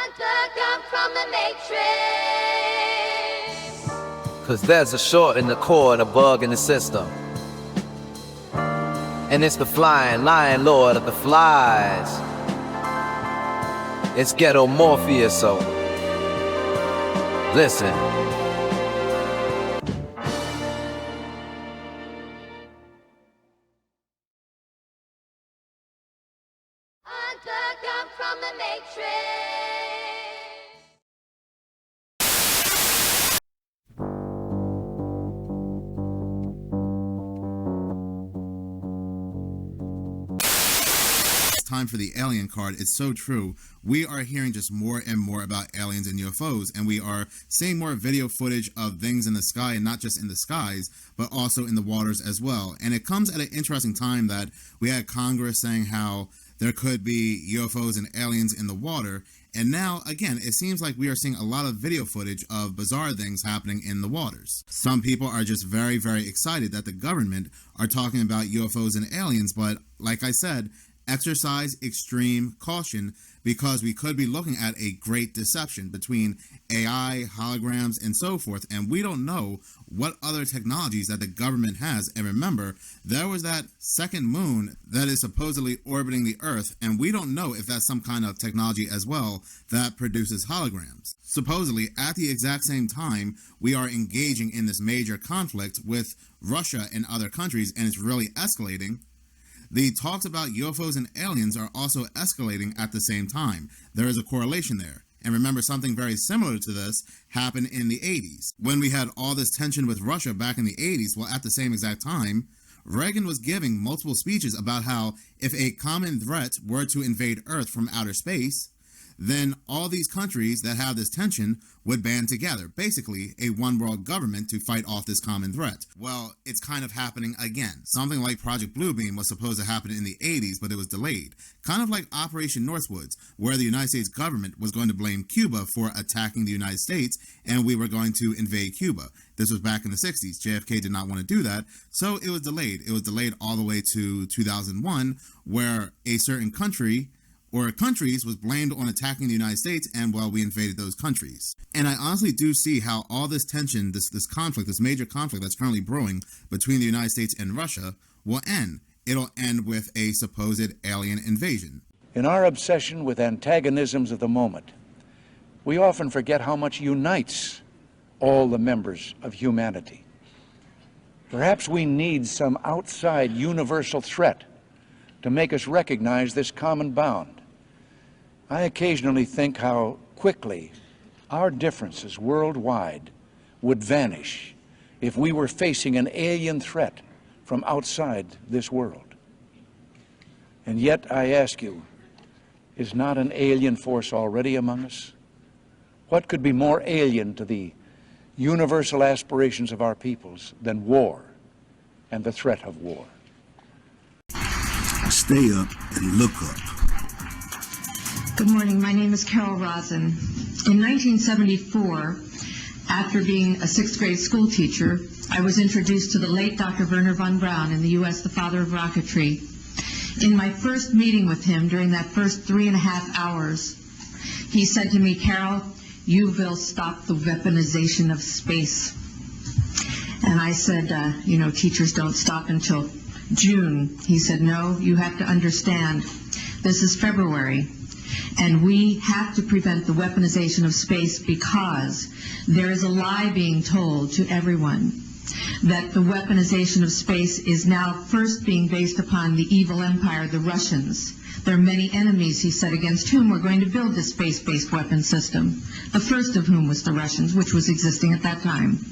Unplugem from the matrix. Cause there's a short in the core and a bug in the system. And it's the flying lion lord of the flies. It's Ghetto Morpheus, so listen. Unplugem from the matrix. Time for the alien card. It's so true. We are hearing just more and more about aliens and UFOs, and we are seeing more video footage of things in the sky, and not just in the skies, but also in the waters as well. And it comes at an interesting time that we had Congress saying how there could be UFOs and aliens in the water, and now, again, it seems like we are seeing a lot of video footage of bizarre things happening in the waters. Some people are just very, very excited that the government are talking about UFOs and aliens, but like I said, exercise extreme caution, because we could be looking at a great deception between AI, holograms, and so forth, and we don't know what other technologies that the government has. And remember, there was that second moon that is supposedly orbiting the Earth, and we don't know if that's some kind of technology as well that produces holograms. Supposedly, at the exact same time, we are engaging in this major conflict with Russia and other countries, and it's really escalating. The talks about UFOs and aliens are also escalating at the same time. There is a correlation there. And remember, something very similar to this happened in the 80s. When we had all this tension with Russia back in the 80s, well, at the same exact time, Reagan was giving multiple speeches about how if a common threat were to invade Earth from outer space, then all these countries that have this tension would band together, basically a one world government to fight off this common threat. Well, it's kind of happening again. Something like Project Bluebeam was supposed to happen in the 80s, but it was delayed. Kind of like Operation Northwoods, where the United States government was going to blame Cuba for attacking the United States, and we were going to invade Cuba. This was back in the 60s. JFK did not want to do that, so it was delayed. It was delayed all the way to 2001, where a certain country or countries was blamed on attacking the United States, and well, we invaded those countries. And I honestly do see how all this tension, this conflict, this major conflict that's currently brewing between the United States and Russia will end. It'll end with a supposed alien invasion. In our obsession with antagonisms of the moment, we often forget how much unites all the members of humanity. Perhaps we need some outside universal threat to make us recognize this common bound. I occasionally think how quickly our differences worldwide would vanish if we were facing an alien threat from outside this world. And yet, I ask you, is not an alien force already among us? What could be more alien to the universal aspirations of our peoples than war and the threat of war? Stay up and look up. Good morning. My name is Carol Rosen. In 1974, after being a sixth grade school teacher, I was introduced to the late Dr. Werner von Braun in the U.S., the father of rocketry. In my first meeting with him, during that first 3.5 hours, he said to me, "Carol, you will stop the weaponization of space." And I said, teachers don't stop until June. He said, "No, you have to understand, this is February. And we have to prevent the weaponization of space because there is a lie being told to everyone that the weaponization of space is now first being based upon the evil empire, the Russians. There are many enemies," he said, "against whom we're going to build this space-based weapon system, the first of whom was the Russians, which was existing at that time.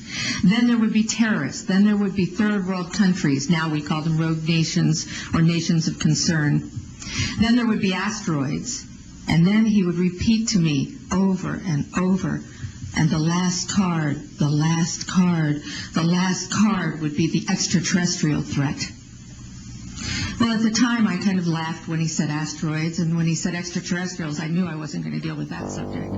Then there would be terrorists. Then there would be third world countries. Now we call them rogue nations or nations of concern. Then there would be asteroids." And then he would repeat to me over and over, "And the last card, the last card, the last card would be the extraterrestrial threat." Well, at the time, I kind of laughed when he said asteroids, and when he said extraterrestrials, I knew I wasn't going to deal with that subject.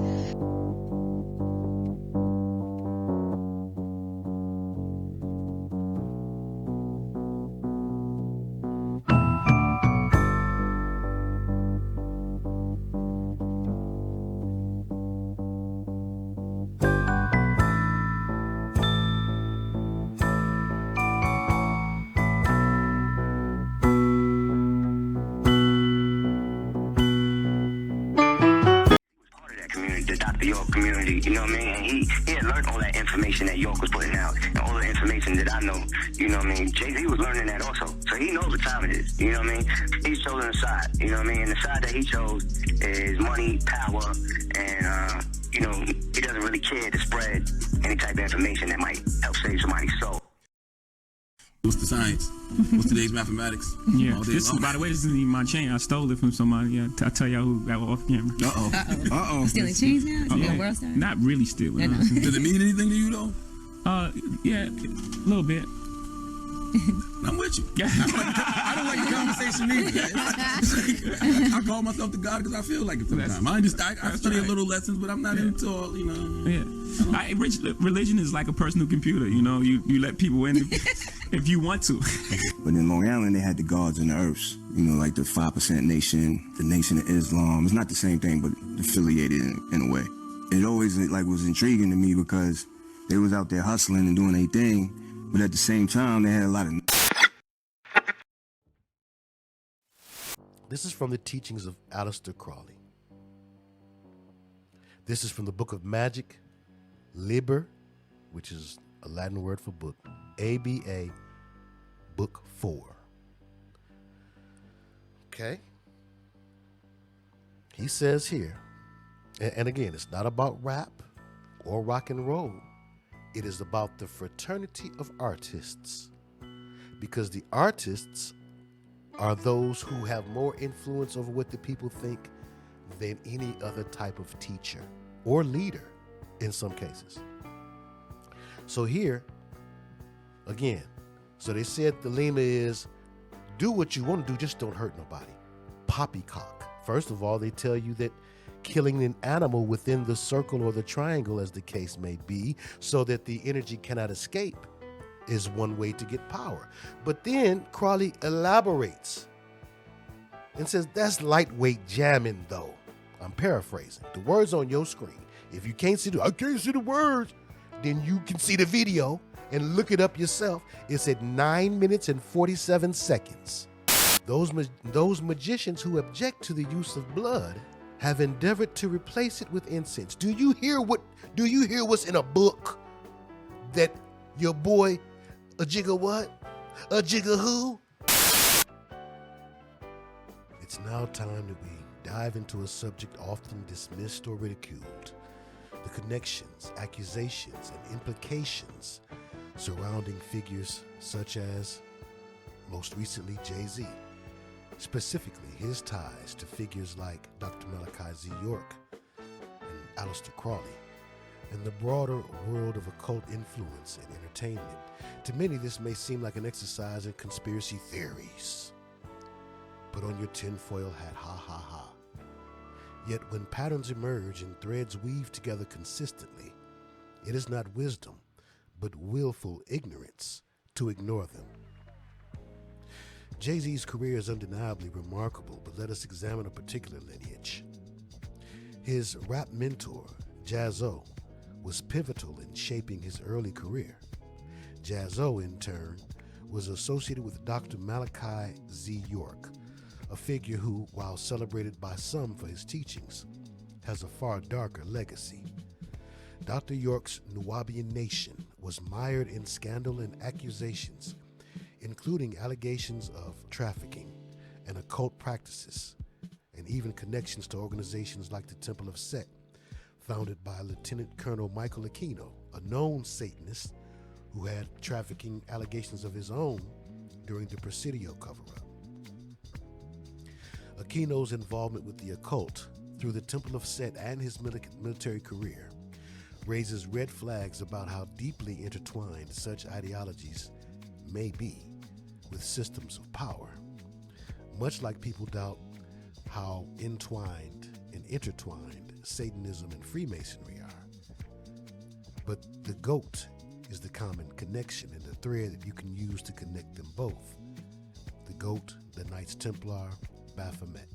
You know what I mean? And he had learned all that information that York was putting out, and all the information that I know. You know what I mean? Jay-Z was learning that also. So he knows what time it is. You know what I mean? He's chosen a side. You know what I mean? And the side that he chose is money, power, and, you know, he doesn't really care to spread any type of information that might help save somebody's soul. What's the science? What's today's mathematics? Yeah. This, by the way, this isn't even my chain. I stole it from somebody. Yeah, I'll tell y'all who got off camera. Stealing chains now? You world star? Not really stealing. Does it mean anything to you though? Yeah, a little bit. I'm with you. I don't like the conversation either. I call myself the God because I feel like it sometimes. I study a little lessons, but I'm not into all, you know. Yeah. Religion is like a personal computer, you know. You let people in if you want to. But in Long Island, they had the gods and the earths, you know, like the 5% nation, the Nation of Islam. It's not the same thing, but affiliated in a way. It always like was intriguing to me because they was out there hustling and doing their thing, but at the same time, they had a lot of... This is from the teachings of Aleister Crowley. This is from the Book of Magic, Liber, which is a Latin word for book, ABA, Book 4. Okay? He says here, and again, it's not about rap or rock and roll. It is about the fraternity of artists, because the artists are those who have more influence over what the people think than any other type of teacher or leader in some cases. So here, again, so they said Thelema is do what you want to do, just don't hurt nobody. Poppycock. First of all, they tell you that killing an animal within the circle or the triangle, as the case may be, so that the energy cannot escape, is one way to get power. But then Crowley elaborates and says that's lightweight jamming though. I'm paraphrasing. The words on your screen. If you can't see I can't see the words, then you can see the video and look it up yourself. It's at 9 minutes and 47 seconds. Those magicians who object to the use of blood have endeavored to replace it with incense. Do you hear what's in a book that your boy a jigger what? A jigger who? It's now time that we dive into a subject often dismissed or ridiculed. The connections, accusations, and implications surrounding figures such as, most recently, Jay-Z. Specifically, his ties to figures like Dr. Malachi Z. York and Aleister Crowley, and the broader world of occult influence and entertainment. To many, this may seem like an exercise in conspiracy theories. Put on your tinfoil hat, ha ha ha. Yet when patterns emerge and threads weave together consistently, it is not wisdom, but willful ignorance to ignore them. Jay-Z's career is undeniably remarkable, but let us examine a particular lineage. His rap mentor, Jaz-O, was pivotal in shaping his early career. Jaz-O, in turn, was associated with Dr. Malachi Z. York, a figure who, while celebrated by some for his teachings, has a far darker legacy. Dr. York's Nubian nation was mired in scandal and accusations, including allegations of trafficking and occult practices, and even connections to organizations like the Temple of Set, founded by Lieutenant Colonel Michael Aquino, a known Satanist who had trafficking allegations of his own during the Presidio cover-up. Aquino's involvement with the occult through the Temple of Set and his military career raises red flags about how deeply intertwined such ideologies may be with systems of power, much like people doubt how entwined and intertwined Satanism and Freemasonry are. But the GOAT is the common connection and the thread that you can use to connect them both. The GOAT, the Knights Templar, Baphomet.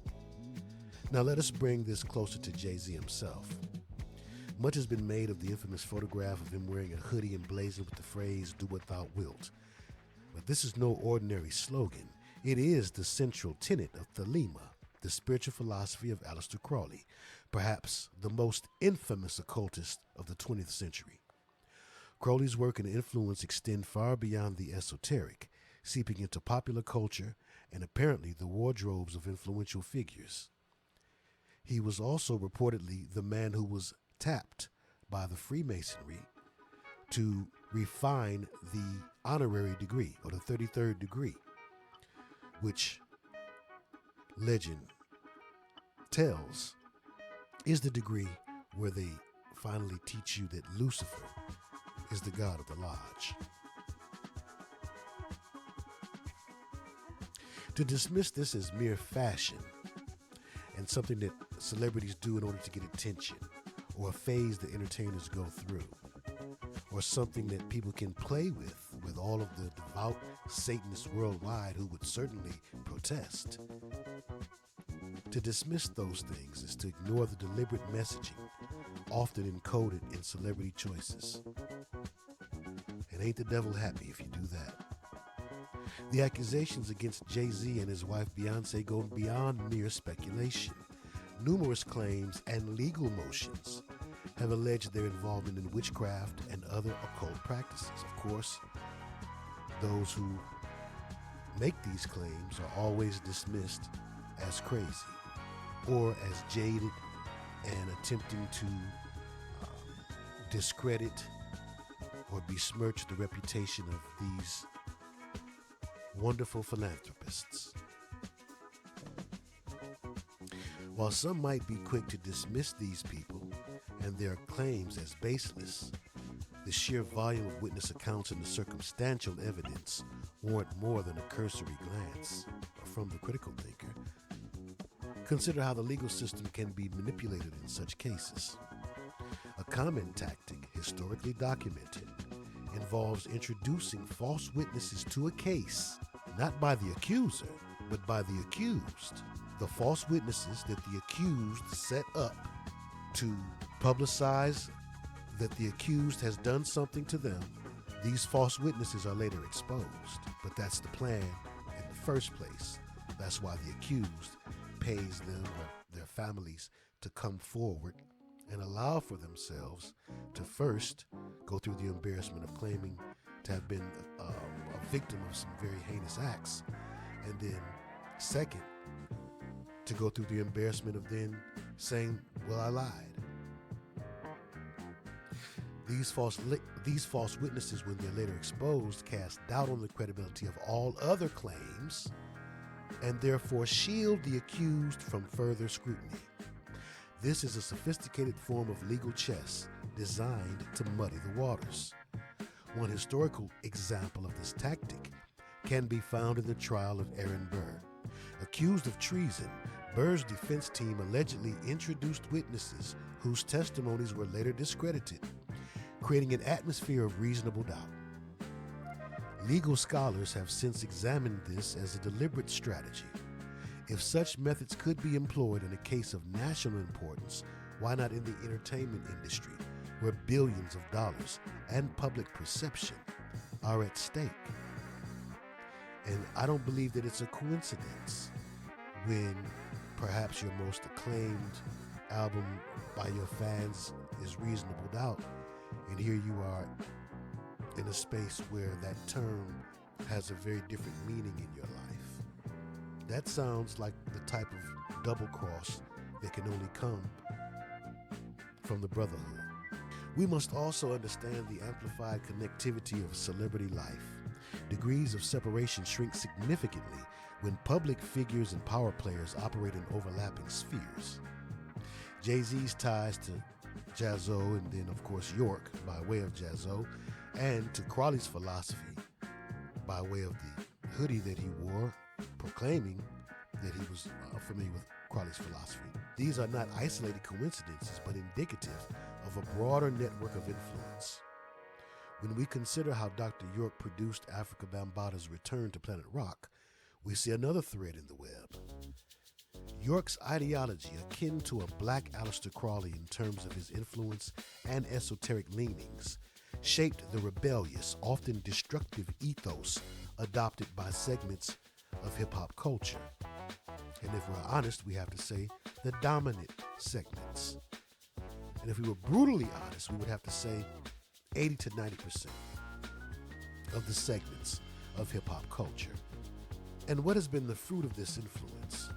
Now let us bring this closer to Jay-Z himself. Much has been made of the infamous photograph of him wearing a hoodie emblazoned with the phrase, "Do what thou wilt." But this is no ordinary slogan. It is the central tenet of Thelema, the spiritual philosophy of Aleister Crowley, perhaps the most infamous occultist of the 20th century. Crowley's work and influence extend far beyond the esoteric, seeping into popular culture and apparently the wardrobes of influential figures. He was also reportedly the man who was tapped by the Freemasonry to refine the honorary degree, or the 33rd degree, which legend tells is the degree where they finally teach you that Lucifer is the god of the lodge. To dismiss this as mere fashion and something that celebrities do in order to get attention, or a phase that entertainers go through, or something that people can play with all of the devout Satanists worldwide who would certainly protest. To dismiss those things is to ignore the deliberate messaging often encoded in celebrity choices. And ain't the devil happy if you do that? The accusations against Jay-Z and his wife Beyonce go beyond mere speculation. Numerous claims and legal motions have alleged their involvement in witchcraft and other occult practices. Of course, those who make these claims are always dismissed as crazy or as jaded and attempting to discredit or besmirch the reputation of these wonderful philanthropists. While some might be quick to dismiss these people and their claims as baseless, the sheer volume of witness accounts and the circumstantial evidence warrant more than a cursory glance from the critical thinker. Consider how the legal system can be manipulated in such cases. A common tactic, historically documented, involves introducing false witnesses to a case, not by the accuser, but by the accused. The false witnesses that the accused set up to publicize that the accused has done something to them, these false witnesses are later exposed. But that's the plan in the first place. That's why the accused pays them or their families to come forward and allow for themselves to first go through the embarrassment of claiming to have been a victim of some very heinous acts, and then second, to go through the embarrassment of then saying, well, I lied. These false witnesses, when they're later exposed, cast doubt on the credibility of all other claims and therefore shield the accused from further scrutiny. This is a sophisticated form of legal chess designed to muddy the waters. One historical example of this tactic can be found in the trial of Aaron Burr. Accused of treason, Burr's defense team allegedly introduced witnesses whose testimonies were later discredited, creating an atmosphere of reasonable doubt. Legal scholars have since examined this as a deliberate strategy. If such methods could be employed in a case of national importance, why not in the entertainment industry, where billions of dollars and public perception are at stake? And I don't believe that it's a coincidence when perhaps your most acclaimed album by your fans is Reasonable Doubt, and here you are in a space where that term has a very different meaning in your life. That sounds like the type of double cross that can only come from the brotherhood. We must also understand the amplified connectivity of celebrity life. Degrees of separation shrink significantly when public figures and power players operate in overlapping spheres. Jay-Z's ties to Jazzo, and then of course York by way of Jazzo, and to Crowley's philosophy by way of the hoodie that he wore, proclaiming that he was familiar with Crowley's philosophy. These are not isolated coincidences, but indicative of a broader network of influence. When we consider how Dr. York produced Africa Bambaata's return to planet Rock, we see another thread in the web. York's ideology, akin to a black Aleister Crowley in terms of his influence and esoteric leanings, shaped the rebellious, often destructive ethos adopted by segments of hip-hop culture. And if we're honest, we have to say the dominant segments. And if we were brutally honest, we would have to say 80 to 90% of the segments of hip-hop culture. And what has been the fruit of this influence,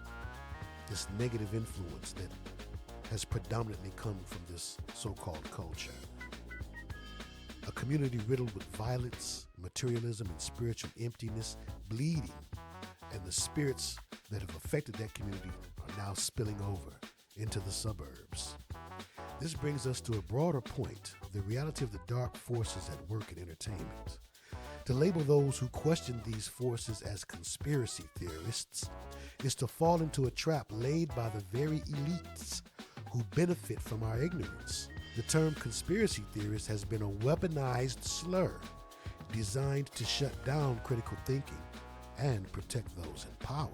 this negative influence that has predominantly come from this so-called culture? A community riddled with violence, materialism, and spiritual emptiness, bleeding, and the spirits that have affected that community are now spilling over into the suburbs. This brings us to a broader point, the reality of the dark forces at work in entertainment. To label those who question these forces as conspiracy theorists is to fall into a trap laid by the very elites who benefit from our ignorance. The term conspiracy theorist has been a weaponized slur designed to shut down critical thinking and protect those in power.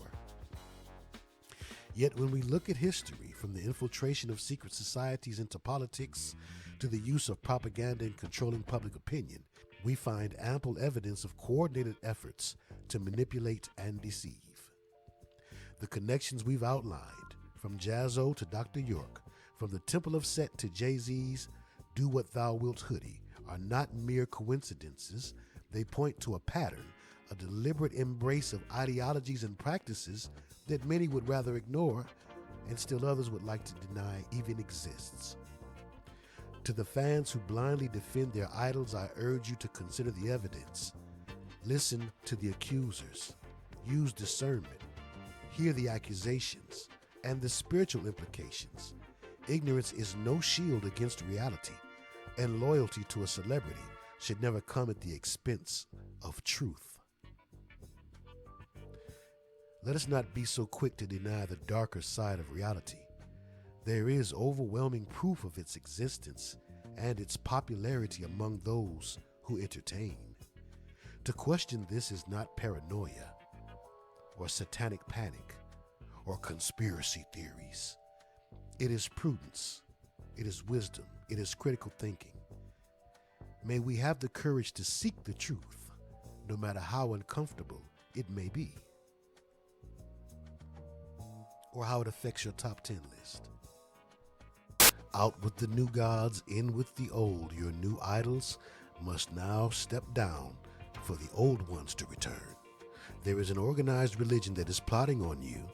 Yet when we look at history, from the infiltration of secret societies into politics to the use of propaganda in controlling public opinion, we find ample evidence of coordinated efforts to manipulate and deceive. The connections we've outlined, from Jazzo to Dr. York, from the Temple of Set to Jay-Z's Do What Thou Wilt hoodie, are not mere coincidences. They point to a pattern, a deliberate embrace of ideologies and practices that many would rather ignore and still others would like to deny even exists. To the fans who blindly defend their idols, I urge you to consider the evidence. Listen to the accusers. Use discernment. Hear the accusations and the spiritual implications. Ignorance is no shield against reality, and loyalty to a celebrity should never come at the expense of truth. Let us not be so quick to deny the darker side of reality. There is overwhelming proof of its existence and its popularity among those who entertain. To question this is not paranoia or satanic panic or conspiracy theories. It is prudence, it is wisdom, it is critical thinking. May we have the courage to seek the truth, no matter how uncomfortable it may be, or how it affects your top 10 list. Out with the new gods, in with the old. Your new idols must now step down for the old ones to return. There is an organized religion that is plotting on you.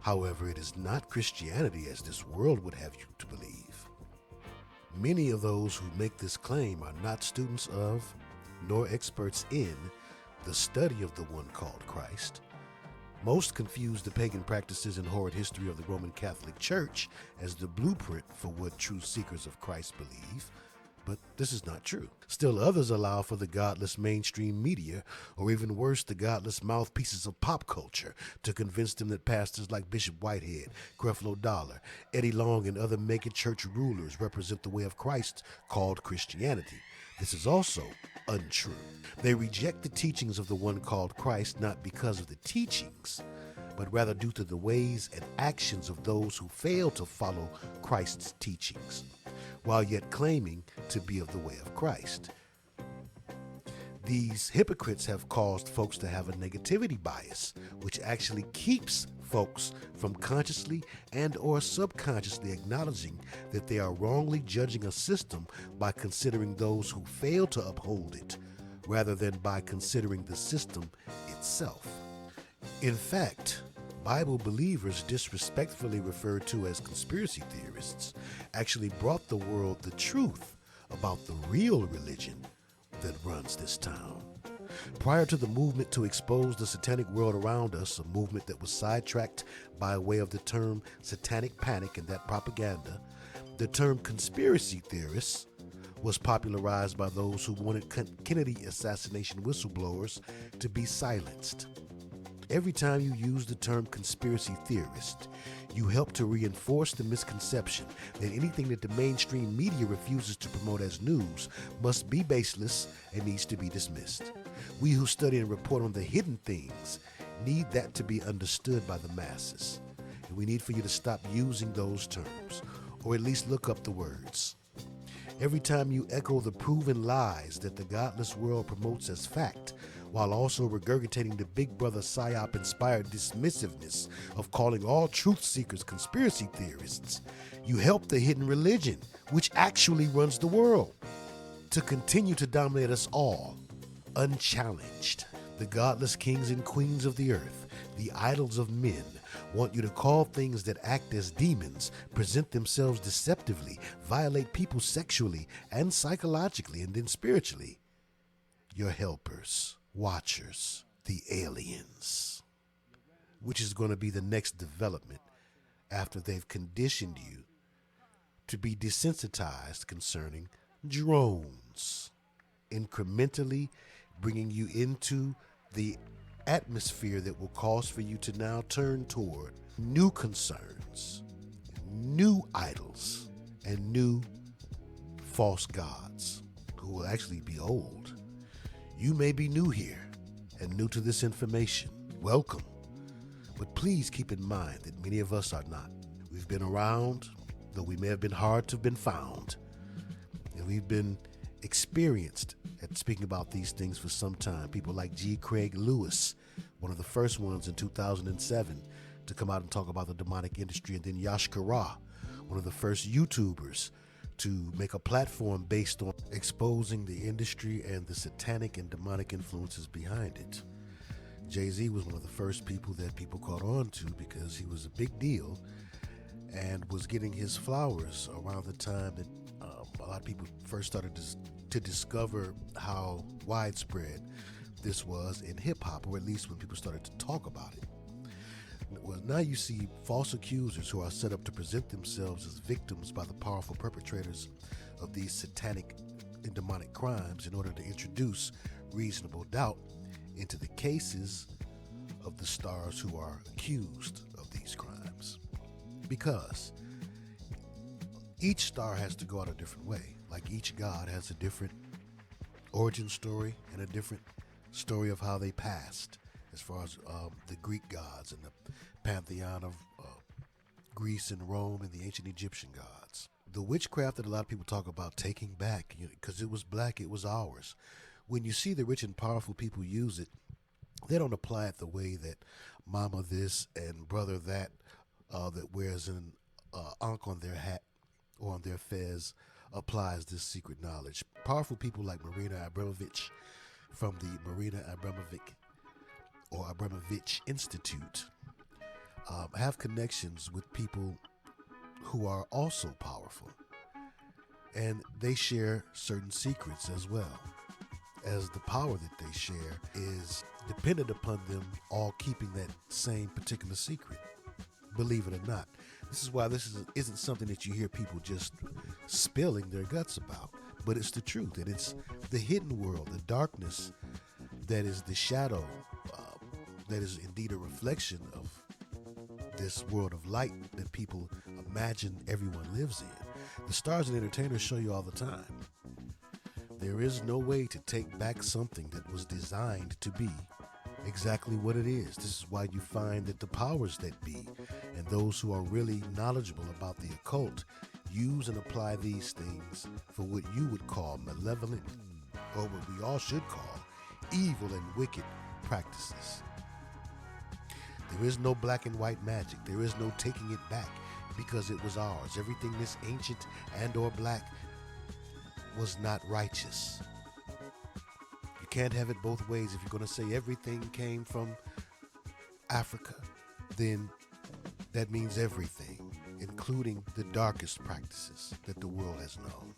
However, it is not Christianity as this world would have you to believe. Many of those who make this claim are not students of, nor experts in, the study of the one called Christ. Most confuse the pagan practices and horrid history of the Roman Catholic Church as the blueprint for what true seekers of Christ believe, but this is not true. Still others allow for the godless mainstream media, or even worse, the godless mouthpieces of pop culture, to convince them that pastors like Bishop Whitehead, Creflo Dollar, Eddie Long, and other mega-church rulers represent the way of Christ called Christianity. This is also untrue. They reject the teachings of the one called Christ not because of the teachings, but rather due to the ways and actions of those who fail to follow Christ's teachings, while yet claiming to be of the way of Christ. These hypocrites have caused folks to have a negativity bias, which actually keeps folks from consciously and or subconsciously acknowledging that they are wrongly judging a system by considering those who fail to uphold it, rather than by considering the system itself. In fact, Bible believers, disrespectfully referred to as conspiracy theorists, actually brought the world the truth about the real religion that runs this town. Prior to the movement to expose the satanic world around us, a movement that was sidetracked by way of the term satanic panic and that propaganda, the term conspiracy theorists was popularized by those who wanted Kennedy assassination whistleblowers to be silenced. Every time you use the term conspiracy theorist, you help to reinforce the misconception that anything that the mainstream media refuses to promote as news must be baseless and needs to be dismissed. We who study and report on the hidden things need that to be understood by the masses. And we need for you to stop using those terms, or at least look up the words. Every time you echo the proven lies that the godless world promotes as fact, while also regurgitating the Big Brother PSYOP-inspired dismissiveness of calling all truth seekers conspiracy theorists, you help the hidden religion, which actually runs the world, to continue to dominate us all, unchallenged. The godless kings and queens of the earth, the idols of men, want you to call things that act as demons, present themselves deceptively, violate people sexually and psychologically and then spiritually, your helpers, watchers, the aliens, which is going to be the next development after they've conditioned you to be desensitized concerning drones, incrementally bringing you into the atmosphere that will cause for you to now turn toward new concerns, new idols, and new false gods who will actually be old. You may be new here and new to this information. Welcome. But please keep in mind that many of us are not. We've been around, though we may have been hard to have been found. And we've been experienced at speaking about these things for some time. People like G. Craig Lewis, one of the first ones in 2007 to come out and talk about the demonic industry, and then Yash Kara, one of the first YouTubers to make a platform based on exposing the industry and the satanic and demonic influences behind it. Jay-Z was one of the first people that people caught on to because he was a big deal and was getting his flowers around the time that a lot of people first started to discover how widespread this was in hip-hop, or at least when people started to talk about it. Well, now you see false accusers who are set up to present themselves as victims by the powerful perpetrators of these satanic and demonic crimes in order to introduce reasonable doubt into the cases of the stars who are accused of these crimes. Because each star has to go out a different way. Like each god has a different origin story and a different story of how they passed, as far as the Greek gods and the pantheon of Greece and Rome and the ancient Egyptian gods. The witchcraft that a lot of people talk about taking back, because it was black, it was ours. When you see the rich and powerful people use it, they don't apply it the way that mama this and brother that that wears an ankh on their hat or on their fez applies this secret knowledge. Powerful people like Marina Abramovich from the Marina Abramovich Institute have connections with people who are also powerful, and they share certain secrets as well, as the power that they share is dependent upon them all keeping that same particular secret, believe it or not. This is why this isn't something that you hear people just spilling their guts about, but it's the truth, and it's the hidden world, the darkness that is the shadow, that is indeed a reflection of this world of light that people imagine everyone lives in. The stars and entertainers show you all the time. There is no way to take back something that was designed to be exactly what it is. This is why you find that the powers that be and those who are really knowledgeable about the occult use and apply these things for what you would call malevolent, or what we all should call evil and wicked practices. There is no black and white magic. There is no taking it back because it was ours. Everything this ancient and or black was not righteous. You can't have it both ways. If you're going to say everything came from Africa, then that means everything, including the darkest practices that the world has known.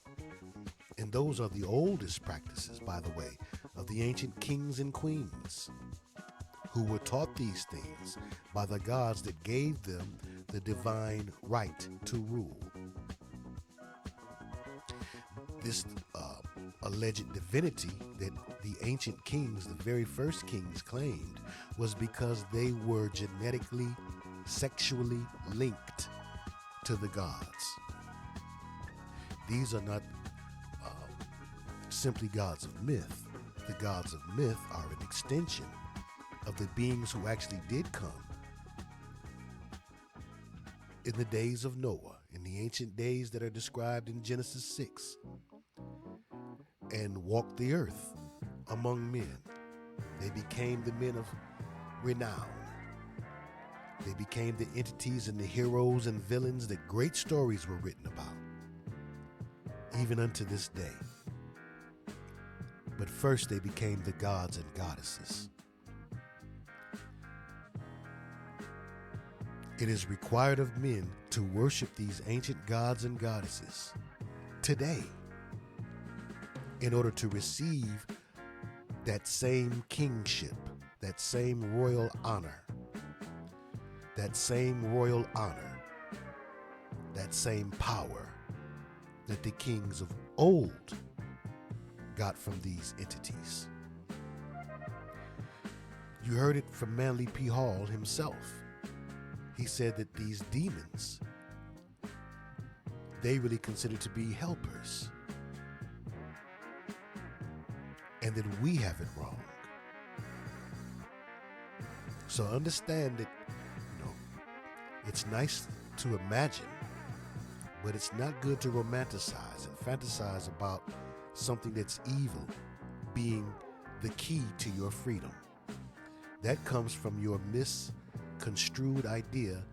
And those are the oldest practices, by the way, of the ancient kings and queens who were taught these things by the gods that gave them the divine right to rule. This alleged divinity that the ancient kings, the very first kings, claimed was because they were genetically, sexually linked to the gods. These are not simply gods of myth. The gods of myth are an extension of the beings who actually did come in the days of Noah, in the ancient days that are described in Genesis 6, and walked the earth among men They became the men of renown. They became the entities and the heroes and villains that great stories were written about, even unto this day. But first they became the gods and goddesses. It is required of men to worship these ancient gods and goddesses today in order to receive that same kingship, that same royal honor, that same power that the kings of old got from these entities. You heard it from Manly P. Hall himself. He said that these demons, they really consider to be helpers, and that we have it wrong. So understand that, it's nice to imagine, but it's not good to romanticize and fantasize about something that's evil being the key to your freedom. That comes from your misconstrued idea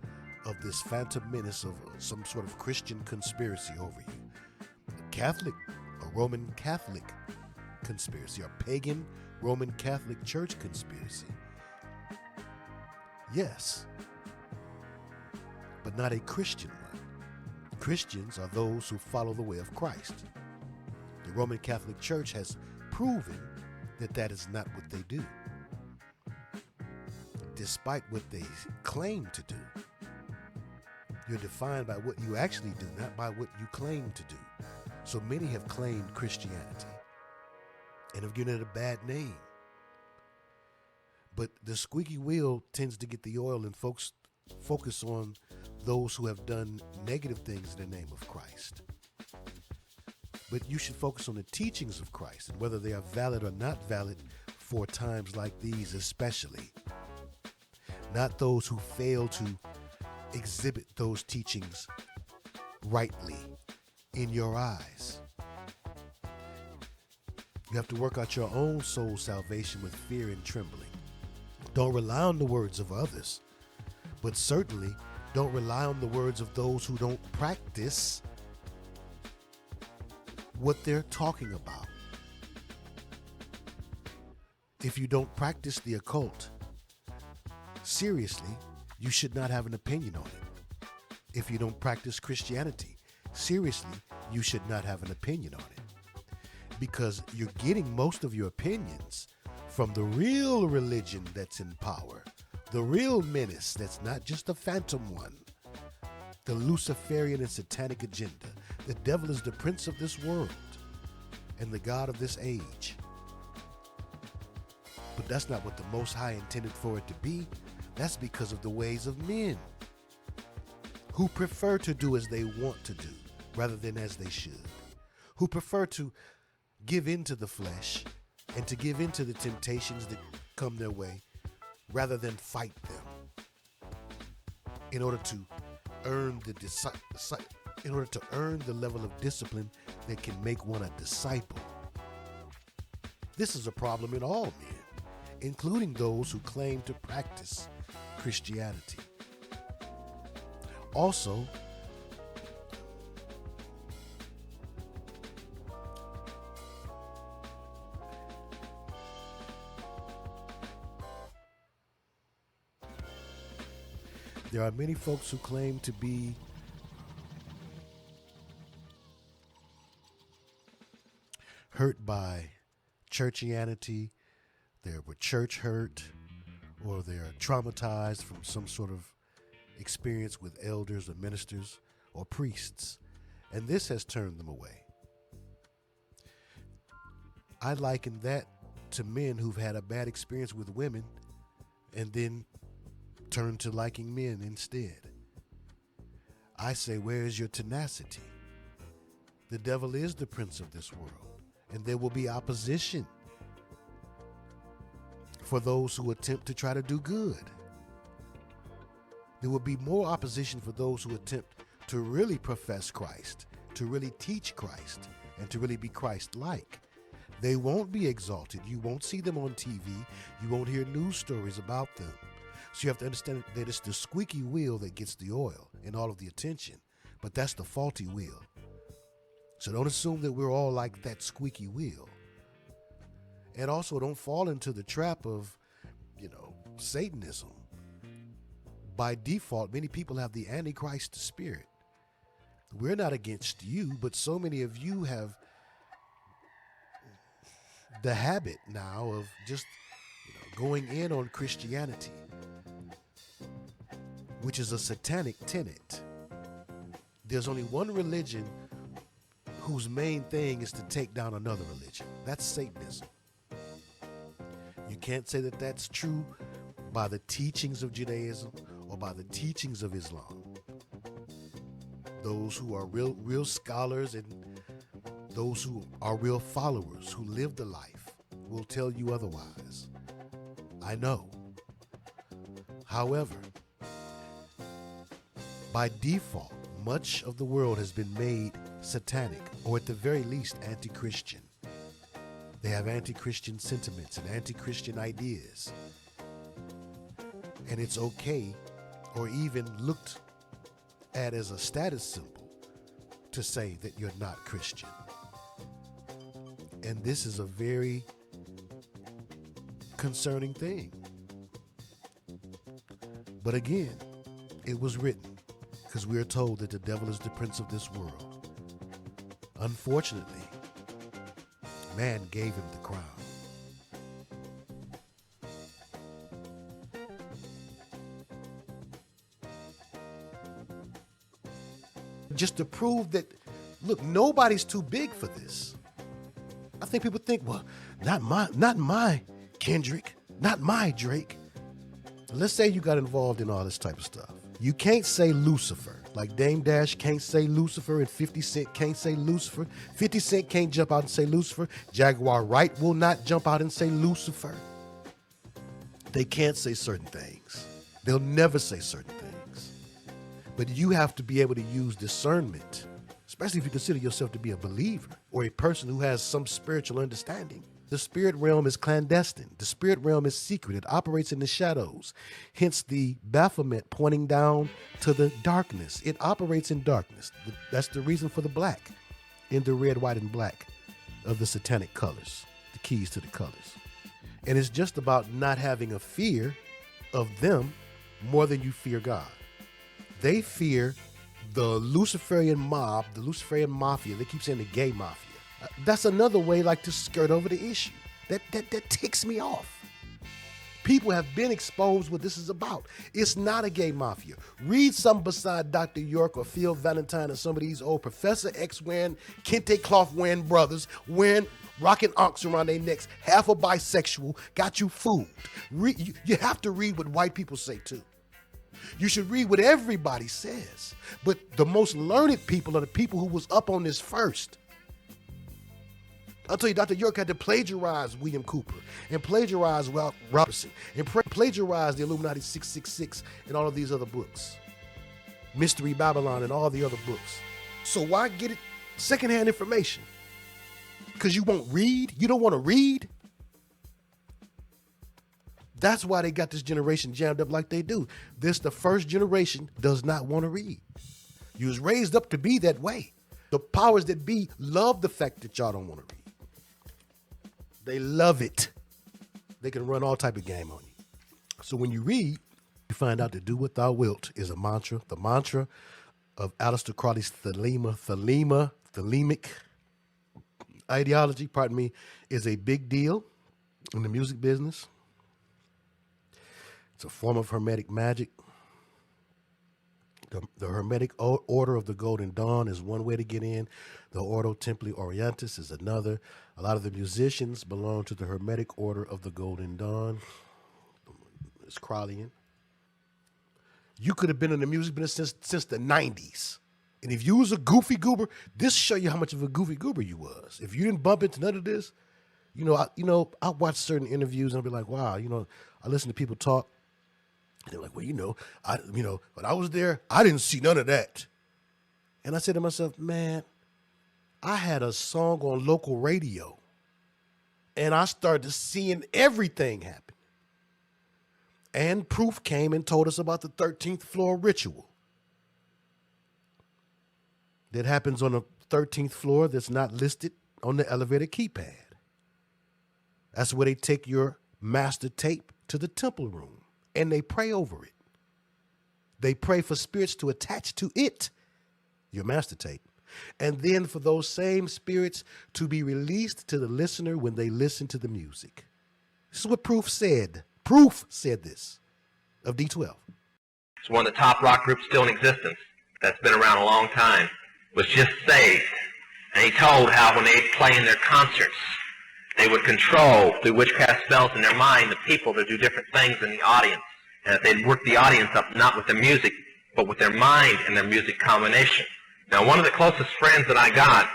of this phantom menace of some sort of Christian conspiracy over you. A Roman Catholic conspiracy, or pagan Roman Catholic Church conspiracy. Yes, but not a Christian one. Christians are those who follow the way of Christ. The Roman Catholic Church has proven that that is not what they do, despite what they claim to do. You're defined by what you actually do, not by what you claim to do. So many have claimed Christianity and have given it a bad name. But the squeaky wheel tends to get the oil, and folks focus on those who have done negative things in the name of Christ. But you should focus on the teachings of Christ and whether they are valid or not valid for times like these especially. Not those who fail to exhibit those teachings rightly in your eyes. You have to work out your own soul salvation with fear and trembling. Don't rely on the words of others, but certainly don't rely on the words of those who don't practice what they're talking about. If you don't practice the occult, seriously, you should not have an opinion on it. If you don't practice Christianity, seriously, you should not have an opinion on it. Because you're getting most of your opinions from the real religion that's in power, the real menace that's not just a phantom one, the Luciferian and Satanic agenda. The devil is the prince of this world and the god of this age. But that's not what the Most High intended for it to be. That's because of the ways of men who prefer to do as they want to do rather than as they should, who prefer to give into the flesh and to give into the temptations that come their way rather than fight them in order to earn the level of discipline that can make one a disciple. This is a problem in all men, including those who claim to practice Christianity. Also, there are many folks who claim to be hurt by churchianity. They were church hurt, or they're traumatized from some sort of experience with elders or ministers or priests, and this has turned them away. I liken that to men who've had a bad experience with women and then turn to liking men instead. I say, where is your tenacity? The devil is the prince of this world, and there will be opposition for those who attempt to try to do good. There will be more opposition for those who attempt to really profess Christ, to really teach Christ, and to really be Christ-like. They won't be exalted. You won't see them on TV. You won't hear news stories about them. So you have to understand that it's the squeaky wheel that gets the oil and all of the attention. But that's the faulty wheel. So don't assume that we're all like that squeaky wheel. And also don't fall into the trap of, Satanism. By default, many people have the Antichrist spirit. We're not against you, but so many of you have the habit now of just going in on Christianity, which is a satanic tenet. There's only one religion whose main thing is to take down another religion. That's Satanism. You can't say that that's true by the teachings of Judaism or by the teachings of Islam. Those who are real scholars and those who are real followers who live the life will tell you otherwise. I know. However, by default, much of the world has been made satanic, or at the very least anti-Christian. They have anti-Christian sentiments and anti-Christian ideas. And it's okay, or even looked at as a status symbol, to say that you're not Christian. And this is a very concerning thing. But again, it was written because we are told that the devil is the prince of this world. Unfortunately, man gave him the crown. Just to prove that, look, nobody's too big for this. I think people think, well, not my Kendrick, not my Drake. Let's say you got involved in all this type of stuff. You can't say Lucifer. Like Dame Dash can't say Lucifer and 50 Cent can't say Lucifer. 50 Cent can't jump out and say Lucifer. Jaguar Wright will not jump out and say Lucifer. They can't say certain things. They'll never say certain things. But you have to be able to use discernment, especially if you consider yourself to be a believer or a person who has some spiritual understanding. The spirit realm is clandestine. The spirit realm is secret. It operates in the shadows. Hence the Baphomet pointing down to the darkness. It operates in darkness. That's the reason for the black in the red, white, and black of the satanic colors, the keys to the colors. And it's just about not having a fear of them more than you fear God. They fear the Luciferian mob, the Luciferian mafia. They keep saying the gay mafia. That's another way like to skirt over the issue. That ticks me off. People have been exposed what this is about. It's not a gay mafia. Read something beside Dr. York or Phil Valentine or some of these old Professor X wearing, kente cloth wearing brothers, wearing rocking ankhs around their necks, half a bisexual, got you fooled. You have to read what white people say too. You should read what everybody says. But the most learned people are the people who was up on this first. I'll tell you, Dr. York had to plagiarize William Cooper and plagiarize Ralph Robertson and plagiarize the Illuminati 666 and all of these other books. Mystery Babylon and all the other books. So why get it secondhand information? Because you won't read? You don't want to read? That's why they got this generation jammed up like they do. The first generation does not want to read. You was raised up to be that way. The powers that be love the fact that y'all don't want to read. They love it. They can run all type of game on you. So when you read, you find out that do what thou wilt is a mantra. The mantra of Aleister Crowley's Thelemic ideology, is a big deal in the music business. It's a form of Hermetic magic. The Hermetic Order of the Golden Dawn is one way to get in. The Ordo Templi Orientis is another. A lot of the musicians belong to the Hermetic Order of the Golden Dawn. It's Crowleyan. You could have been in the music business since the 90s. And if you was a goofy goober, this show you how much of a goofy goober you was. If you didn't bump into none of this, I watch certain interviews and I'll be like, wow, I listen to people talk. And they're like, well, when I was there, I didn't see none of that. And I said to myself, man, I had a song on local radio And I started seeing everything happen. And proof came and told us about the 13th floor ritual that happens on the 13th floor that's not listed on the elevator keypad. That's where they take your master tape to the temple room and they pray over it. They pray for spirits to attach to it, your master tape, and then for those same spirits to be released to the listener when they listen to the music. This is what Proof said. Proof said this of D12. It's one of the top rock groups still in existence that's been around a long time, was just saved. And he told how when they'd play in their concerts, they would control, through witchcraft spells in their mind, the people to do different things in the audience. And that they'd work the audience up not with their music, but with their mind and their music combination. Now, one of the closest friends that I got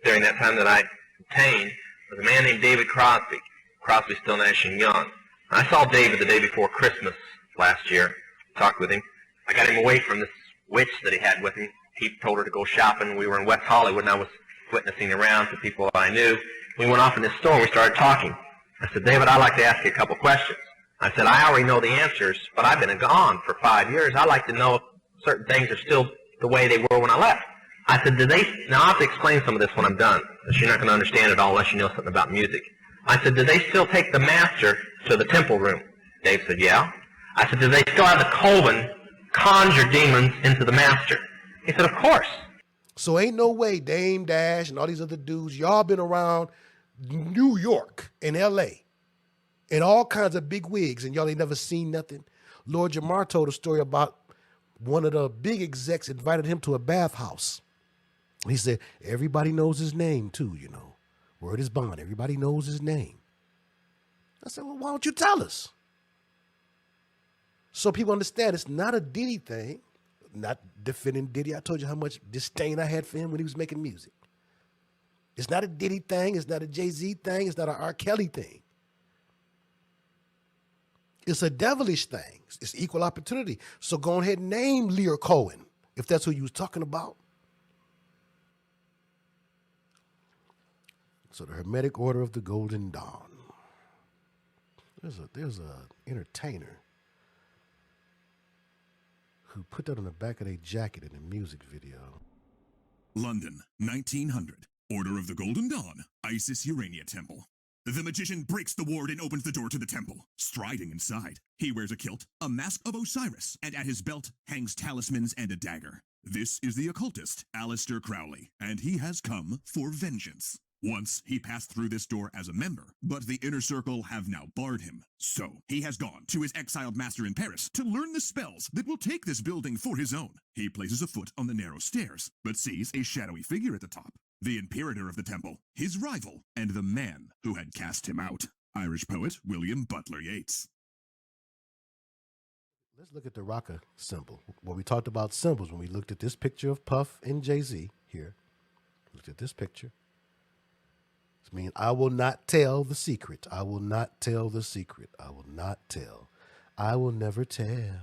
during that time that I obtained was a man named David Crosby. Crosby Still Nash and Young. I saw David the day before Christmas last year, talked with him. I got him away from this witch that he had with him. He told her to go shopping. We were in West Hollywood, and I was witnessing around to people I knew. We went off in this store, and we started talking. I said, David, I'd like to ask you a couple questions. I said, I already know the answers, but I've been gone for 5 years. I'd like to know if certain things are still the way they were when I left. I said, now I'll have to explain some of this when I'm done, because you're not going to understand it all unless you know something about music. I said, do they still take the master to the temple room? Dave said, yeah. I said, do they still have the coven conjure demons into the master? He said, of course. So ain't no way Dame Dash and all these other dudes, y'all been around New York and L.A. and all kinds of big wigs, and y'all ain't never seen nothing. Lord Jamar told a story about one of the big execs invited him to a bathhouse. He said, everybody knows his name too, you know. Word is bond. Everybody knows his name. I said, well, why don't you tell us? So people understand it's not a Diddy thing. Not defending Diddy. I told you how much disdain I had for him when he was making music. It's not a Diddy thing. It's not a Jay-Z thing. It's not an R. Kelly thing. It's a devilish thing. It's equal opportunity. So go ahead and name Lear Cohen, if that's who you was talking about. So the Hermetic Order of the Golden Dawn. There's a entertainer who put that on the back of their jacket in a music video. London, 1900. Order of the Golden Dawn, Isis Urania Temple. The magician breaks the ward and opens the door to the temple. Striding inside, he wears a kilt, a mask of Osiris, and at his belt hangs talismans and a dagger. This is the occultist, Aleister Crowley, and he has come for vengeance. Once he passed through this door as a member, but the inner circle have now barred him. So he has gone to his exiled master in Paris to learn the spells that will take this building for his own. He places a foot on the narrow stairs, but sees a shadowy figure at the top. The imperator of the temple, his rival, and the man who had cast him out. Irish poet William Butler Yeats. Let's look at the Roc-A symbol. Well, we talked about symbols when we looked at this picture of Puff and Jay-Z here. Looked at this picture. It means I will not tell the secret. I will not tell the secret. I will not tell. I will never tell.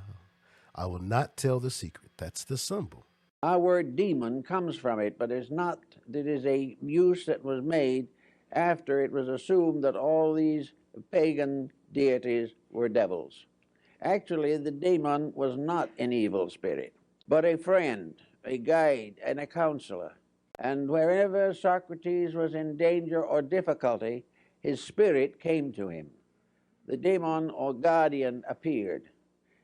I will not tell the secret. That's the symbol. Our word demon comes from it, but it's not. It is a use that was made after it was assumed that all these pagan deities were devils. Actually, the demon was not an evil spirit, but a friend, a guide, and a counselor. And wherever Socrates was in danger or difficulty, his spirit came to him. The demon or guardian appeared,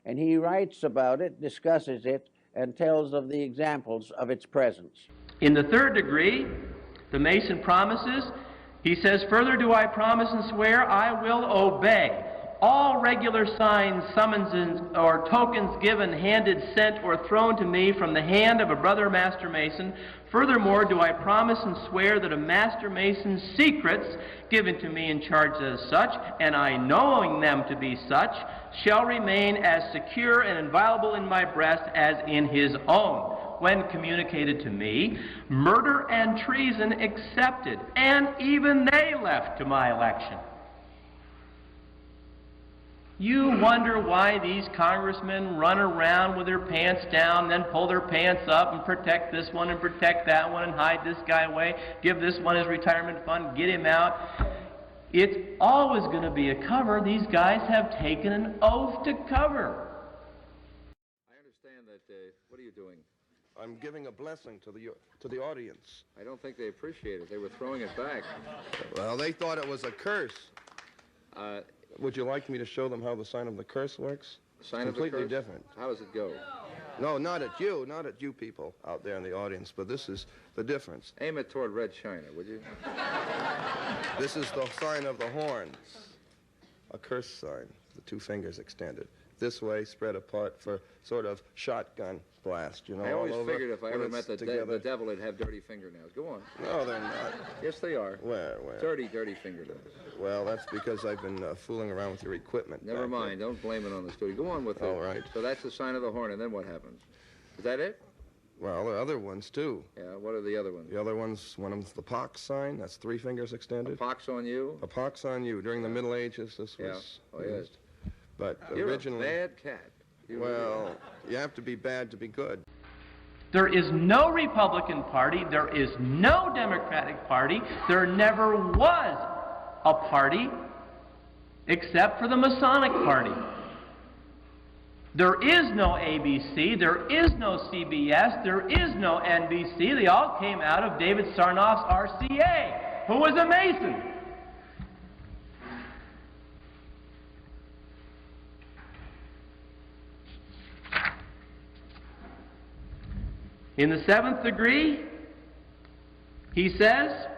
and he writes about it, discusses it, and tells of the examples of its presence. In the third degree, the Mason promises, he says, further do I promise and swear I will obey all regular signs, summonses, or tokens given, handed, sent, or thrown to me from the hand of a brother master mason. Furthermore, do I promise and swear that a master mason's secrets given to me in charge as such, and I knowing them to be such, shall remain as secure and inviolable in my breast as in his own, when communicated to me, murder and treason excepted, and even they left to my election. You wonder why these congressmen run around with their pants down, then pull their pants up and protect this one and protect that one and hide this guy away, give this one his retirement fund, get him out. It's always going to be a cover. These guys have taken an oath to cover. I understand that. What are you doing? I'm giving a blessing to the audience. I don't think they appreciate it. They were throwing it back. Well, they thought it was a curse. Would you like me to show them how the sign of the curse works? Sign it's of the completely curse? different. How does it go? No, not at you people out there in the audience, but this is the difference. Aim it toward Red China, would you? This is the sign of the horns. A curse sign, the two fingers extended. This way, spread apart for sort of shotgun blast, you know, I always all over. figured if I ever When met it's the devil, he'd have dirty fingernails. Go on. No, they're not. Yes, they are. Where? Dirty fingernails. Well, that's because I've been fooling around with your equipment. Never mind. Don't blame it on the studio. Go on with it. All right. So that's the sign of the horn, and then what happens? Is that it? Well, there are other ones, too. Yeah, what are the other ones? The other ones, one of them's the pox sign. That's 3 fingers extended. A pox on you? A pox on you. During the Middle Ages, this was used. But You're originally... a bad cat. Well, you have to be bad to be good. There is no Republican Party. There is no Democratic Party. There never was a party except for the Masonic Party. There is no ABC. There is no CBS. There is no NBC. They all came out of David Sarnoff's RCA, who was a Mason. In the 7th degree, he says,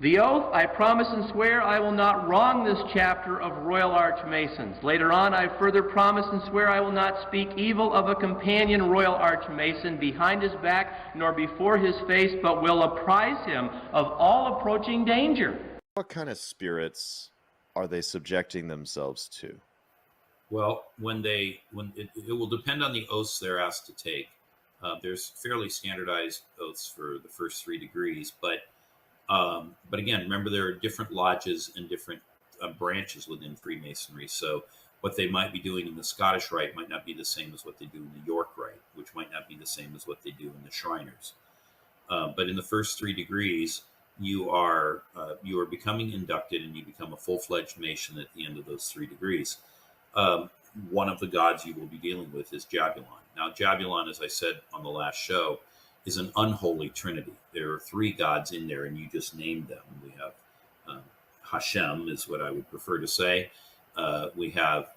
"The oath, I promise and swear I will not wrong this chapter of Royal Archmasons. Later on, I further promise and swear I will not speak evil of a companion Royal Archmason behind his back nor before his face, but will apprise him of all approaching danger." What kind of spirits are they subjecting themselves to? Well, it will depend on the oaths they're asked to take. There's fairly standardized oaths for the first 3 degrees, but again, remember there are different lodges and different branches within Freemasonry. So what they might be doing in the Scottish Rite might not be the same as what they do in the York Rite, which might not be the same as what they do in the Shriners. But in the first 3 degrees, you are becoming inducted, and you become a full-fledged Mason at the end of those 3 degrees. One of the gods you will be dealing with is Jabulon. Now, Jabulon, as I said on the last show, is an unholy trinity. There are 3 gods in there, and you just named them. We have Hashem, is what I would prefer to say. We have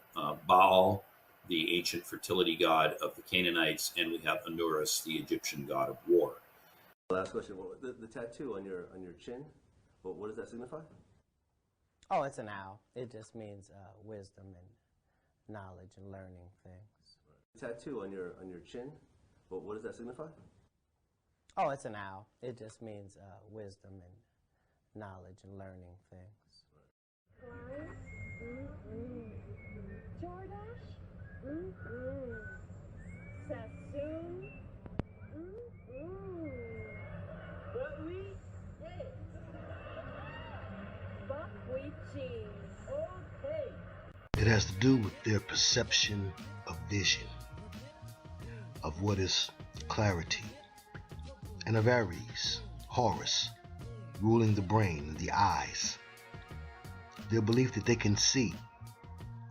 Baal, the ancient fertility god of the Canaanites, and we have Anubis, the Egyptian god of war. Last question. The tattoo on your chin, what does that signify? Oh, it's an owl. It just means wisdom and knowledge and learning things. The tattoo on your chin, what does that signify? Oh, it's an owl. It just means wisdom and knowledge and learning things. Jordash? Sassoon? What we did. Buckwheat cheese. Okay. It has to do with their perception of vision, of what is clarity, and of Aries, Horus, ruling the brain and the eyes. Their belief that they can see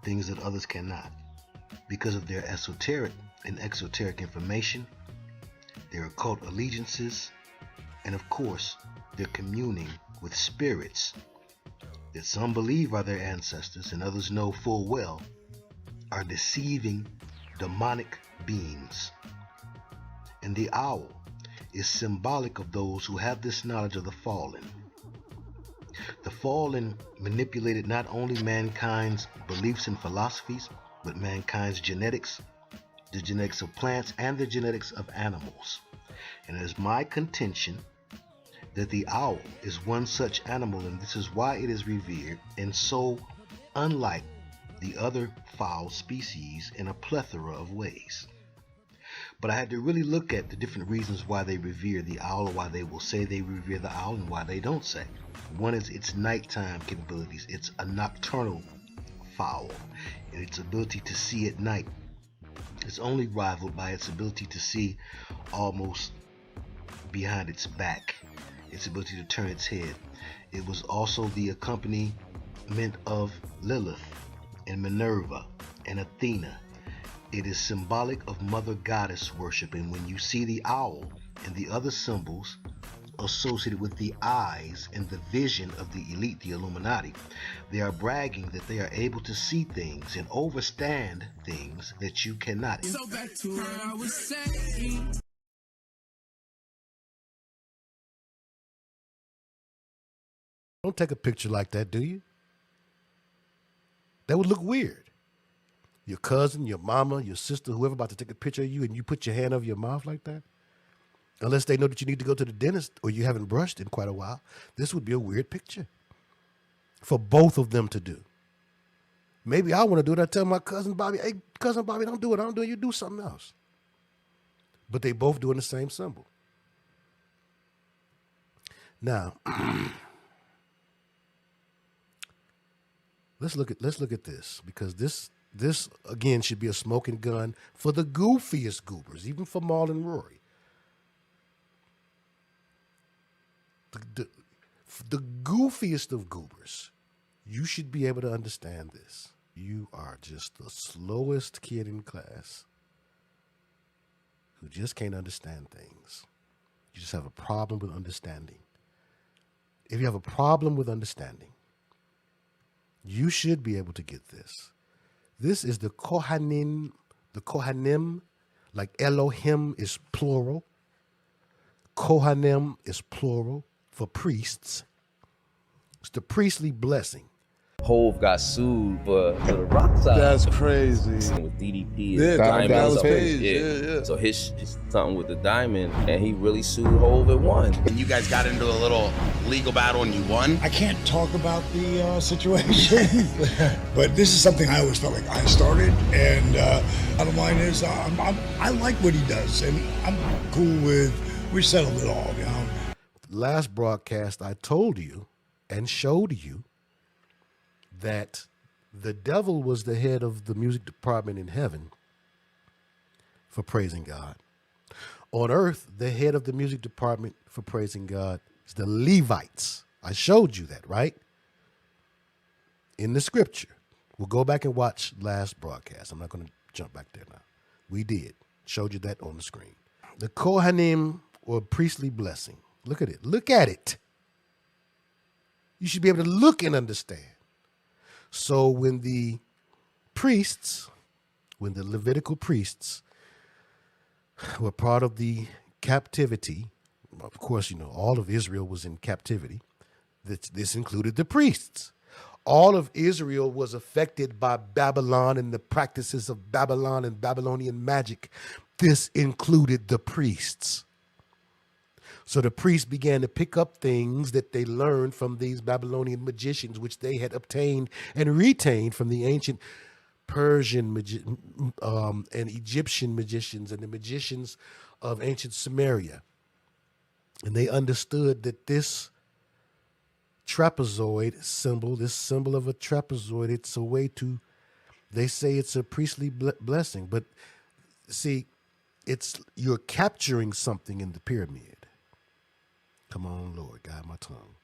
things that others cannot because of their esoteric and exoteric information, their occult allegiances, and of course, their communing with spirits that some believe are their ancestors and others know full well are deceiving demonic beings. And the owl is symbolic of those who have this knowledge of the fallen. The fallen manipulated not only mankind's beliefs and philosophies, but mankind's genetics, the genetics of plants, and the genetics of animals. And it is my contention that the owl is one such animal, and this is why it is revered, and so unlike the other fowl species in a plethora of ways. But I had to really look at the different reasons why they revere the owl, or why they will say they revere the owl, and why they don't say. One is its nighttime capabilities. It's a nocturnal fowl, and its ability to see at night is only rivaled by its ability to see almost behind its back. its ability to turn its head. It was also the accompaniment of Lilith and Minerva and Athena. It is symbolic of mother goddess worship, and when you see the owl and the other symbols associated with the eyes and the vision of the elite, the Illuminati, they are bragging that they are able to see things and overstand things that you cannot. So back to what I was saying. Don't take a picture like that, do you? That would look weird. Your cousin, your mama, your sister, whoever about to take a picture of you and you put your hand over your mouth like that. Unless they know that you need to go to the dentist or you haven't brushed in quite a while. This would be a weird picture for both of them to do. Maybe I want to do it. I tell my cousin Bobby, hey, cousin Bobby, don't do it. I don't do it. You do something else. But they both doing the same symbol. Now, let's look at this, because this again should be a smoking gun for the goofiest goobers, even for Maul and Rory. The goofiest of goobers, you should be able to understand this. You are just the slowest kid in class who just can't understand things. You just have a problem with understanding. If you have a problem with understanding, you should be able to get this. This is the Kohanim, like Elohim is plural. Kohanim is plural for priests. It's the priestly blessing. Hove got sued for the rock side. That's crazy. With DDP, Yeah, diamonds. yeah. So his something with the diamond, and he really sued Hove and won. And you guys got into a little legal battle and you won? I can't talk about the situation, but this is something I always felt like I started. And bottom line is, I like what he does, and I'm cool with. We settled it all, you know. Last broadcast, I told you and showed you that the devil was the head of the music department in heaven for praising God. On earth, the head of the music department for praising God is the Levites. I showed you that, right? In the scripture. We'll go back and watch last broadcast. I'm not going to jump back there now. We did. Showed you that on the screen. The Kohanim, or priestly blessing. Look at it. Look at it. You should be able to look and understand. So when the Levitical priests were part of the captivity, of course, you know, all of Israel was in captivity. This included the priests. All of Israel was affected by Babylon and the practices of Babylon and Babylonian magic. This included the priests. So the priests began to pick up things that they learned from these Babylonian magicians, which they had obtained and retained from the ancient Persian and Egyptian magicians and the magicians of ancient Samaria. And they understood that this trapezoid symbol, this symbol of a trapezoid, it's a way to, they say it's a priestly blessing. But see, you're capturing something in the pyramid. Come on, Lord, guide my tongue.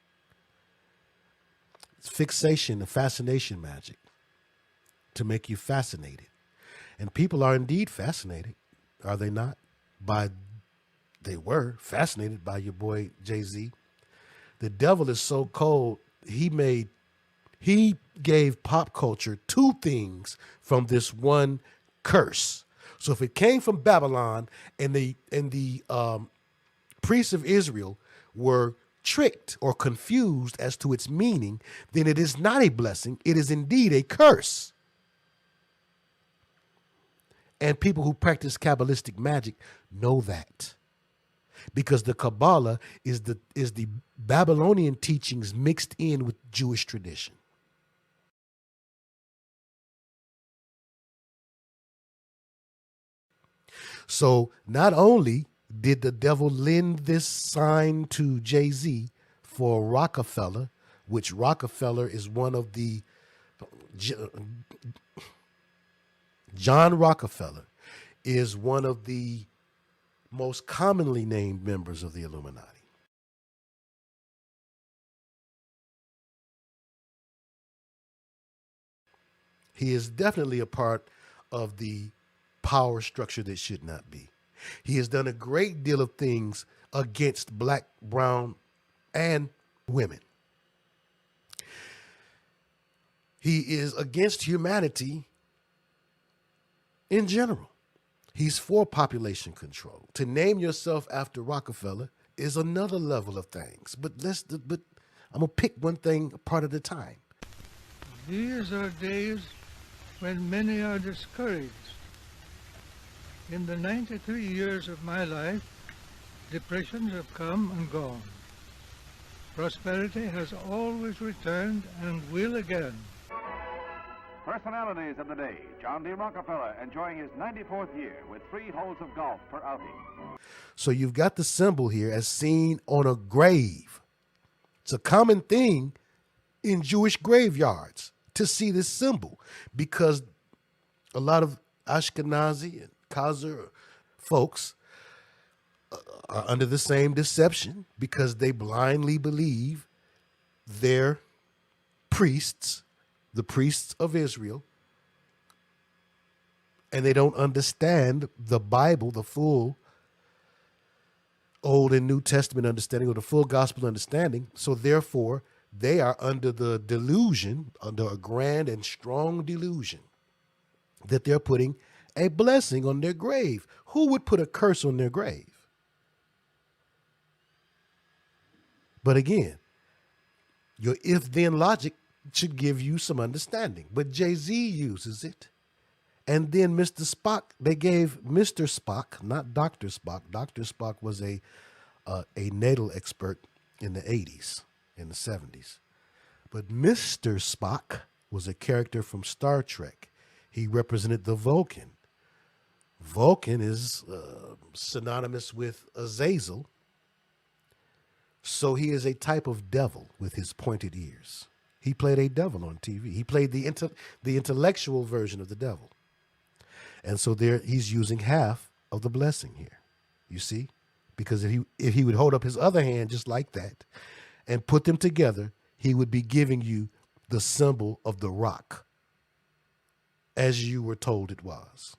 It's fixation and fascination magic to make you fascinated. And people are indeed fascinated, are they not? They were fascinated by your boy Jay-Z. The devil is so cold, he gave pop culture two things from this one curse. So if it came from Babylon and the priests of Israel were tricked or confused as to its meaning, then it is not a blessing. It is indeed a curse. And people who practice Kabbalistic magic know that, because the Kabbalah is the Babylonian teachings mixed in with Jewish tradition. So not only did the devil lend this sign to Jay-Z for Roc-A-Fella, which Roc-A-Fella is one of the, John Roc-A-Fella is one of the most commonly named members of the Illuminati. He is definitely a part of the power structure that should not be. He has done a great deal of things against black, brown, and women. He is against humanity in general. He's for population control. To name yourself after Roc-A-Fella is another level of things. But I'm gonna pick one thing part at a time. These are days when many are discouraged. In the 93 years of my life, depressions have come and gone. Prosperity has always returned and will again. Personalities of the day. John D. Roc-A-Fella enjoying his 94th year with 3 holes of golf per outing. So you've got the symbol here as seen on a grave. It's a common thing in Jewish graveyards to see this symbol because a lot of Ashkenazi and Khazar folks are under the same deception because they blindly believe their priests, the priests of Israel, and they don't understand the Bible, the full Old and New Testament understanding or the full gospel understanding. So therefore, they are under the delusion, under a grand and strong delusion, that they're putting a blessing on their grave. Who would put a curse on their grave? But again, your if-then logic should give you some understanding. But Jay-Z uses it. And then Mr. Spock, they gave Mr. Spock, not Dr. Spock. Dr. Spock was a natal expert in the 80s, in the 70s. But Mr. Spock was a character from Star Trek. He represented the Vulcan. Vulcan is synonymous with Azazel. So he is a type of devil with his pointed ears. He played a devil on TV. He played the intellectual version of the devil. And so there he's using half of the blessing here. You see? Because if he would hold up his other hand just like that and put them together, he would be giving you the symbol of the rock as you were told it was.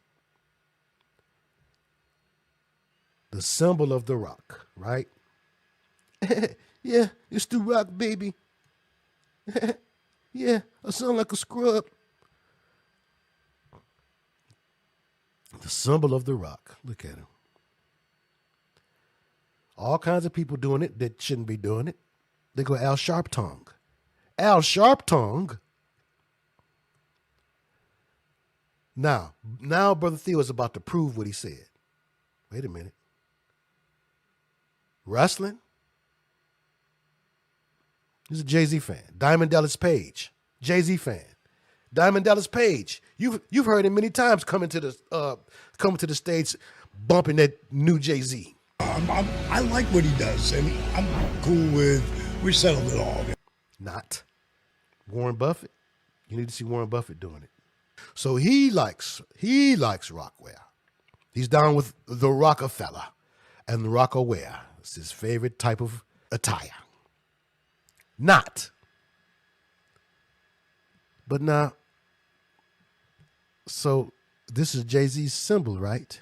The symbol of the rock, right? Yeah, it's the rock, baby. Yeah, I sound like a scrub. The symbol of the rock. Look at him. All kinds of people doing it that shouldn't be doing it. They go Al Sharptongue. Al Sharptongue. Now, Brother Theo is about to prove what he said. Wait a minute. Wrestling? He's a Jay-Z fan. Diamond Dallas Page, Jay-Z fan. Diamond Dallas Page. You've heard him many times coming to the stage, bumping that new Jay-Z. I like what he does, and I'm cool with. We settled it all. Not Warren Buffett. You need to see Warren Buffett doing it. So he likes rockwear. He's down with the Roc-A-Fella and the Roc-A-Wear. It's his favorite type of attire. Not. But now, so this is Jay-Z's symbol, right?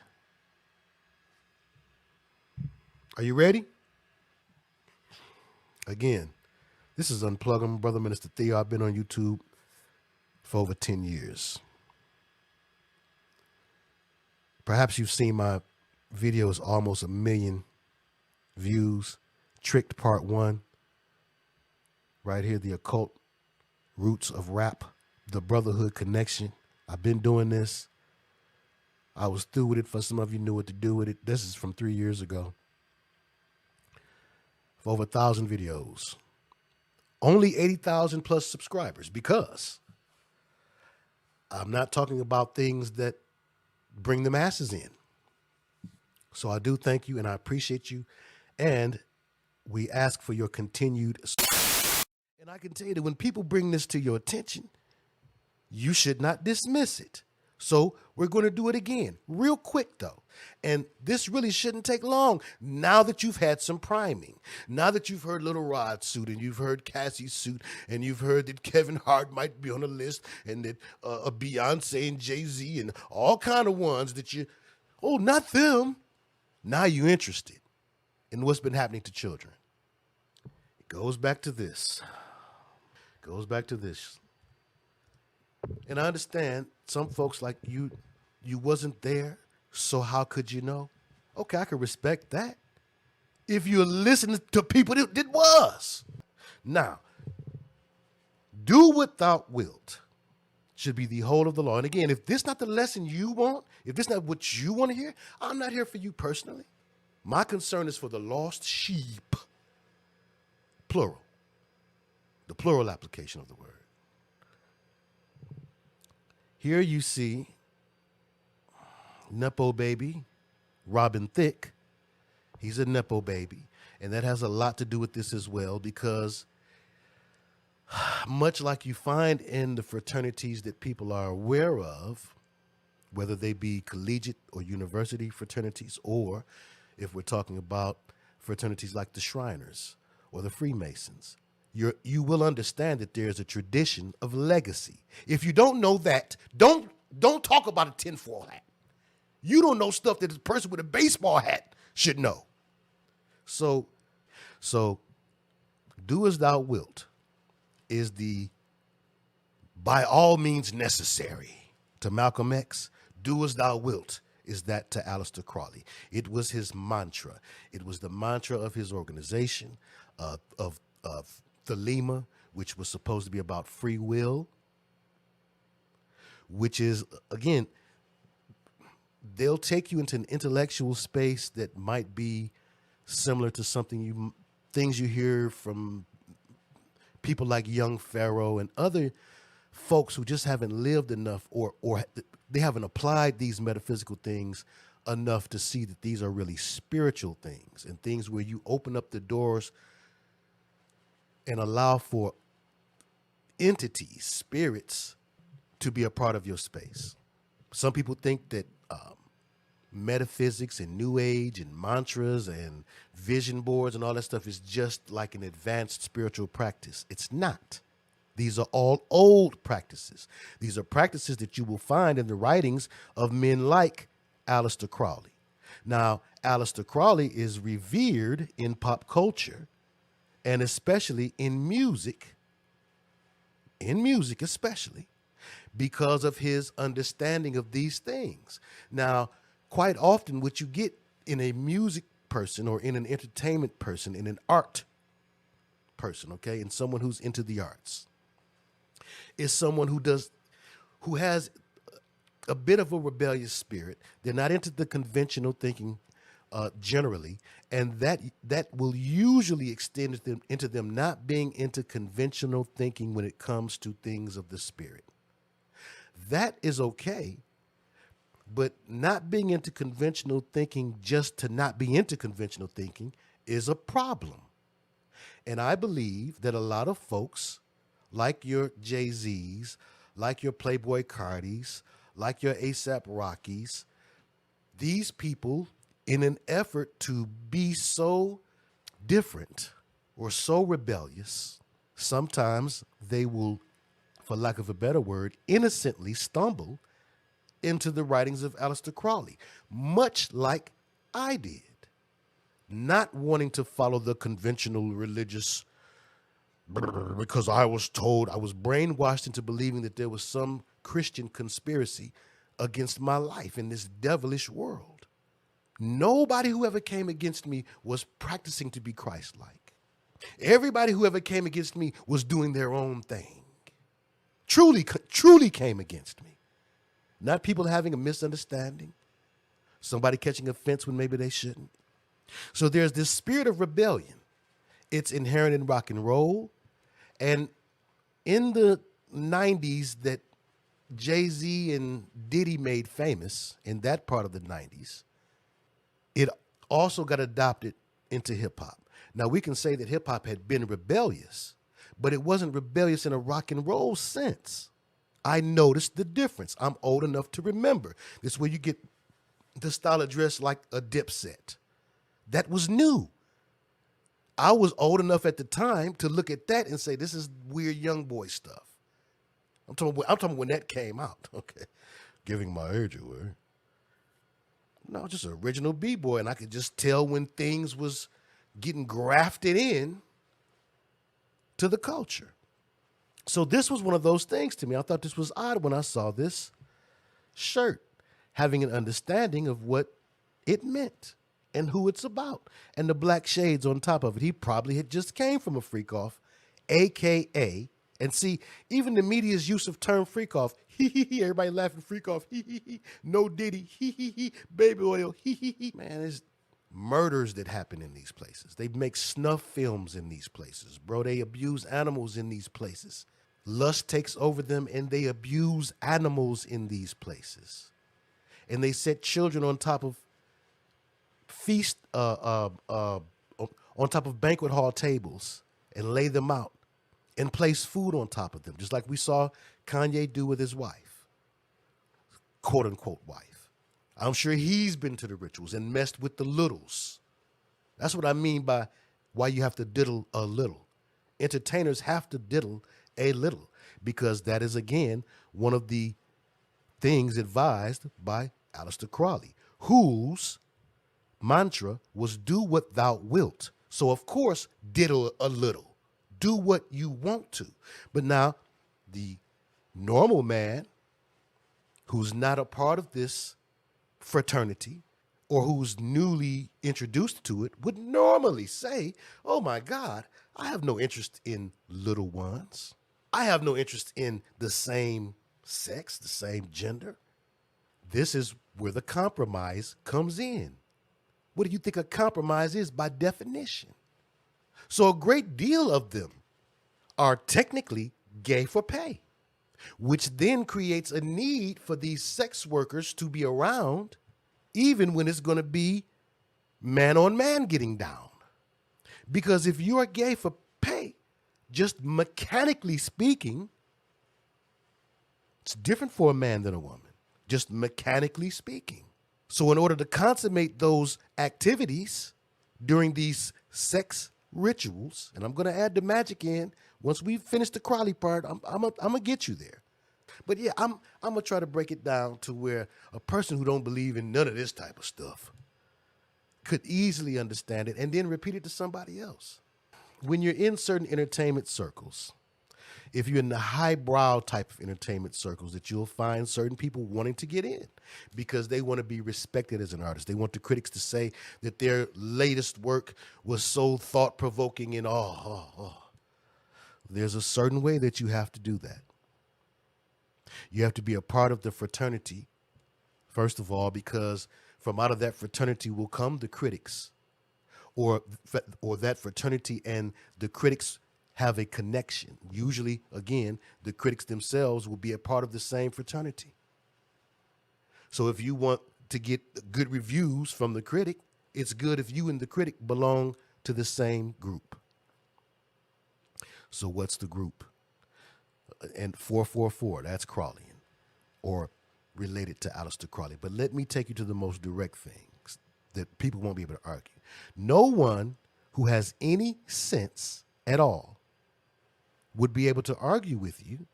Are you ready? Again, this is Unplugem, Brother Minister Theo. I've been on YouTube for over 10 years. Perhaps you've seen my videos, almost 1 million views. Tricked Part 1. Right here, the occult roots of rap, the brotherhood connection. I've been doing this. I was through with it. For some of you knew what to do with it. This is from 3 years ago. For over 1,000 videos. Only 80,000 plus subscribers because I'm not talking about things that bring the masses in. So I do thank you and I appreciate you. And we ask for your continued support. And I can tell you that when people bring this to your attention, you should not dismiss it. So we're going to do it again real quick, though. And this really shouldn't take long now that you've had some priming. Now that you've heard Little Rod's suit and you've heard Cassie's suit and you've heard that Kevin Hart might be on the list and that Beyonce and Jay-Z and all kind of ones that you, oh, not them. Now you're interested in what's been happening to children. It goes back to this. And I understand some folks like you wasn't there, so how could you know? Okay, I can respect that. If you're listening to people that was. Now, do without wilt should be the whole of the law. And again, if this not the lesson you want, if this not what you want to hear, I'm not here for you personally. My concern is for the lost sheep. Plural. The plural application of the word. Here you see Nepo baby, Robin Thicke. He's a Nepo baby. And that has a lot to do with this as well, because much like you find in the fraternities that people are aware of, whether they be collegiate or university fraternities, or if we're talking about fraternities like the Shriners or the Freemasons, you will understand that there's a tradition of legacy. If you don't know that, don't talk about a tinfoil hat. You don't know stuff that a person with a baseball hat should know. So do as thou wilt is the by all means necessary to Malcolm X. Do as thou wilt is that to Aleister Crowley. It was his mantra. It was the mantra of his organization, of Thelema, which was supposed to be about free will, which is, again, they'll take you into an intellectual space that might be similar to things you hear from people like young Pharaoh and other folks who just haven't lived enough or they haven't applied these metaphysical things enough to see that these are really spiritual things and things where you open up the doors and allow for entities, spirits, to be a part of your space. Some people think that metaphysics and New Age and mantras and vision boards and all that stuff is just like an advanced spiritual practice. It's not. These are all old practices. These are practices that you will find in the writings of men like Aleister Crowley. Now, Aleister Crowley is revered in pop culture, and especially in music especially, because of his understanding of these things. Now, quite often what you get in a music person or in an entertainment person, in an art person, okay, and someone who's into the arts, is someone who has a bit of a rebellious spirit. They're not into the conventional thinking generally, and that will usually extend into them not being into conventional thinking when it comes to things of the spirit. That is okay, but not being into conventional thinking just to not be into conventional thinking is a problem. And I believe that a lot of folks, like your Jay-Z's, like your Playboy Cardis, like your A$AP Rockies, these people, in an effort to be so different or so rebellious, sometimes they will, for lack of a better word, innocently stumble into the writings of Aleister Crowley, much like I did, not wanting to follow the conventional religious, because I was brainwashed into believing that there was some Christian conspiracy against my life in this devilish world. Nobody who ever came against me was practicing to be Christ-like. Everybody who ever came against me was doing their own thing. Truly came against me. Not people having a misunderstanding, somebody catching offense when maybe they shouldn't. So there's this spirit of rebellion. It's inherent in rock and roll. And in the 90s that Jay-Z and Diddy made famous, in that part of the 90s, it also got adopted into hip-hop. Now, we can say that hip-hop had been rebellious, but it wasn't rebellious in a rock and roll sense. I noticed the difference. I'm old enough to remember. This is where you get the style of dress like a Dipset. That was new. I was old enough at the time to look at that and say, this is weird young boy stuff. I'm talking when that came out. Okay. Giving my age away. No, just an original B-boy. And I could just tell when things was getting grafted in to the culture. So this was one of those things to me. I thought this was odd when I saw this shirt, having an understanding of what it meant and who it's about, and the black shades on top of it. He probably had just came from a freak off, AKA, and see, even the media's use of term freak off, everybody laughing freak off, no Diddy, baby oil, Man, there's murders that happen in these places. They make snuff films in these places, bro. They abuse animals in these places. Lust takes over them and they abuse animals in these places. And they set children on top of on top of banquet hall tables and lay them out and place food on top of them, just like we saw Kanye do with his wife, quote unquote wife. I'm sure he's been to the rituals and messed with the littles. That's what I mean by why you have to diddle a little. Entertainers have to diddle a little, because that is, again, one of the things advised by Aleister Crowley, whose mantra was do what thou wilt. So, of course, diddle a little. Do what you want to. But now, the normal man who's not a part of this fraternity or who's newly introduced to it would normally say, oh my God, I have no interest in little ones. I have no interest in the same sex, the same gender. This is where the compromise comes in. What do you think a compromise is by definition? So a great deal of them are technically gay for pay, which then creates a need for these sex workers to be around, even when it's going to be man on man getting down. Because if you are gay for pay, just mechanically speaking, it's different for a man than a woman, just mechanically speaking. So in order to consummate those activities during these sex rituals, and I'm going to add the magic in, once we finish the Crowley part, I'm going to get you there. But yeah, I'm going to try to break it down to where a person who don't believe in none of this type of stuff could easily understand it and then repeat it to somebody else. When you're in certain entertainment circles, if you're in the highbrow type of entertainment circles, that you'll find certain people wanting to get in because they want to be respected as an artist. They want the critics to say that their latest work was so thought-provoking and There's a certain way that you have to do that. You have to be a part of the fraternity, first of all, because from out of that fraternity will come the critics, or that fraternity and the critics have a connection. Usually, again, the critics themselves will be a part of the same fraternity. So if you want to get good reviews from the critic, it's good if you and the critic belong to the same group. So what's the group? And 444, that's Crowleyan, or related to Aleister Crowley. But let me take you to the most direct things that people won't be able to argue. No one who has any sense at all would be able to argue with you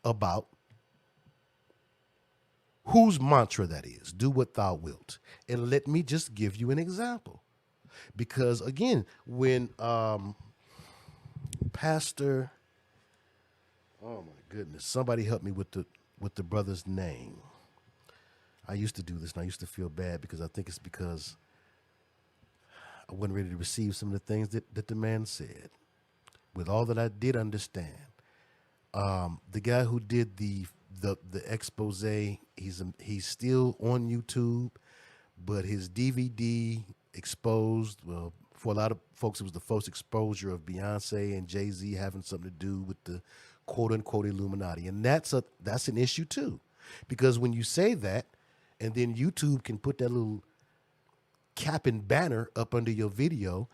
about whose mantra that is. Do what thou wilt. And let me just give you an example. Because again, when Pastor, oh my goodness, somebody help me with the brother's name. I used to do this and I used to feel bad because I think it's because I wasn't ready to receive some of the things that the man said. With all that I did understand, the guy who did the expose, he's still on YouTube, but his DVD exposed, well, for a lot of folks, it was the first exposure of Beyonce and Jay-Z having something to do with the quote-unquote Illuminati. And that's an issue too, because when you say that, and then YouTube can put that little cap and banner up under your video,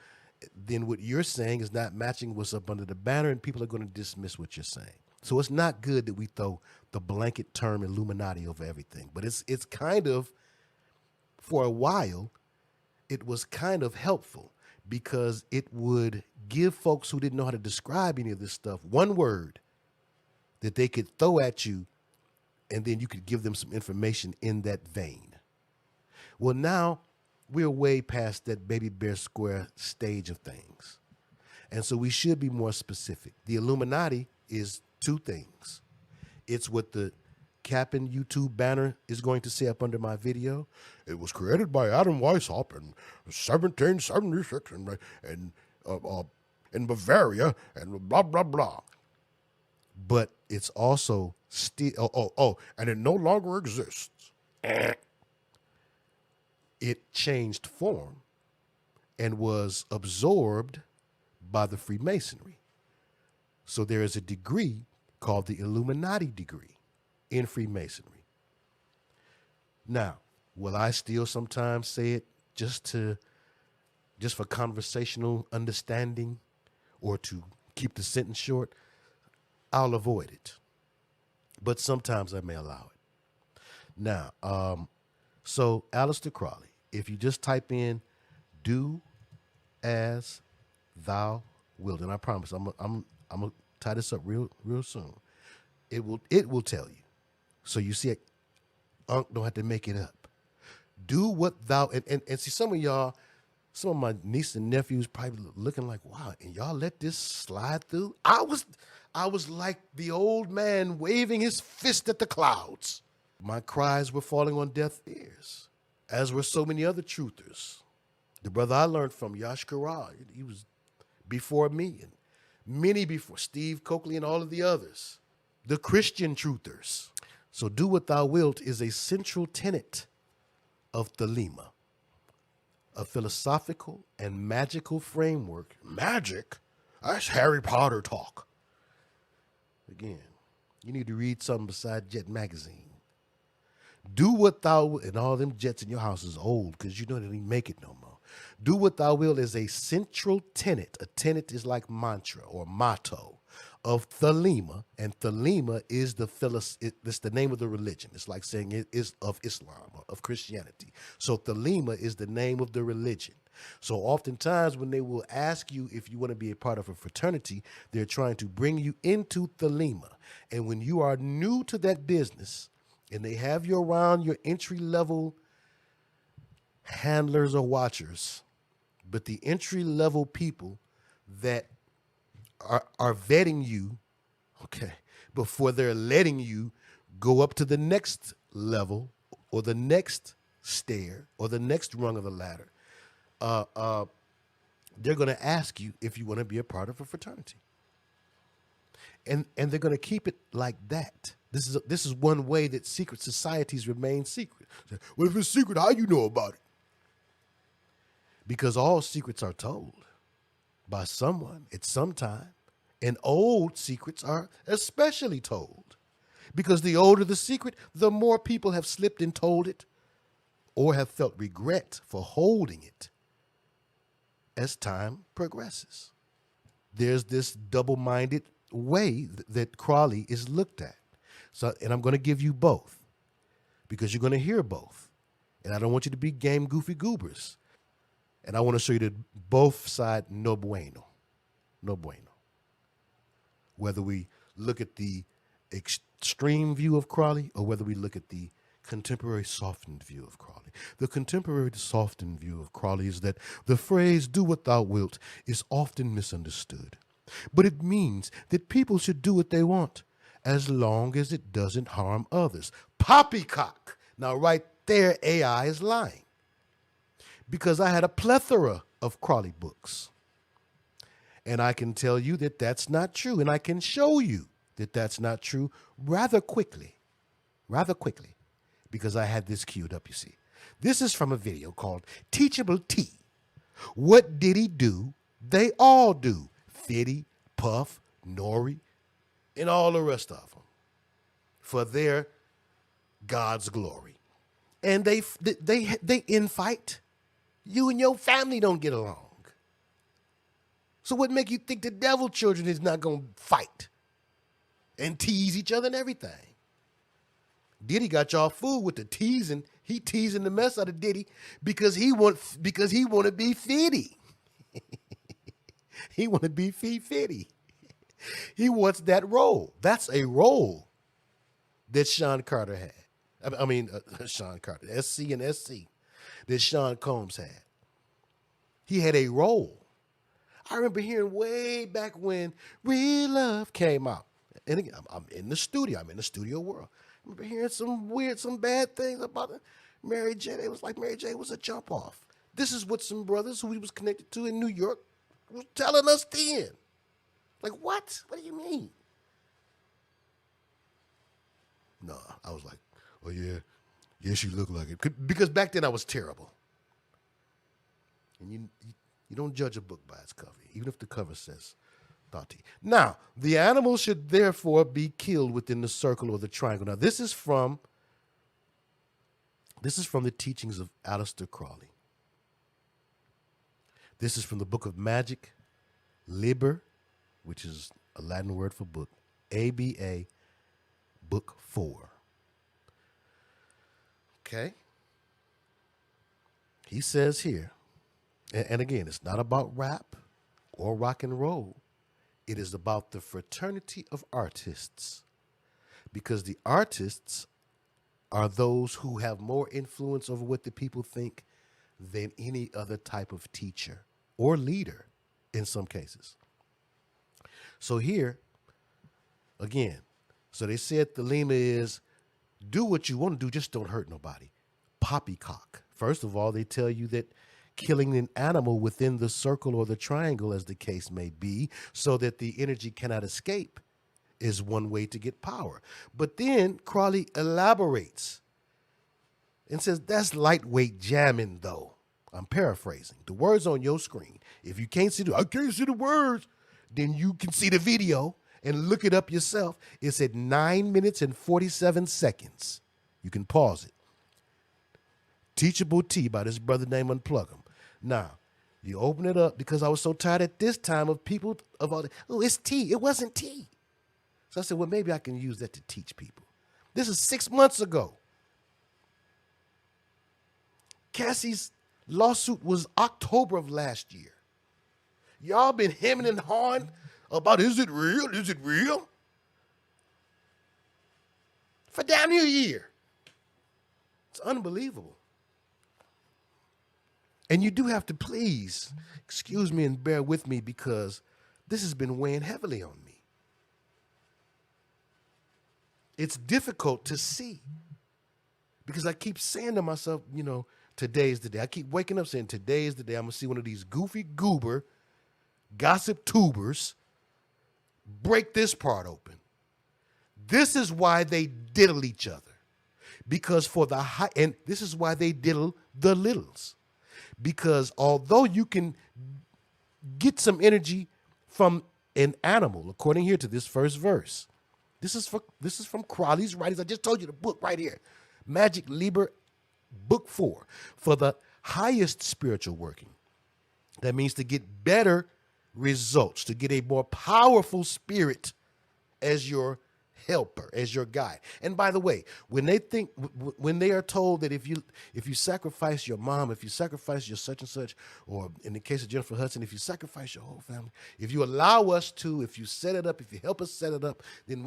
then what you're saying is not matching what's up under the banner, and people are going to dismiss what you're saying. So it's not good that we throw the blanket term Illuminati over everything. But it's kind of, for a while, it was kind of helpful because it would give folks who didn't know how to describe any of this stuff one word that they could throw at you, and then you could give them some information in that vein. Well, now we're way past that baby bear square stage of things. And so we should be more specific. The Illuminati is two things. It's what the Cap'n YouTube banner is going to say up under my video. It was created by Adam Weishaupt in 1776 in Bavaria and blah, blah, blah. But it's also still, and it no longer exists. It changed form and was absorbed by the Freemasonry. So there is a degree called the Illuminati degree in Freemasonry. Now, will I still sometimes say it just for conversational understanding or to keep the sentence short? I'll avoid it. But sometimes I may allow it. Now, so Aleister Crowley, if you just type in "do as thou wilt," and I promise I'm gonna tie this up real soon. It will tell you. So you see, Unc don't have to make it up. Do what thou and see, some of y'all, some of my nieces and nephews probably looking like, wow, and y'all let this slide through. I was like the old man waving his fist at the clouds. My cries were falling on deaf ears, as were so many other truthers. The brother I learned from, Yash Karal, he was before me, and many before Steve Coakley and all of the others, the Christian truthers. So do what thou wilt is a central tenet of Thelema, a philosophical and magical framework. Magic? That's Harry Potter talk. Again, you need to read something besides Jet Magazine. Do what thou, and all them jets in your house is old because you know they didn't make it no more. Do what thou will is a central tenet. A tenet is like mantra or motto of Thelema, and Thelema is it's the name of the religion. It's like saying it is of Islam or of Christianity. So Thelema is the name of the religion. So oftentimes when they will ask you if you want to be a part of a fraternity, they're trying to bring you into Thelema. And when you are new to that business and they have you around your entry-level handlers or watchers, but the entry-level people that are vetting you, okay, before they're letting you go up to the next level or the next stair or the next rung of the ladder, they're going to ask you if you want to be a part of a fraternity. And they're going to keep it like that. This is one way that secret societies remain secret. Well, if it's secret, how you know about it? Because all secrets are told by someone at some time. And old secrets are especially told. Because the older the secret, the more people have slipped and told it or have felt regret for holding it as time progresses. There's this double-minded way that Crowley is looked at. So, and I'm going to give you both because you're going to hear both. And I don't want you to be game goofy goobers. And I want to show you that both sides, no bueno. No bueno. Whether we look at the extreme view of Crowley or whether we look at the contemporary softened view of Crowley. The contemporary softened view of Crowley is that the phrase, do what thou wilt, is often misunderstood. But it means that people should do what they want as long as it doesn't harm others. Poppycock. Now right there, AI is lying. Because I had a plethora of Crowley books. And I can tell you that that's not true. And I can show you that that's not true rather quickly. Because I had this queued up, you see. This is from a video called Teachable T. What did he do? They all do. Fiddy, Puff, Nori, and all the rest of them. For their God's glory. And they infight. You and your family don't get along. So what make you think the devil children is not going to fight? and tease each other and everything. Diddy got y'all fooled with the teasing. He teasing the mess out of Diddy because he want to be fitty. He want to be fitty. He wants that role. That's a role that Sean Carter had. Sean Carter, SC and SC, that Sean Combs had. He had a role. I remember hearing way back when Real Love came out. And again, I'm in the studio. I'm in the studio world. I remember hearing some bad things about Mary J. It was like Mary J. was a jump off. This is what some brothers who he was connected to in New York was telling us then. Like, what? What do you mean? No, I was like, oh, yeah, she looked like it. Because back then I was terrible. And you don't judge a book by its cover, even if the cover says Thoughty. Now, the animal should therefore be killed within the circle or the triangle. Now, this is from the teachings of Aleister Crowley. This is from the Book of Magic, Liber, which is a Latin word for book, ABA, Book 4. Okay? He says here, and again, it's not about rap or rock and roll. It is about the fraternity of artists, because the artists are those who have more influence over what the people think than any other type of teacher or leader in some cases. So here, again, so they said Thelema is do what you want to do, just don't hurt nobody. Poppycock. First of all, they tell you that killing an animal within the circle or the triangle, as the case may be, so that the energy cannot escape, is one way to get power. But then Crowley elaborates and says, that's lightweight jamming, though. I'm paraphrasing. The words on your screen. If you can't see I can't see the words, then you can see the video and look it up yourself. It's at 9 minutes and 47 seconds. You can pause it. Teachable Tea by this brother named Unplugem. Now, you open it up, because I was so tired at this time of people of all the, oh, it's tea. It wasn't tea. So I said, well, maybe I can use that to teach people. This is 6 months ago. Cassie's lawsuit was October of last year. Y'all been hemming and hawing about, is it real? Is it real? For damn near a year. It's unbelievable. And you do have to please excuse me and bear with me, because this has been weighing heavily on me. It's difficult to see, because I keep saying to myself, today's the day. I keep waking up saying, today is the day I'm going to see one of these goofy goober gossip tubers break this part open. This is why they diddle each other. Because for the high, and this is why they diddle the littles. Because although you can get some energy from an animal, according here to this first verse, this is from Crowley's writings. I just told you the book right here, Magic Liber, Book 4. For the highest spiritual working, that means to get better results, to get a more powerful spirit as your helper, as your guide. And by the way, when they are told that if you sacrifice your mom, if you sacrifice your such and such, or in the case of Jennifer Hudson, if you sacrifice your whole family, if you allow us to, if you set it up, if you help us set it up, then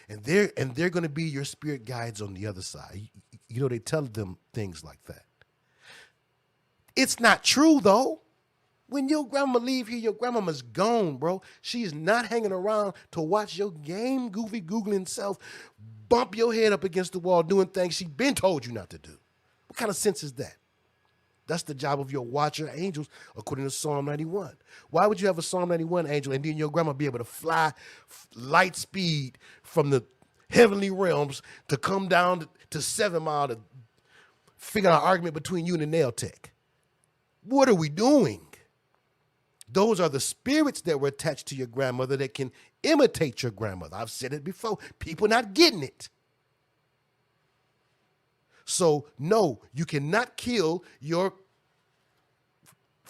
they're going to be your spirit guides on the other side. They tell them things like that. It's not true, though. When your grandma leave here, your grandmama's gone, bro. She's not hanging around to watch your game goofy googling self bump your head up against the wall doing things she been told you not to do. What kind of sense is that? That's the job of your watcher angels, according to Psalm 91. Why would you have a Psalm 91 angel and then your grandma be able to fly light speed from the heavenly realms to come down to 7 Mile to figure out an argument between you and the nail tech? What are we doing? Those are the spirits that were attached to your grandmother that can imitate your grandmother. I've said it before. People not getting it. So, no, you cannot kill your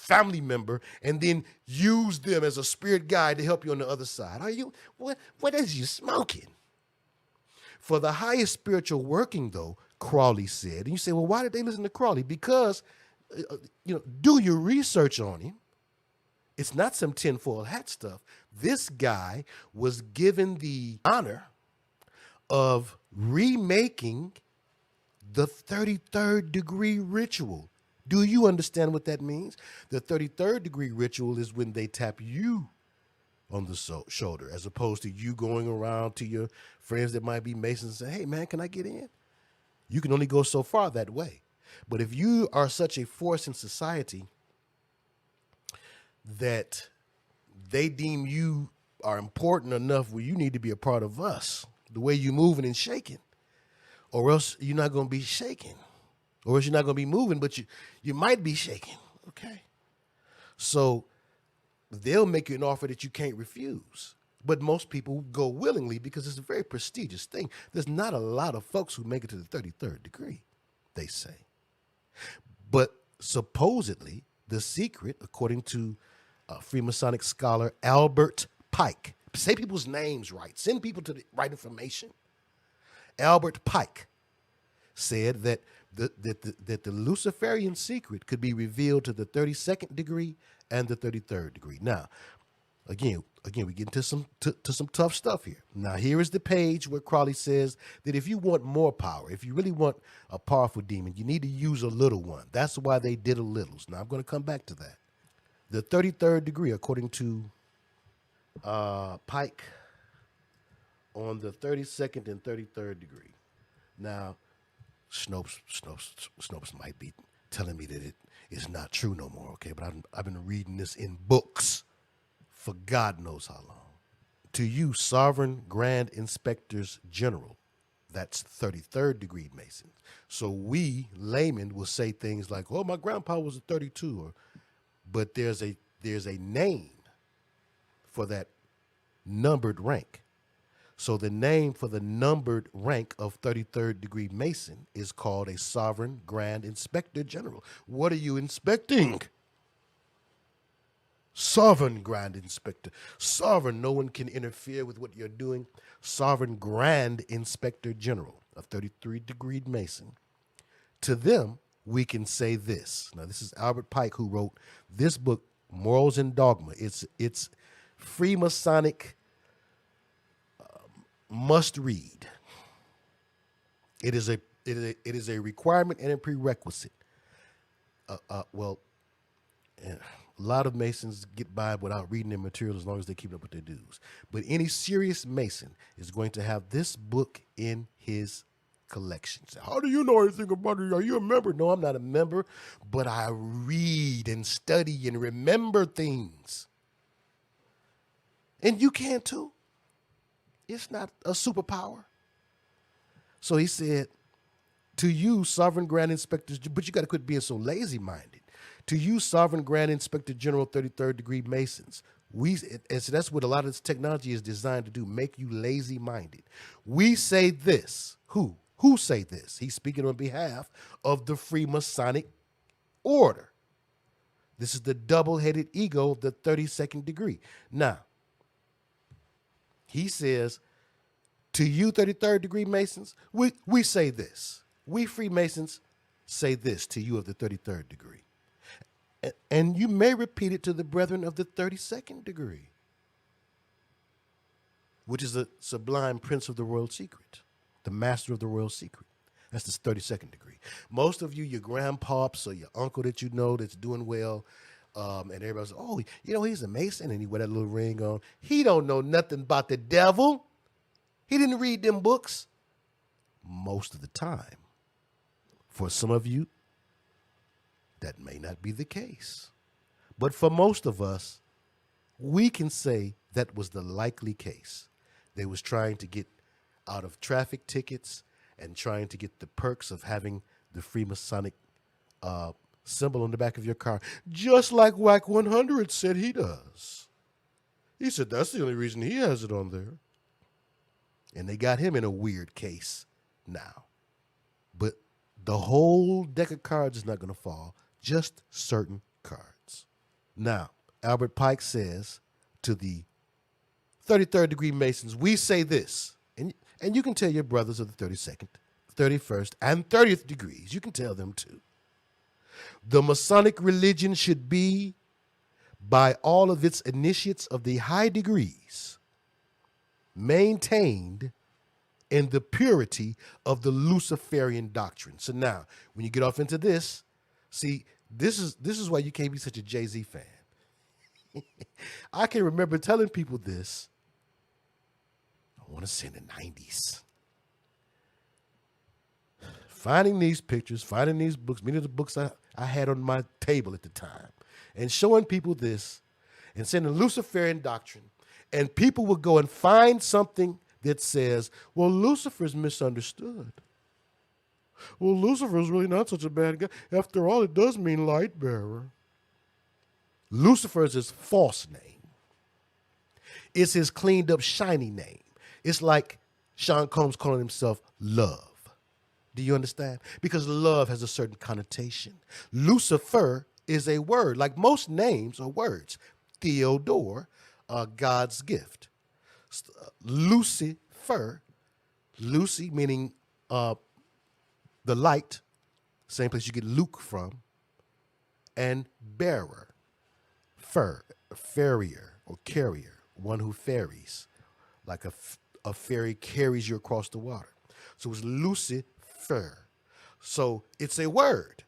family member and then use them as a spirit guide to help you on the other side. What is you smoking? For the highest spiritual working, though, Crowley said, and you say, well, why did they listen to Crowley? Because, do your research on him. It's not some tinfoil hat stuff. This guy was given the honor of remaking the 33rd degree ritual. Do you understand what that means? The 33rd degree ritual is when they tap you on the shoulder, as opposed to you going around to your friends that might be Masons and say, hey, man, can I get in? You can only go so far that way. But if you are such a force in society that they deem you are important enough where you need to be a part of us, the way you're moving and shaking, or else you're not going to be shaking, or else you're not going to be moving, but you might be shaking, okay? So they'll make you an offer that you can't refuse. But most people go willingly because it's a very prestigious thing. There's not a lot of folks who make it to the 33rd degree, they say. But supposedly, the secret, according to Freemasonic scholar Albert Pike, say people's names right, send people to the right information. Albert Pike said that the Luciferian secret could be revealed to the 32nd degree and the 33rd degree. Now, again, we get into some tough stuff here. Now, here is the page where Crowley says that if you want more power, if you really want a powerful demon, you need to use a little one. That's why they did a littles. Now, I'm going to come back to that. The 33rd degree, according to Pike, on the 32nd and 33rd degree. Now, Snopes might be telling me that it is not true no more, okay? But I've been reading this in books for God knows how long. To you, Sovereign Grand Inspectors General, that's 33rd degree Masons. So we, laymen, will say things like, oh, my grandpa was a 32, but there's a name for that numbered rank. So the name for the numbered rank of 33rd degree Mason is called a Sovereign Grand Inspector General. What are you inspecting? Sovereign Grand Inspector. Sovereign, no one can interfere with what you're doing. Sovereign Grand Inspector General, a 33 degree Mason. To them, we can say this. Now, this is Albert Pike who wrote this book, Morals and Dogma. It's Freemasonic must read. It is a requirement and a prerequisite. A lot of Masons get by without reading their material as long as they keep up with their dues. But any serious Mason is going to have this book in his collection. So how do you know anything about it? Are you a member? No, I'm not a member, but I read and study and remember things. And you can too. It's not a superpower. So he said, to you, Sovereign Grand Inspectors, but you got to quit being so lazy-minded. To you, Sovereign Grand Inspector General 33rd degree Masons, and so that's what a lot of this technology is designed to do, make you lazy-minded. We say this. Who say this? He's speaking on behalf of the Freemasonic order. This is the double-headed ego of the 32nd degree. Now, he says, to you 33rd degree Masons, we say this. We Freemasons say this to you of the 33rd degree. And you may repeat it to the brethren of the 32nd degree, which is the sublime prince of the royal secret, the master of the royal secret. That's the 32nd degree. Most of you, your grandpops or your uncle that you know that's doing well, and everybody's, oh, he's a Mason and he wear that little ring on. He don't know nothing about the devil. He didn't read them books most of the time. For some of you, that may not be the case. But for most of us, we can say that was the likely case. They was trying to get out of traffic tickets and trying to get the perks of having the Freemasonic symbol on the back of your car, just like WAC 100 said he does. He said that's the only reason he has it on there. And they got him in a weird case now. But the whole deck of cards is not going to fall, just certain cards. Now, Albert Pike says to the 33rd degree Masons, we say this, and you can tell your brothers of the 32nd, 31st, and 30th degrees, you can tell them too. The Masonic religion should be, by all of its initiates of the high degrees, maintained in the purity of the Luciferian doctrine. So now, when you get off into this, see, this is why you can't be such a Jay-Z fan. I can remember telling people this, I want to say in the 90s. Finding these pictures, finding these books, many of the books I had on my table at the time, and showing people this, and saying the Luciferian doctrine, and people would go and find something that says, well, Lucifer's misunderstood. Well, Lucifer's really not such a bad guy. After all, it does mean light bearer. Lucifer's his false name. It's his cleaned up, shiny name. It's like Sean Combs calling himself Love. Do you understand? Because love has a certain connotation. Lucifer is a word, like most names are words. Theodore, God's gift. Lucifer, Lucy meaning the light, same place you get Luke from, and bearer, farrier or carrier, one who ferries, like a ferry carries you across the water. So it's Lucifer. So it's a word.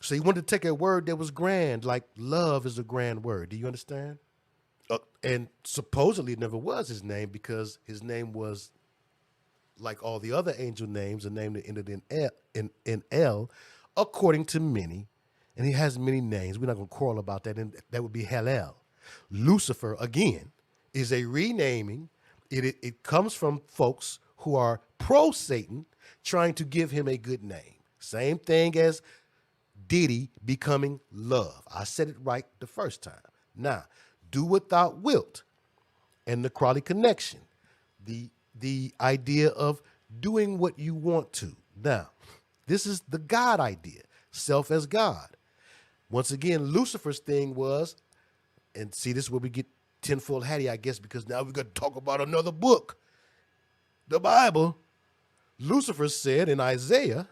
So he wanted to take a word that was grand, like love is a grand word. Do you understand? And supposedly it never was his name, because his name was, like all the other angel names, a name that ended in L, according to many. And he has many names. We're not going to quarrel about that. And that would be Hellel. Lucifer, again, is a renaming. It comes from folks who are pro-Satan, trying to give him a good name. Same thing as Diddy becoming Love. I said it right the first time. Now, do without wilt and the Crowley connection, the idea of doing what you want to. Now, this is the God idea, self as God. Once again, Lucifer's thing was, and see, this is where we get tenfold Hattie, I guess, because now we've got to talk about another book, the Bible. Lucifer said in Isaiah,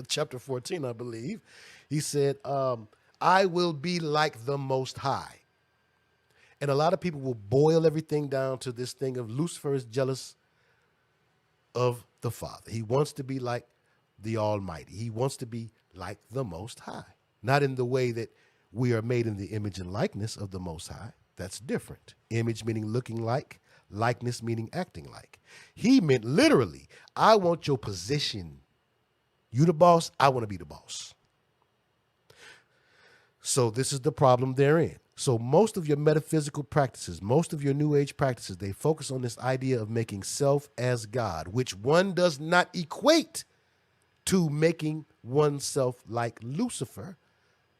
chapter 14, I believe, he said, I will be like the Most High. And a lot of people will boil everything down to this thing of Lucifer is jealous of the Father. He wants to be like the Almighty. He wants to be like the Most High. Not in the way that we are made in the image and likeness of the Most High. That's different. Image meaning looking like, likeness meaning acting like. He meant literally, I want your position. You the boss, I want to be the boss. So this is the problem therein. So most of your metaphysical practices, most of your New Age practices, they focus on this idea of making self as God, which one does not equate to making oneself like Lucifer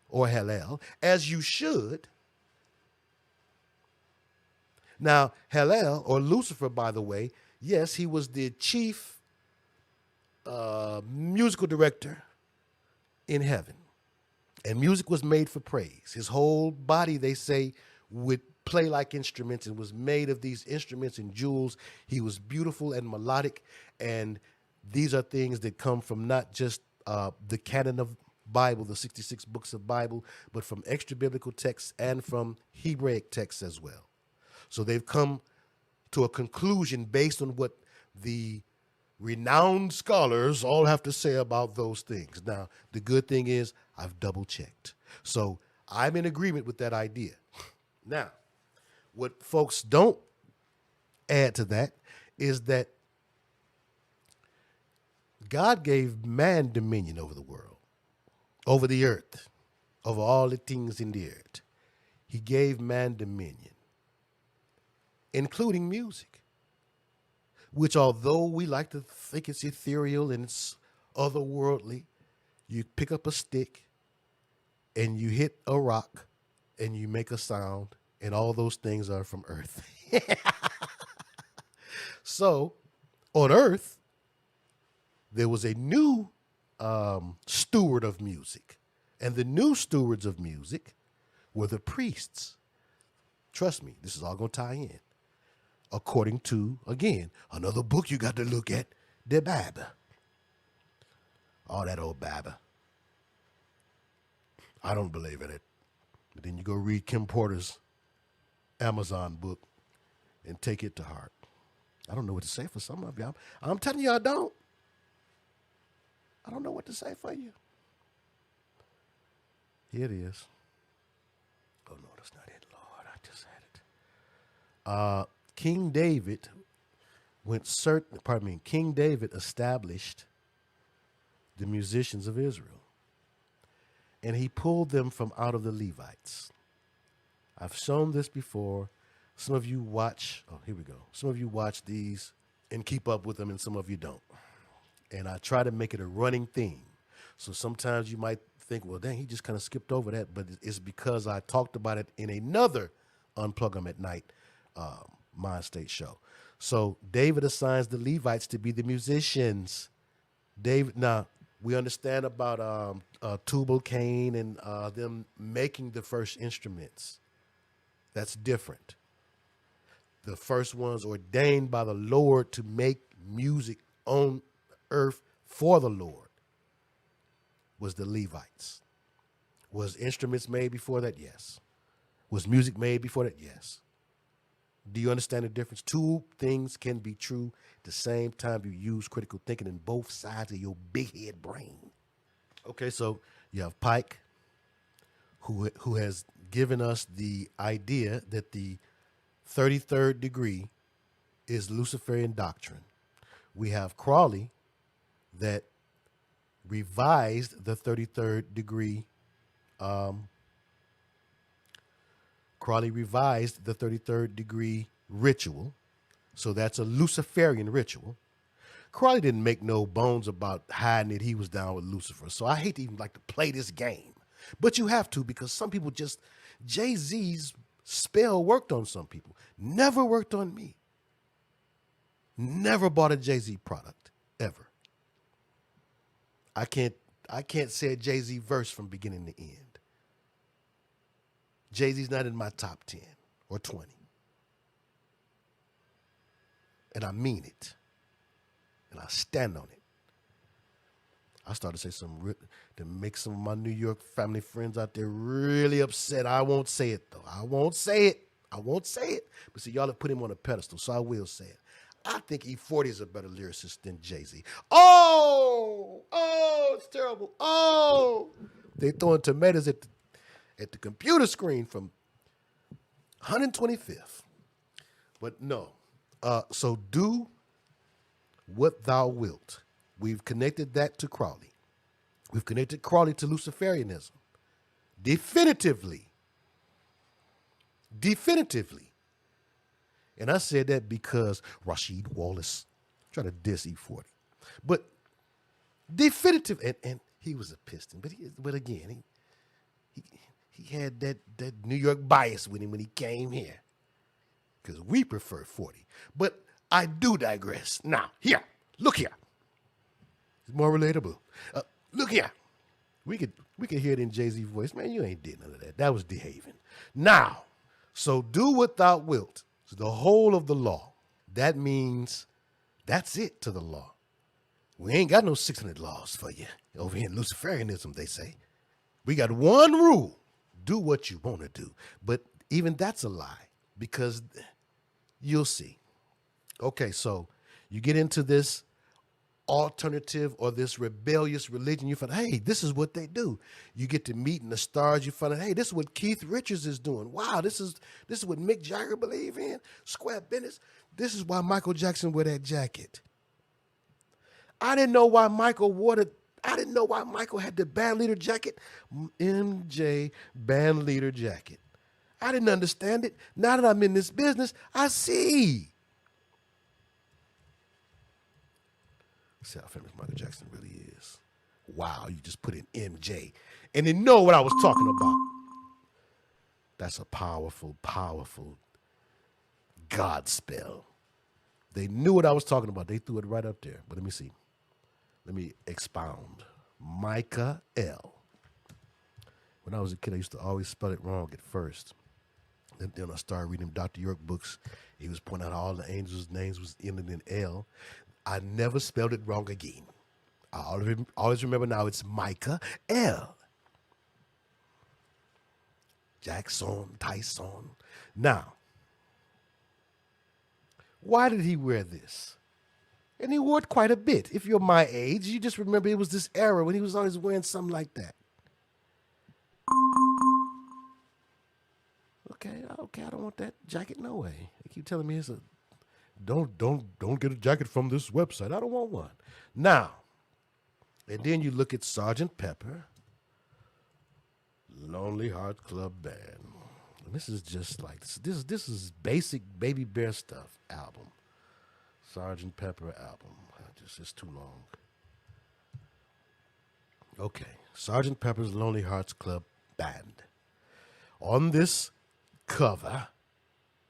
or Hellel, as you should. Now, Hellel, or Lucifer, by the way, yes, he was the chief musical director in heaven. And music was made for praise. His whole body, they say, would play like instruments and was made of these instruments and jewels. He was beautiful and melodic. And these are things that come from not just the canon of Bible, the 66 books of Bible, but from extra biblical texts and from Hebraic texts as well. So they've come to a conclusion based on what the renowned scholars all have to say about those things. Now, the good thing is I've double checked. So I'm in agreement with that idea. Now, what folks don't add to that is that God gave man dominion over the world, over the earth, over all the things in the earth. He gave man dominion, including music, which although we like to think it's ethereal and it's otherworldly, you pick up a stick and you hit a rock and you make a sound, and all those things are from earth. So on earth, there was a new steward of music, and the new stewards of music were the priests. Trust me, this is all going to tie in. According to, again, another book you got to look at, the Bible. All that old Bible. I don't believe in it. But then you go read Kim Porter's Amazon book and take it to heart. I don't know what to say for some of y'all. I'm telling you, I don't. I don't know what to say for you. Here it is. Oh, no, that's not it, Lord. I just had it. King David King David established the musicians of Israel. And he pulled them from out of the Levites. I've shown this before. Some of you watch, here we go. Some of you watch these and keep up with them, and some of you don't. And I try to make it a running theme. So sometimes you might think, well, dang, he just kind of skipped over that. But it's because I talked about it in another Unplugem at Night Mind State show. So David assigns the Levites to be the musicians. Now, we understand about Tubal Cain and them making the first instruments. That's different. The first ones ordained by the Lord to make music on earth for the Lord was the Levites. Was instruments made before that? Yes. Was music made before that? Yes. Do you understand the difference? Two things can be true at the same time you use critical thinking in both sides of your big head brain. Okay, so you have Pike, who has given us the idea that the 33rd degree is Luciferian doctrine. We have Crowley that revised the 33rd degree. Crowley revised the 33rd degree ritual. So that's a Luciferian ritual. Crowley didn't make no bones about hiding that he was down with Lucifer. So I hate to even like to play this game. But you have to, because some people just, Jay-Z's spell worked on some people. Never worked on me. Never bought a Jay-Z product, ever. I can't say a Jay-Z verse from beginning to end. Jay-Z's not in my top 10 or 20. And I mean it. And I stand on it. I started to say something to make some of my New York family friends out there really upset. I won't say it, though. I won't say it. But see, y'all have put him on a pedestal, so I will say it. I think E40 is a better lyricist than Jay-Z. Oh, it's terrible. Oh, they throwing tomatoes at the computer screen from 125th. But no. So do what thou wilt. We've connected that to Crowley. We've connected Crowley to Luciferianism. Definitively. And I said that because Rasheed Wallace tried to diss E40. But definitive, and he was a Piston, but again, he had that New York bias with him when he came here. Because we prefer 40. But I do digress. Now, here, look here. It's more relatable. Look here. We could hear it in Jay-Z's voice. Man, you ain't did none of that. That was dehaving. Now, so do what thou wilt. So the whole of the law. That means that's it to the law. We ain't got no 600 laws for you. Over here in Luciferianism, they say. We got one rule. Do what you want to do. But even that's a lie, because you'll see. Okay, so you get into this alternative or this rebellious religion, you find, hey, this is what they do. You get to meet in the stars, you find out, hey, this is what Keith Richards is doing. Wow, this is what Mick Jagger believe in. Square business. This is why Michael Jackson wore that jacket. I didn't know why Michael had the band leader jacket. MJ band leader jacket. I didn't understand it. Now that I'm in this business, I see. See how famous Michael Jackson really is. Wow, you just put in MJ and they know what I was talking about. That's a powerful, powerful God spell. They knew what I was talking about. They threw it right up there. But let me see. Let me expound. Micah L. when I was a kid, I used to always spell it wrong at first. Then I started reading Dr. York books. He was pointing out all the angels' names was ended in L. I never spelled it wrong again. I always remember now it's Micah L. Jackson, Tyson. Now, why did he wear this? And he wore it quite a bit. If you're my age, you just remember it was this era when he was always wearing something like that. Okay, I don't want that jacket, no way. They keep telling me don't get a jacket from this website. I don't want one. Now, and then you look at Sergeant Pepper, Lonely Heart Club Band. And this is just like, this is basic Baby Bear stuff album. Sergeant Pepper album. It's too long. Okay, Sergeant Pepper's Lonely Hearts Club Band. On this cover,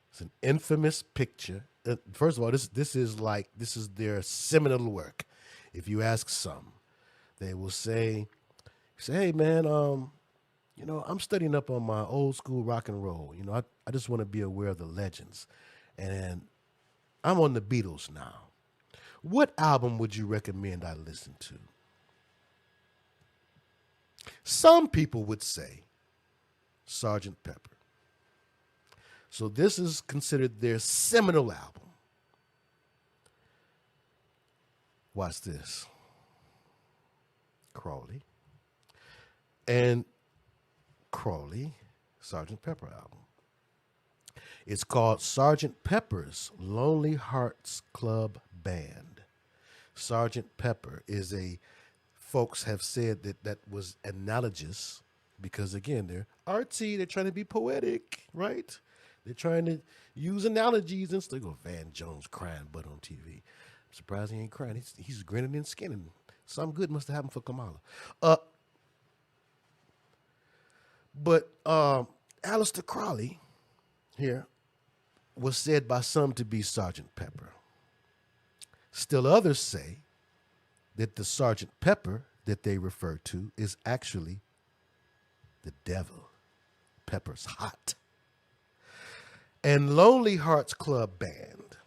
it's an infamous picture. First of all, this is their seminal work. If you ask some, they will say, hey man, I'm studying up on my old school rock and roll. I just want to be aware of the legends, and I'm on the Beatles now. What album would you recommend I listen to? Some people would say Sergeant Pepper. So this is considered their seminal album. Watch this. Crowley. And Crowley, Sergeant Pepper album. It's called Sergeant Pepper's Lonely Hearts Club Band. Sergeant Pepper is folks have said that was analogous because, again, they're artsy, they're trying to be poetic, right? They're trying to use analogies and stuff. Go Van Jones crying butt on TV. I'm surprised he ain't crying. He's grinning and skinning. Something good must have happened for Kamala. But Aleister Crowley here was said by some to be Sergeant Pepper. Still others say that the Sergeant Pepper that they refer to is actually the devil. Pepper's hot. And Lonely Hearts Club Band,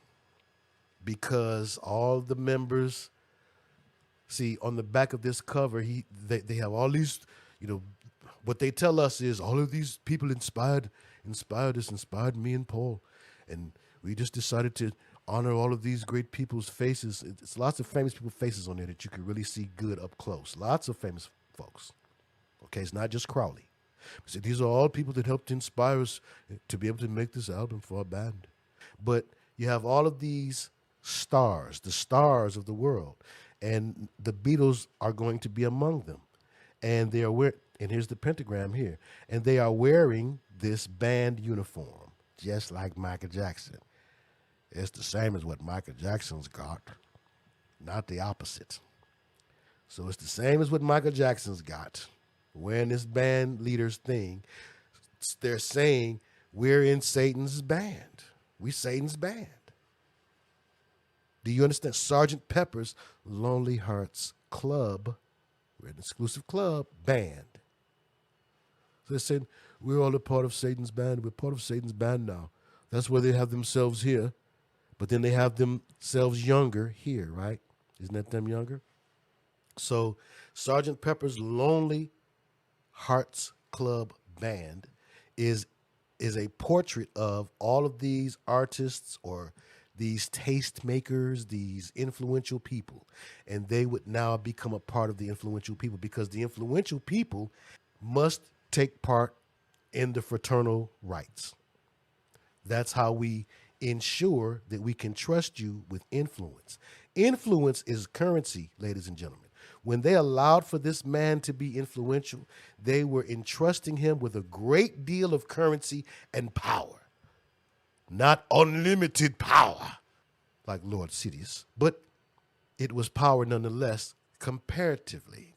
because all the members, see, on the back of this cover, they have all these, what they tell us is all of these people inspired us, inspired me and Paul. And we just decided to honor all of these great people's faces. It's lots of famous people's faces on there that you can really see good up close. Lots of famous folks. Okay, it's not just Crowley. So these are all people that helped inspire us to be able to make this album for our band. But you have all of these stars, the stars of the world, and the Beatles are going to be among them. And they are and here's the pentagram here, and they are wearing this band uniform, just like Michael Jackson. It's the same as what Michael Jackson's got, not the opposite. So it's the same as what Michael Jackson's got. Wearing this band leader's thing, they're saying we're in Satan's band. We Satan's band. Do you understand? Sergeant Pepper's Lonely Hearts Club, we're an exclusive club, band. So they're saying we're all a part of Satan's band. We're part of Satan's band now. That's where they have themselves here. But then they have themselves younger here, right? Isn't that them younger? So Sergeant Pepper's Lonely Hearts Club Band is a portrait of all of these artists or these tastemakers, these influential people. And they would now become a part of the influential people because the influential people must take part in the fraternal rites. That's how we ensure that we can trust you with influence. Influence is currency, ladies and gentlemen. When they allowed for this man to be influential, they were entrusting him with a great deal of currency and power. Not unlimited power, like Lord Sidious, but it was power nonetheless, comparatively,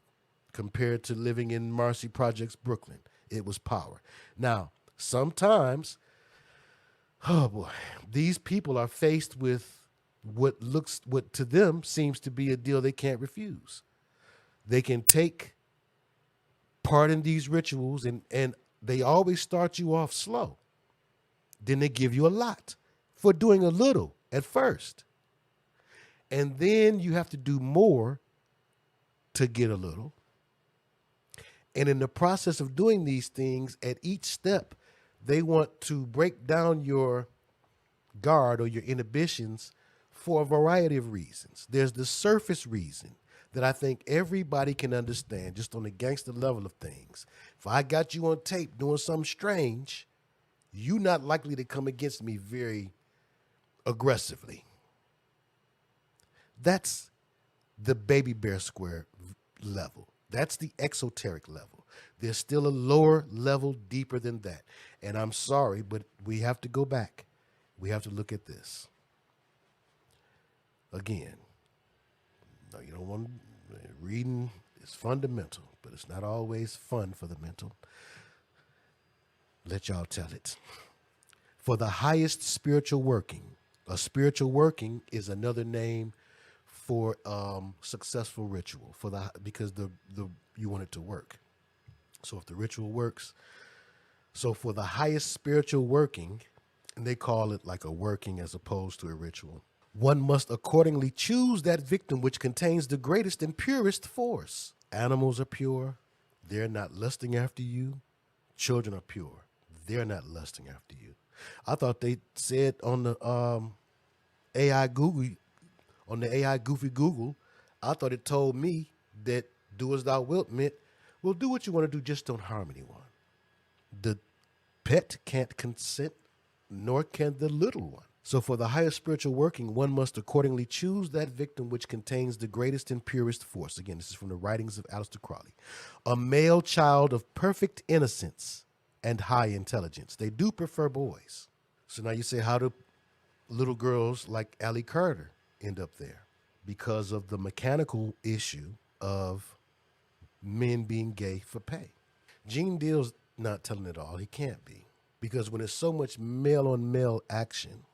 compared to living in Marcy Projects, Brooklyn. It was power. Now, sometimes, oh boy, these people are faced with what to them seems to be a deal they can't refuse. They can take part in these rituals, and they always start you off slow. Then they give you a lot for doing a little at first. And then you have to do more to get a little. And in the process of doing these things, at each step, they want to break down your guard or your inhibitions for a variety of reasons. There's the surface reason that I think everybody can understand just on the gangster level of things. If I got you on tape doing something strange, you're not likely to come against me very aggressively. That's the baby bear square level. That's the exoteric level. There's still a lower level deeper than that. And I'm sorry, but we have to go back. We have to look at this. Again, no, you don't want to, reading is fundamental, but it's not always fun for the mental. Let y'all tell it. For the highest spiritual working, a spiritual working is another name for successful ritual, because you want it to work. So if the ritual works, so for the highest spiritual working, and they call it like a working as opposed to a ritual, one must accordingly choose that victim which contains the greatest and purest force. Animals are pure. They're not lusting after you. Children are pure. They're not lusting after you. I thought they said on the AI Goofy Google, I thought it told me that do as thou wilt meant, well, do what you want to do, just don't harm anyone. The pet can't consent, nor can the little one. So for the higher spiritual working, one must accordingly choose that victim which contains the greatest and purest force. Again, this is from the writings of Aleister Crowley. A male child of perfect innocence and high intelligence. They do prefer boys. So now you say, how do little girls like Allie Carter end up there? Because of the mechanical issue of men being gay for pay. Gene Deal's not telling it all. He can't be. Because when there's so much male-on-male action,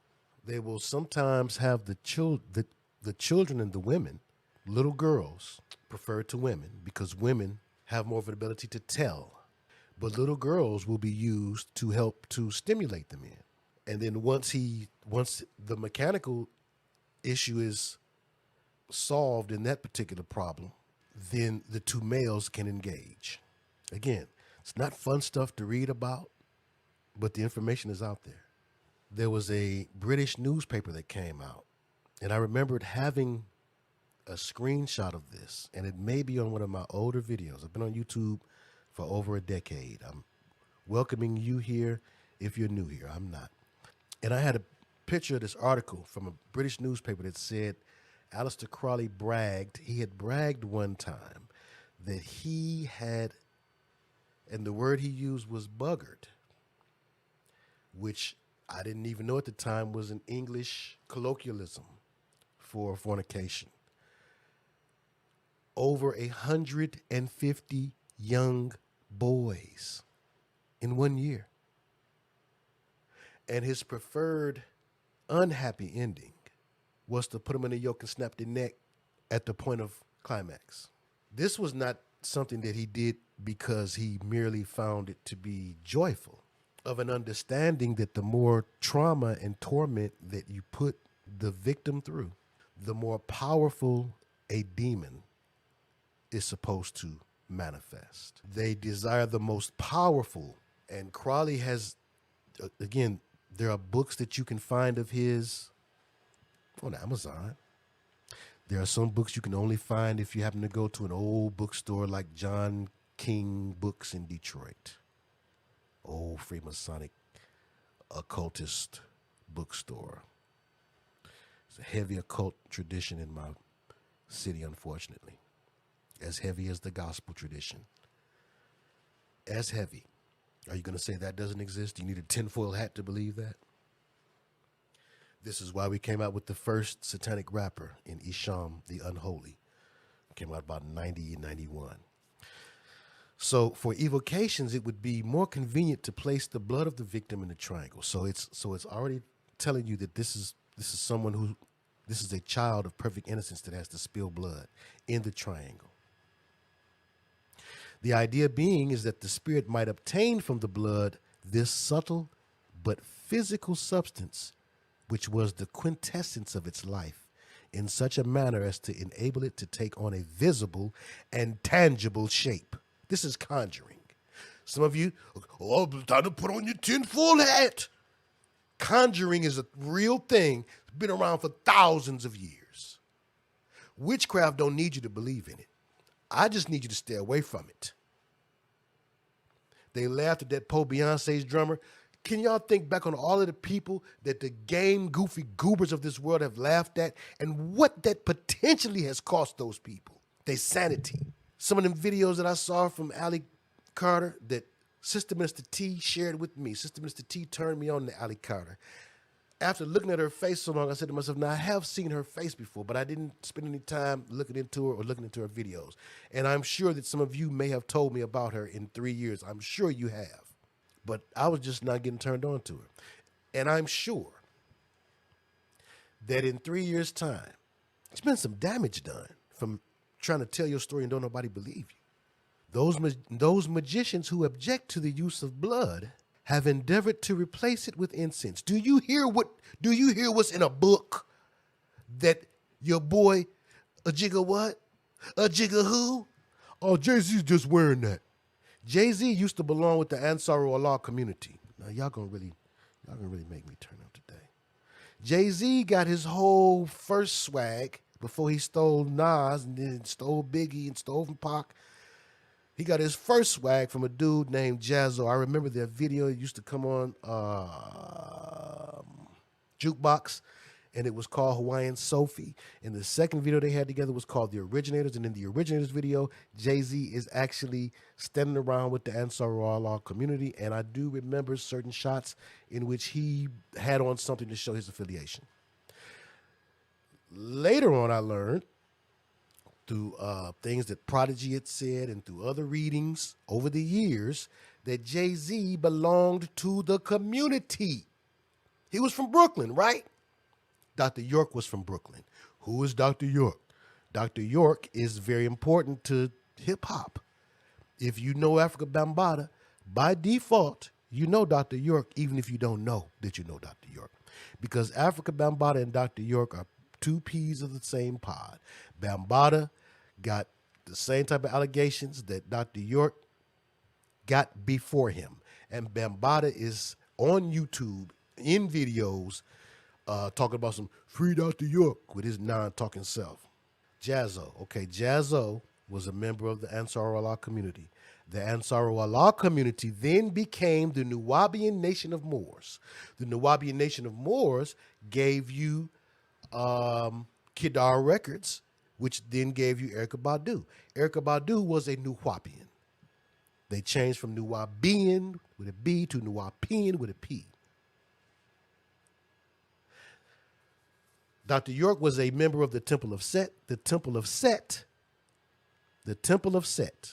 they will sometimes have the children and the women, little girls, prefer to women because women have more of an ability to tell. But little girls will be used to help to stimulate the men. And then once the mechanical issue is solved in that particular problem, then the two males can engage. Again, it's not fun stuff to read about, but the information is out there. There was a British newspaper that came out, and I remembered having a screenshot of this, and it may be on one of my older videos. I've been on YouTube for over a decade. I'm welcoming you here if you're new here. I'm not. And I had a picture of this article from a British newspaper that said Aleister Crowley bragged. He had bragged one time that he had, and the word he used was buggered, which I didn't even know at the time was an English colloquialism for fornication. Over 150 young boys in 1 year. And his preferred unhappy ending was to put them in a yoke and snap their neck at the point of climax. This was not something that he did because he merely found it to be joyful, of an understanding that the more trauma and torment that you put the victim through, the more powerful a demon is supposed to manifest. They desire the most powerful. And Crowley has, again, there are books that you can find of his on Amazon. There are some books you can only find if you happen to go to an old bookstore like John King Books in Detroit. Old Freemasonic occultist bookstore. It's a heavy occult tradition in my city, unfortunately. As heavy as the gospel tradition. As heavy. Are you going to say that doesn't exist? Do you need a tinfoil hat to believe that? This is why we came out with the first satanic rapper in Isham the Unholy. It came out about 90 and 91. So for evocations, it would be more convenient to place the blood of the victim in the triangle. So it's already telling you that this is a child of perfect innocence that has to spill blood in the triangle. The idea being is that the spirit might obtain from the blood this subtle but physical substance, which was the quintessence of its life, in such a manner as to enable it to take on a visible and tangible shape. This is conjuring. Some of you, oh, time to put on your tinfoil hat. Conjuring is a real thing. It's been around for thousands of years. Witchcraft don't need you to believe in it. I just need you to stay away from it. They laughed at that Poe Beyonce's drummer. Can y'all think back on all of the people that the game goofy goobers of this world have laughed at and what that potentially has cost those people? Their sanity. Some of them videos that I saw from Ali Carter that Sister Minister T shared with me. Sister Minister T turned me on to Ali Carter. After looking at her face so long, I said to myself, now I have seen her face before, but I didn't spend any time looking into her or looking into her videos. And I'm sure that some of you may have told me about her in 3 years. I'm sure you have. But I was just not getting turned on to her. And I'm sure that in 3 years' time, there's been some damage done from trying to tell your story and don't nobody believe you. Those magicians who object to the use of blood have endeavored to replace it with incense. Do you hear what's in a book that your boy, a jigger what? A jigger who? Oh, Jay-Z's just wearing that. Jay-Z used to belong with the Ansar Allah community. Now y'all gonna really make me turn up today. Jay-Z got his whole first swag before he stole Nas and then stole Biggie and stole from Pac. He got his first swag from a dude named Jazzo. I remember that video. It used to come on Jukebox, and it was called Hawaiian Sophie. And the second video they had together was called The Originators. And in the Originators video, Jay-Z is actually standing around with the Ansar Allah community. And I do remember certain shots in which he had on something to show his affiliation. Later on, I learned through things that Prodigy had said and through other readings over the years that Jay-Z belonged to the community. He was from Brooklyn, right? Dr. York was from Brooklyn. Who is Dr. York? Dr. York is very important to hip-hop. If you know Africa Bambaataa, by default, you know Dr. York, even if you don't know that you know Dr. York. Because Africa Bambaataa and Dr. York are two peas of the same pod. Bambaataa got the same type of allegations that Dr. York got before him. And Bambaataa is on YouTube in videos talking about some free Dr. York with his non-talking self. Jazzo. Okay, Jazzo was a member of the Ansar Allah community. The Ansar Allah community then became the Nuwaubian Nation of Moors. The Nuwaubian Nation of Moors gave you Kedar Records, which then gave you Erykah Badu. Erykah Badu was a Nuwaubian. They changed from Nuwaubian with a B to Nuwaubian with a P. Dr. York was a member of the Temple of Set. The Temple of Set.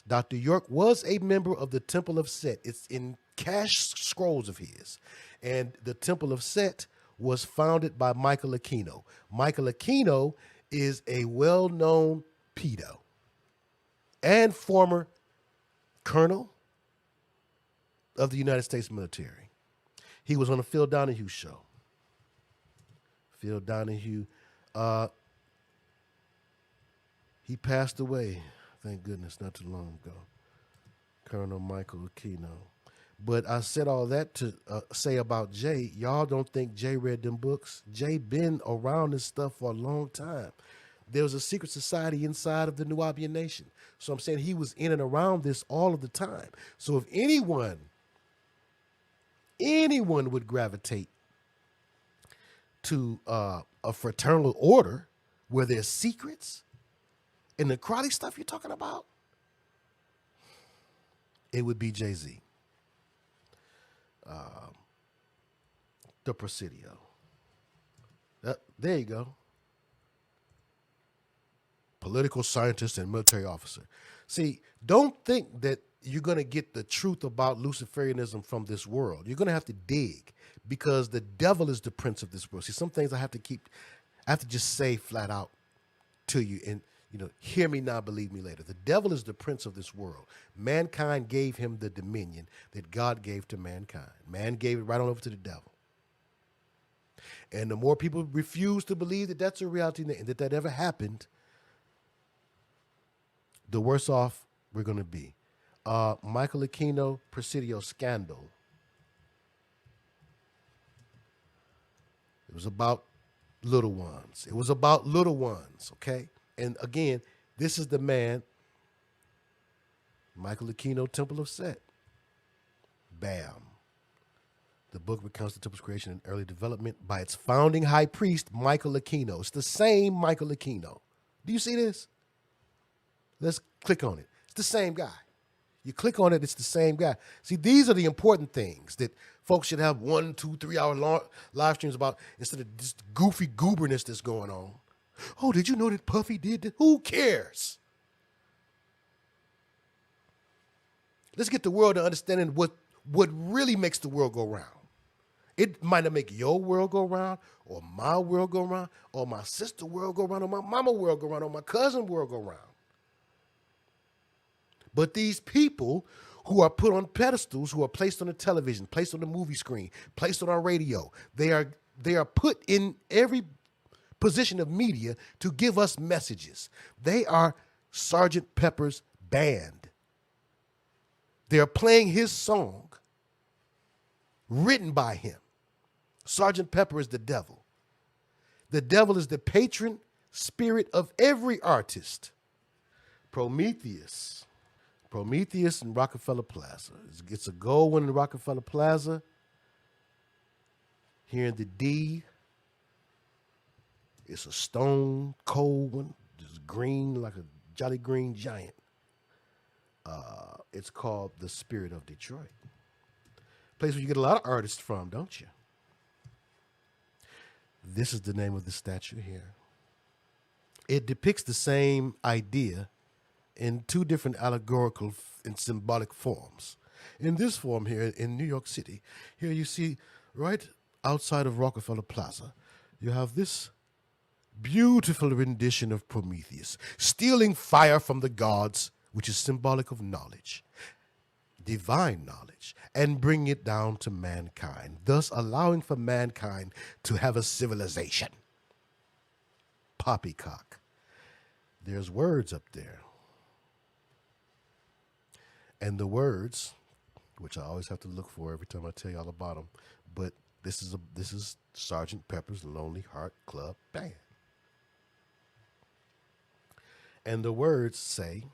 Dr. York was a member of the Temple of Set. It's in cash scrolls of his. And the Temple of Set was founded by Michael Aquino. Michael Aquino is a well-known pedo and former colonel of the United States military. He was on the Phil Donahue show. Phil Donahue, he passed away, thank goodness, not too long ago. Colonel Michael Aquino. But I said all that to say about Jay. Y'all don't think Jay read them books? Jay been around this stuff for a long time. There was a secret society inside of the Nuwaubian Nation. So I'm saying he was in and around this all of the time. So if anyone would gravitate to a fraternal order where there's secrets and the Crowley stuff you're talking about, it would be Jay-Z. The Presidio. There you go. Political scientist and military officer. See, don't think that you're going to get the truth about Luciferianism from this world. You're going to have to dig because the devil is the prince of this world. See, some things I have to just say flat out to you, and hear me now, believe me later. The devil is the prince of this world. Mankind gave him the dominion that God gave to mankind. Man gave it right on over to the devil. And the more people refuse to believe that that's a reality and that ever happened, the worse off we're going to be. Michael Aquino, Presidio scandal. It was about little ones. It was about little ones, okay? And again, this is the man, Michael Aquino, Temple of Set. Bam. The book recounts the temple's creation and early development by its founding high priest, Michael Aquino. It's the same Michael Aquino. Do you see this? Let's click on it. It's the same guy. You click on it, it's the same guy. See, these are the important things that folks should have 1, 2, 3 hour long live streams about instead of this goofy gooberness that's going on. Oh, did you know that Puffy did this? Who cares? Let's get the world to understanding what really makes the world go round. It might not make your world go round, or my world go round, or my sister world go round, or my mama world go round, or my cousin world go round. But these people who are put on pedestals, who are placed on the television, placed on the movie screen, placed on our radio, they are put in every position of media to give us messages. They are Sergeant Pepper's band. They are playing his song, written by him. Sergeant Pepper is the devil. The devil is the patron spirit of every artist. Prometheus in Roc-A-Fella Plaza. It's a gold one in Roc-A-Fella Plaza. Here in the D, it's a stone cold one. It's green, like a jolly green giant. It's called the Spirit of Detroit. Place where you get a lot of artists from, don't you? This is the name of the statue here. It depicts the same idea in 2 different allegorical and symbolic forms. In this form here in New York City, here you see right outside of Roc-A-Fella Plaza, you have this beautiful rendition of Prometheus, stealing fire from the gods, which is symbolic of knowledge, divine knowledge, and bringing it down to mankind, thus allowing for mankind to have a civilization. Poppycock. There's words up there. And the words, which I always have to look for every time I tell y'all about them, but this is Sergeant Pepper's Lonely Heart Club Band. And the words say,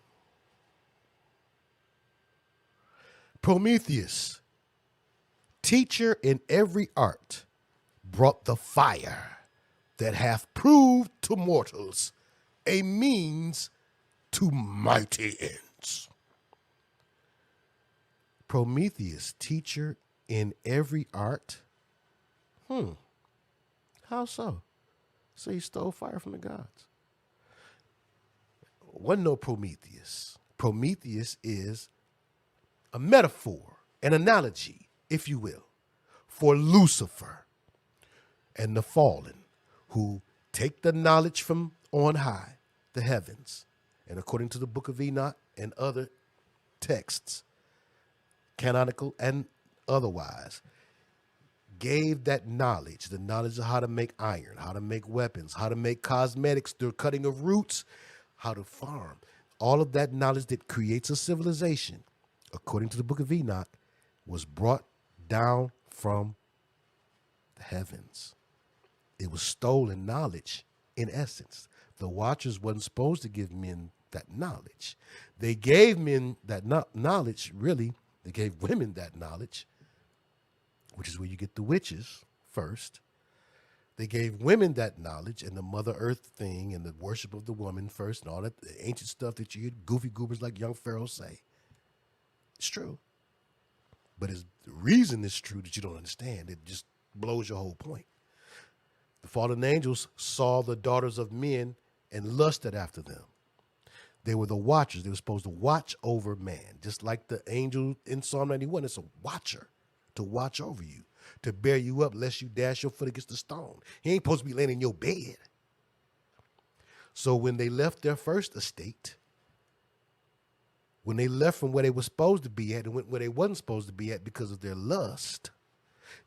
Prometheus, teacher in every art, brought the fire that hath proved to mortals a means to mighty ends. Prometheus, teacher in every art? How so? So he stole fire from the gods. Wasn't no Prometheus. Prometheus is a metaphor, an analogy, if you will, for Lucifer and the fallen, who take the knowledge from on high, the heavens, and according to the book of Enoch and other texts, canonical and otherwise, gave that knowledge, the knowledge of how to make iron, how to make weapons, how to make cosmetics, the cutting of roots, how to farm. All of that knowledge that creates a civilization, according to the book of Enoch, was brought down from the heavens. It was stolen knowledge, in essence. The Watchers wasn't supposed to give men that knowledge. They gave men that knowledge, really. They gave women that knowledge, which is where you get the witches first. They gave women that knowledge and the Mother Earth thing and the worship of the woman first and all that ancient stuff that you hear goofy goobers like young Pharaoh say. It's true. But the reason it's true that you don't understand, it just blows your whole point. The fallen angels saw the daughters of men and lusted after them. They were the watchers. They were supposed to watch over man. Just like the angel in Psalm 91, it's a watcher to watch over you, to bear you up lest you dash your foot against the stone. He ain't supposed to be laying in your bed. So when they left their first estate, when they left from where they were supposed to be at and went where they wasn't supposed to be at because of their lust,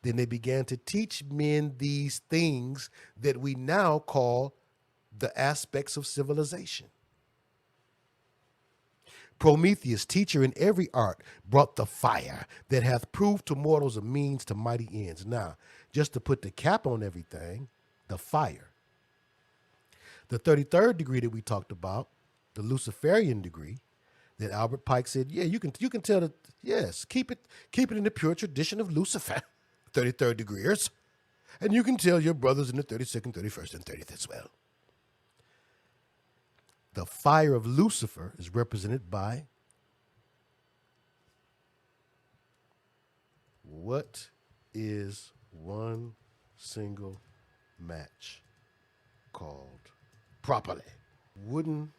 then they began to teach men these things that we now call the aspects of civilization. Prometheus, teacher in every art, brought the fire that hath proved to mortals a means to mighty ends. Now, just to put the cap on everything, the fire. The 33rd degree that we talked about, the Luciferian degree, that Albert Pike said, yeah, you can tell that, yes, keep it in the pure tradition of Lucifer, 33rd degreeers, and you can tell your brothers in the 32nd, 31st, and 30th as well. The fire of Lucifer is represented by what is one single match called properly? Wooden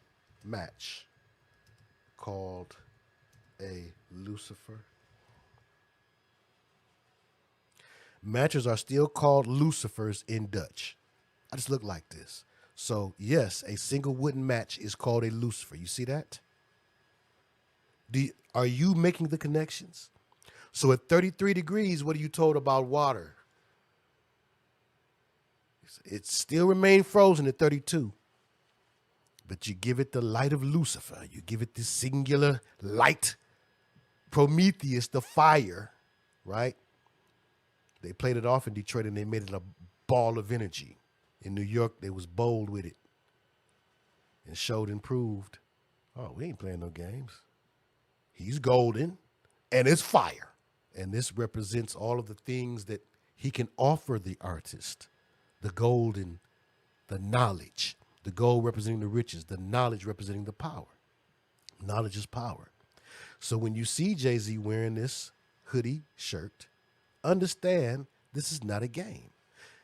match called a Lucifer. Matches are still called Lucifers in Dutch. I just look like this. So, yes, a single wooden match is called a Lucifer. You see that? Are you making the connections? So at 33 degrees, what are you told about water? It still remained frozen at 32. But you give it the light of Lucifer. You give it this singular light. Prometheus, the fire, right? They played it off in Detroit and they made it a ball of energy. In New York, they was bold with it and showed and proved, oh, we ain't playing no games. He's golden and it's fire. And this represents all of the things that he can offer the artist. The gold and the knowledge. The gold representing the riches. The knowledge representing the power. Knowledge is power. So when you see Jay-Z wearing this hoodie shirt, understand this is not a game.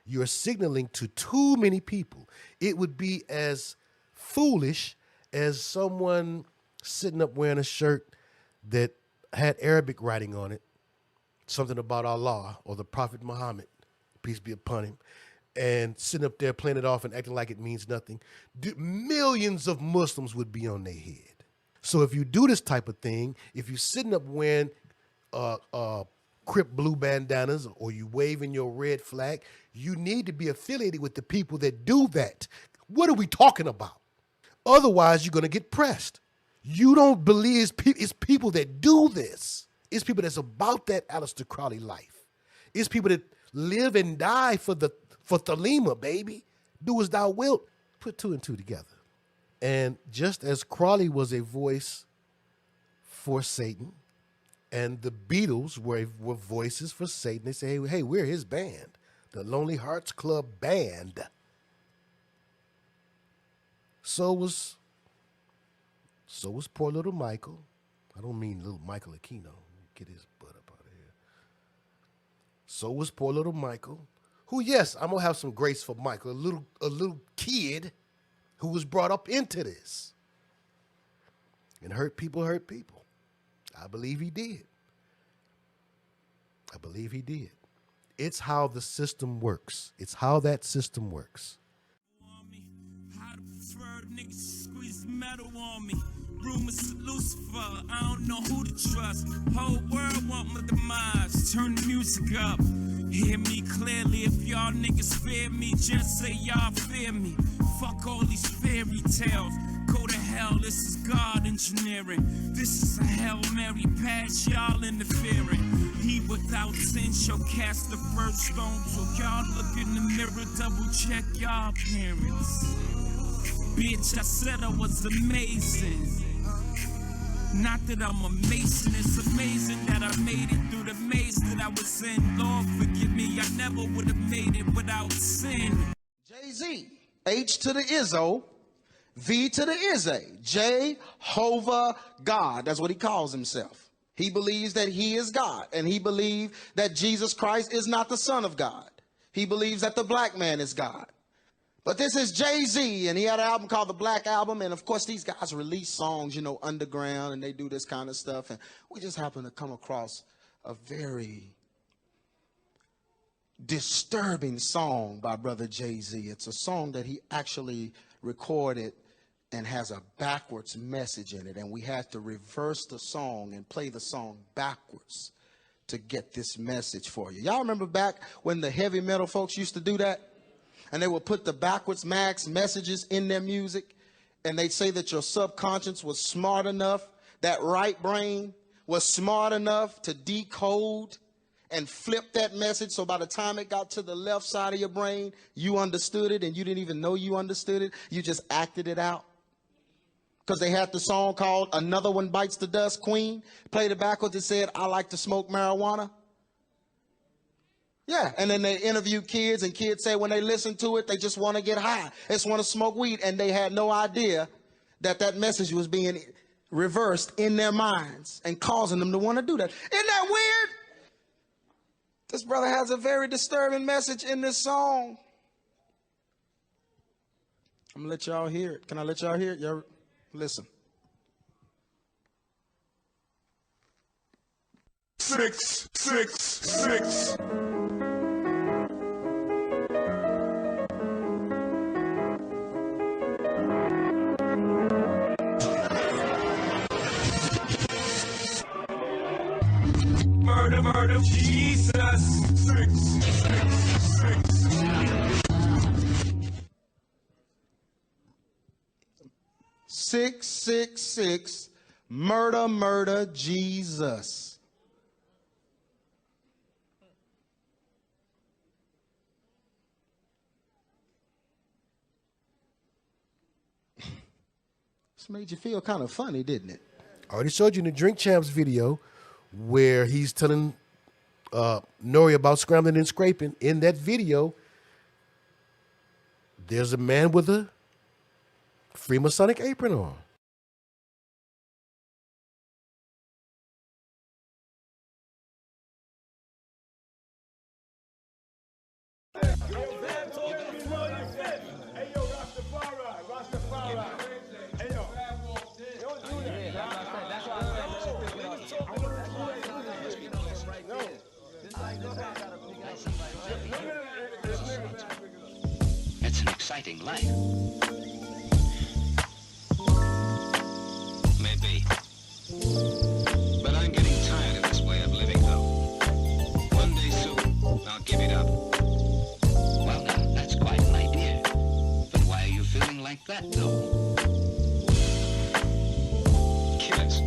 You're signaling to too many people. It would be as foolish as someone sitting up wearing a shirt that had Arabic writing on it, something about Allah or the Prophet Muhammad, peace be upon him, and sitting up there playing it off and acting like it means nothing. Millions of Muslims would be on their head. So if you do this type of thing, if you're sitting up wearing Crip blue bandanas or you waving your red flag, you need to be affiliated with the people that do that. What are we talking about? Otherwise, you're going to get pressed. You don't believe it's people that do this. It's people that's about that Aleister Crowley life. It's people that live and die for Thelema, baby. Do as thou wilt. Put two and two together. And just as Crowley was a voice for Satan, and the Beatles were voices for Satan. They say, hey, we're his band, the Lonely Hearts Club Band. So was poor little Michael. I don't mean little Michael Aquino. Get his butt up out of here. So was poor little Michael, who, yes, I'm gonna have some grace for Michael, a little kid who was brought up into this. And hurt people. I believe he did. I believe he did. It's how the system works. It's how that system works. Squeeze metal on me. Rumors of Lucifer, I don't know who to trust. Whole world want my demise. Turn the music up. Hear me clearly. If y'all niggas fear me, just say y'all fear me. Fuck all these fairy tales. Go to hell, this is God engineering. This is a Hail Mary pass, y'all interfering. He without sin shall cast the first stone. So y'all look in the mirror, double check y'all parents. Bitch, I said I was amazing. Not that I'm a mason, it's amazing that I made it through the maze that I was in. Lord, forgive me, I never would have made it without sin. Jay-Z, H to the Izzo, V to the Izzy, Jehovah God. That's what he calls himself. He believes that he is God, and he believes that Jesus Christ is not the Son of God. He believes that the black man is God. But this is Jay-Z, and he had an album called The Black Album, and of course these guys release songs, you know, underground, and they do this kind of stuff, and we just happen to come across a very disturbing song by Brother Jay-Z. It's a song that he actually recorded and has a backwards message in it, and we had to reverse the song and play the song backwards to get this message for you. Y'all remember back when the heavy metal folks used to do that? And they would put the backwards messages in their music, and they'd say that your subconscious was smart enough, that right brain was smart enough to decode and flip that message, so by the time it got to the left side of your brain, you understood it, and you didn't even know you understood it. You just acted it out. Because they had the song called Another One Bites the Dust, Queen. Played it backwards and said, I like to smoke marijuana. Yeah, and then they interviewed kids, and kids say when they listen to it, they just want to get high. They just want to smoke weed, and they had no idea that that message was being reversed in their minds and causing them to want to do that. Isn't that weird? This brother has a very disturbing message in this song. I'm going to let y'all hear it. Can I let y'all hear it? Y'all listen. 666. Murder, murder, Jesus. 666. 666. Murder, murder, Jesus. This made you feel kind of funny, didn't it? I already showed you in the Drink Champs video where he's telling Nori about scrambling and scraping. In that video, there's a man with a Freemasonic apron on. It's an exciting life. Maybe. But I'm getting tired of this way of living, though. One day soon, I'll give it up. Well, now, that's quite an idea. But why are you feeling like that, though? Killers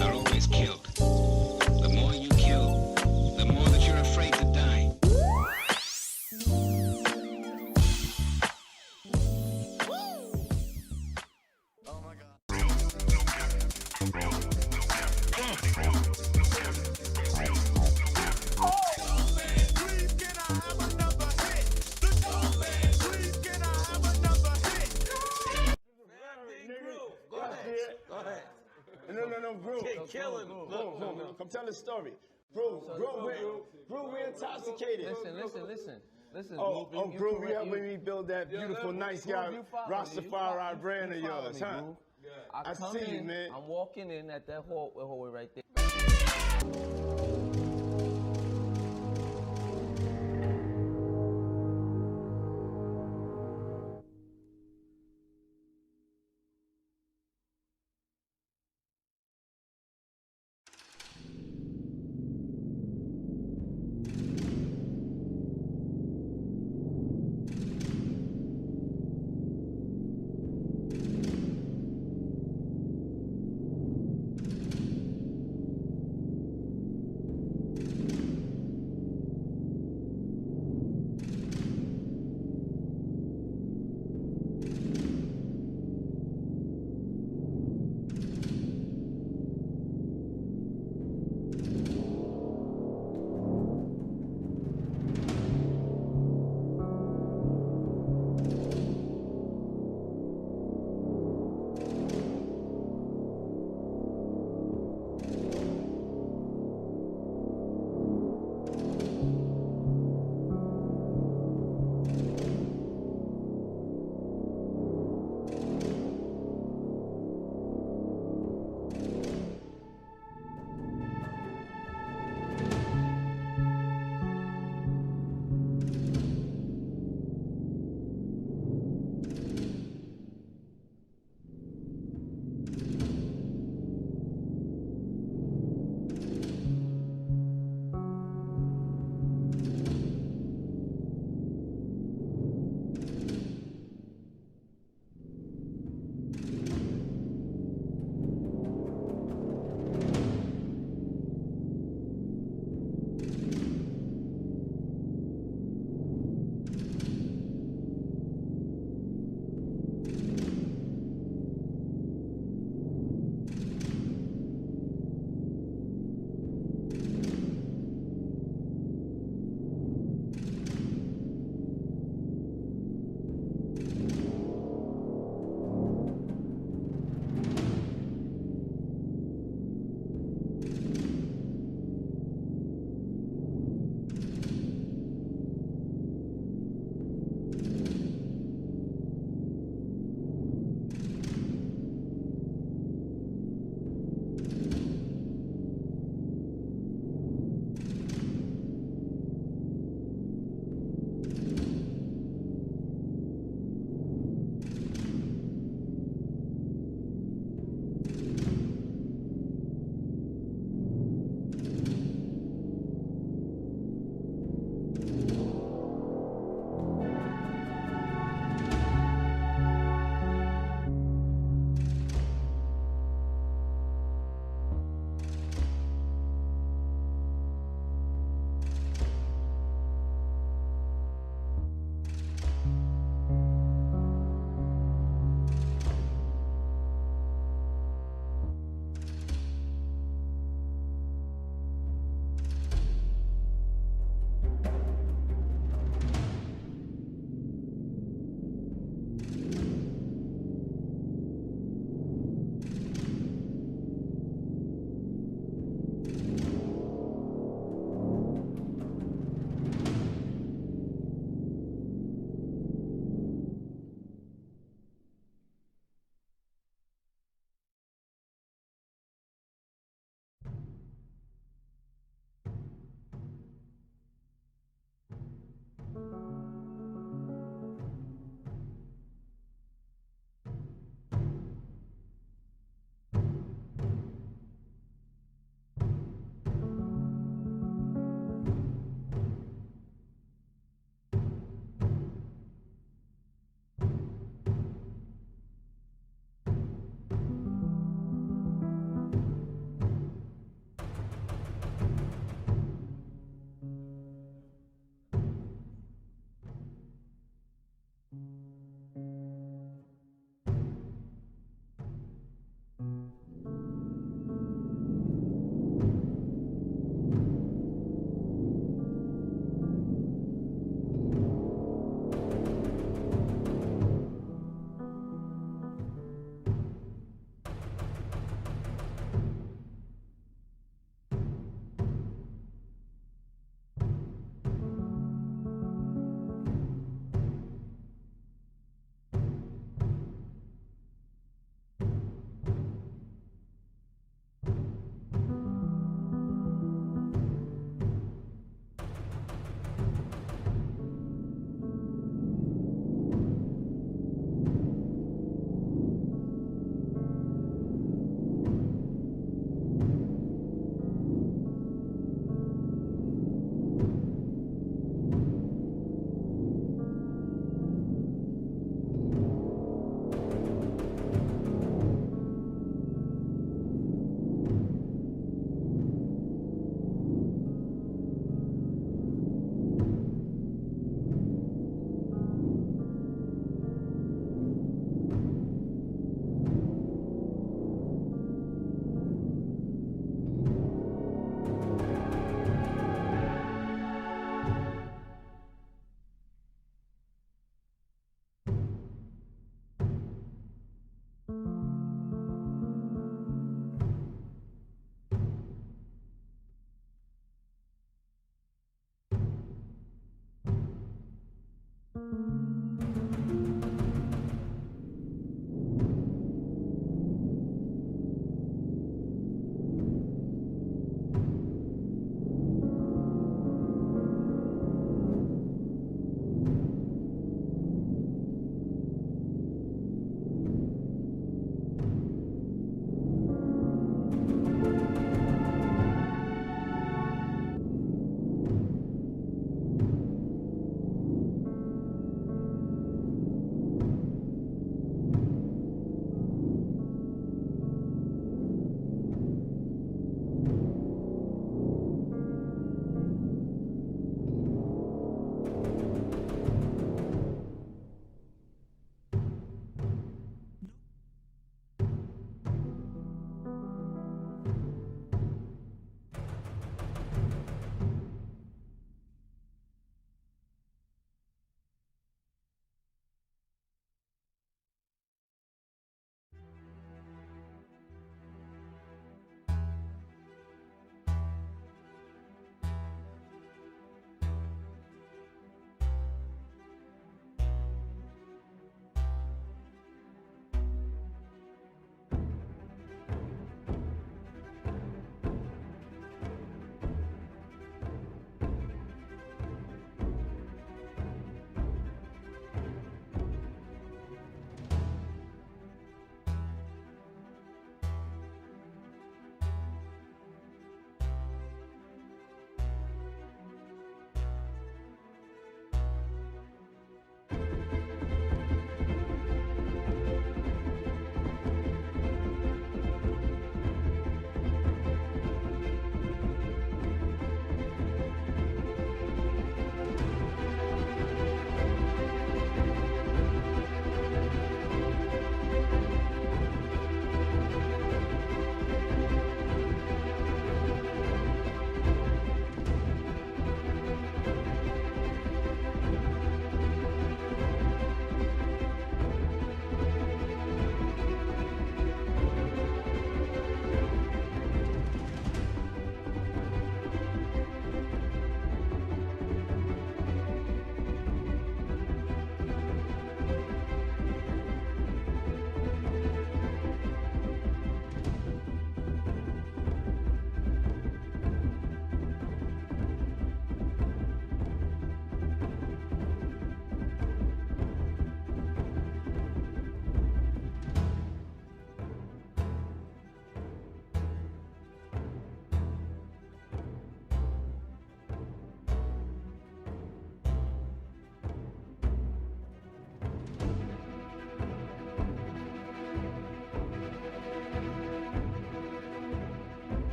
are always killed. The more you kill, the more that you're afraid to die. No, bro. Kill him. No. Come tell the story. Bro, we're intoxicated. Listen. Bro, we helping me build that beautiful, nice guy, Rastafari brand of yours, huh? I see you, man. I'm walking in at that hallway right there.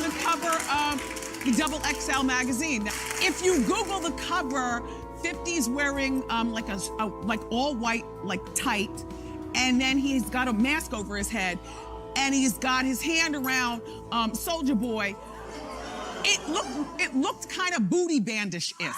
the cover of the Double XL magazine. If you Google the cover, 50's wearing like all white, like tight, and then he's got a mask over his head, and he's got his hand around Soldier Boy. It looked kind of booty bandish-ish.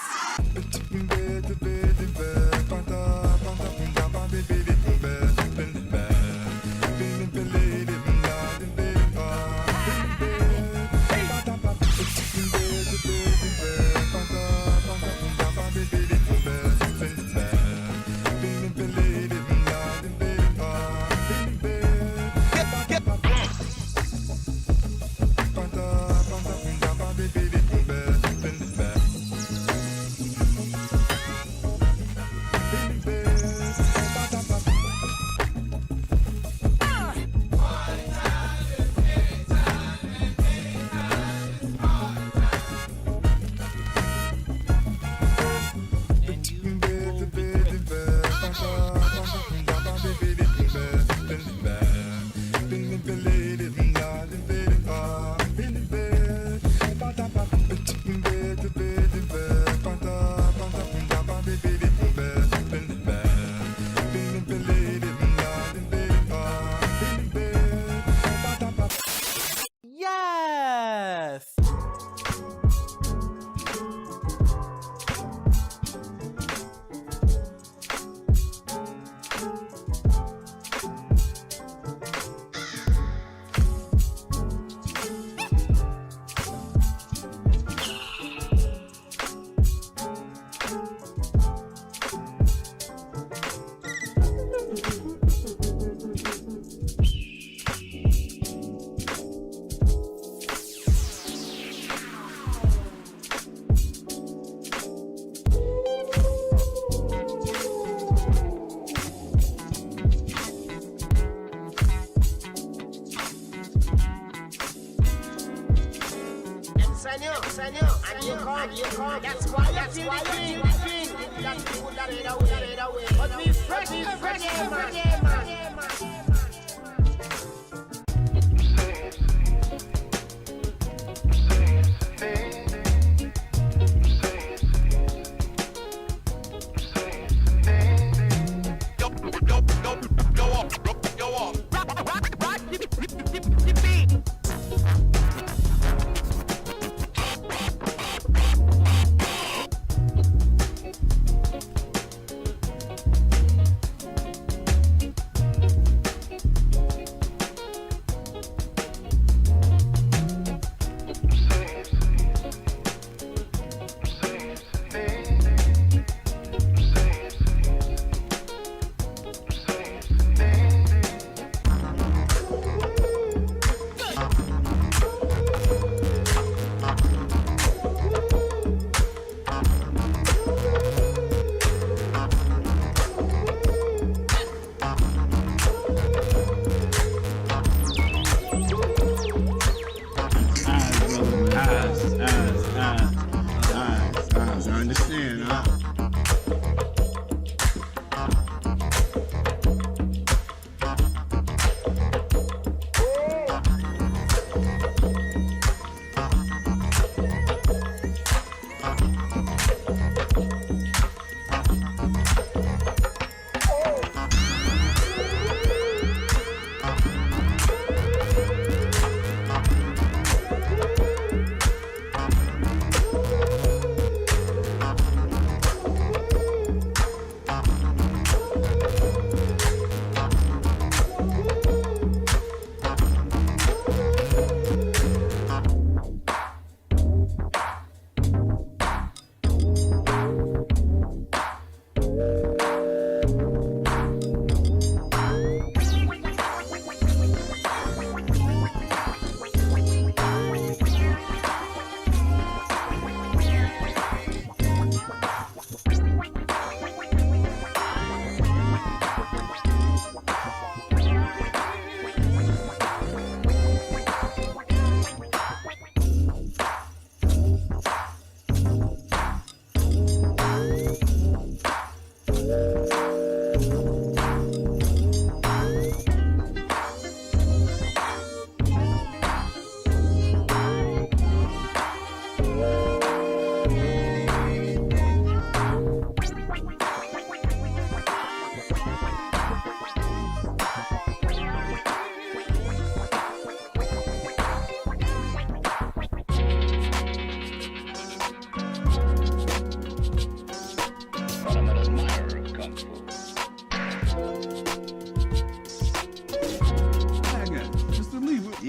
And you come. That's why you think that we would have it away. But we fresh every day, man.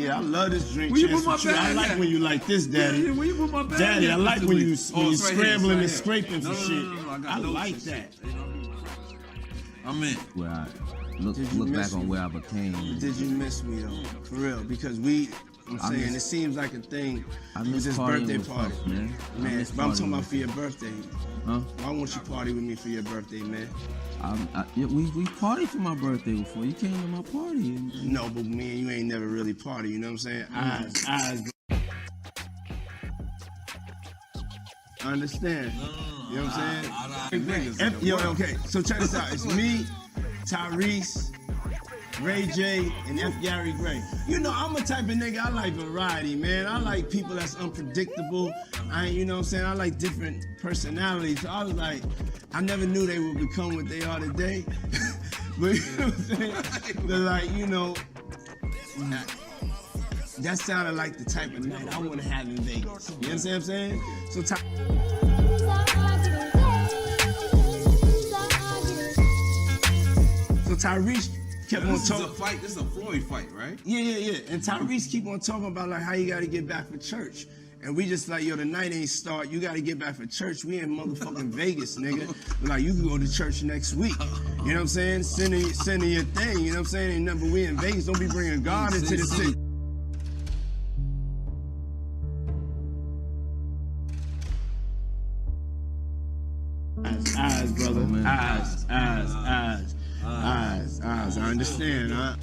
Yeah, I love this drink. Where you Chance put my with you. I bag like at? when you like this, Daddy. Yeah, where you put my bag Daddy, at? I like when you it's right here, scrambling and it's right scraping here. for shit. I got like those that. I'm in. Where I look back on where I became. Did you miss me though? For real, because I'm saying it seems like a thing. I It was miss this partying birthday with party, folks, man. Man, but I'm talking about for your birthday. Huh? Why won't you party with me for your birthday, man? We partied for my birthday before. You came to my party. No, but me and you ain't never really party. You know what I'm saying? Eyes. I understand. You know what I'm saying? Yo, okay. So check this out. It's me, Tyrese, Ray J, and F. Gary Gray. You know, I'm a type of nigga, I like variety, man. I like people that's unpredictable. You know what I'm saying? I like different personalities. So I was like, I never knew they would become what they are today. But you know what I'm saying? They're like, you know, that sounded like the type of night I want to have in Vegas. You understand what I'm saying? So Tyrese kept on talking. This is a Floyd fight, right? Yeah. And Tyrese keep on talking about like how you got to get back for church. And we just like, yo, the night ain't start. You got to get back for church. We in motherfucking Vegas, nigga. Like, you can go to church next week. You know what I'm saying? Sending your thing. You know what I'm saying? Ain't nothing, but we in Vegas. Don't be bringing God into the city. Eyes, brother. Eyes. I understand, huh?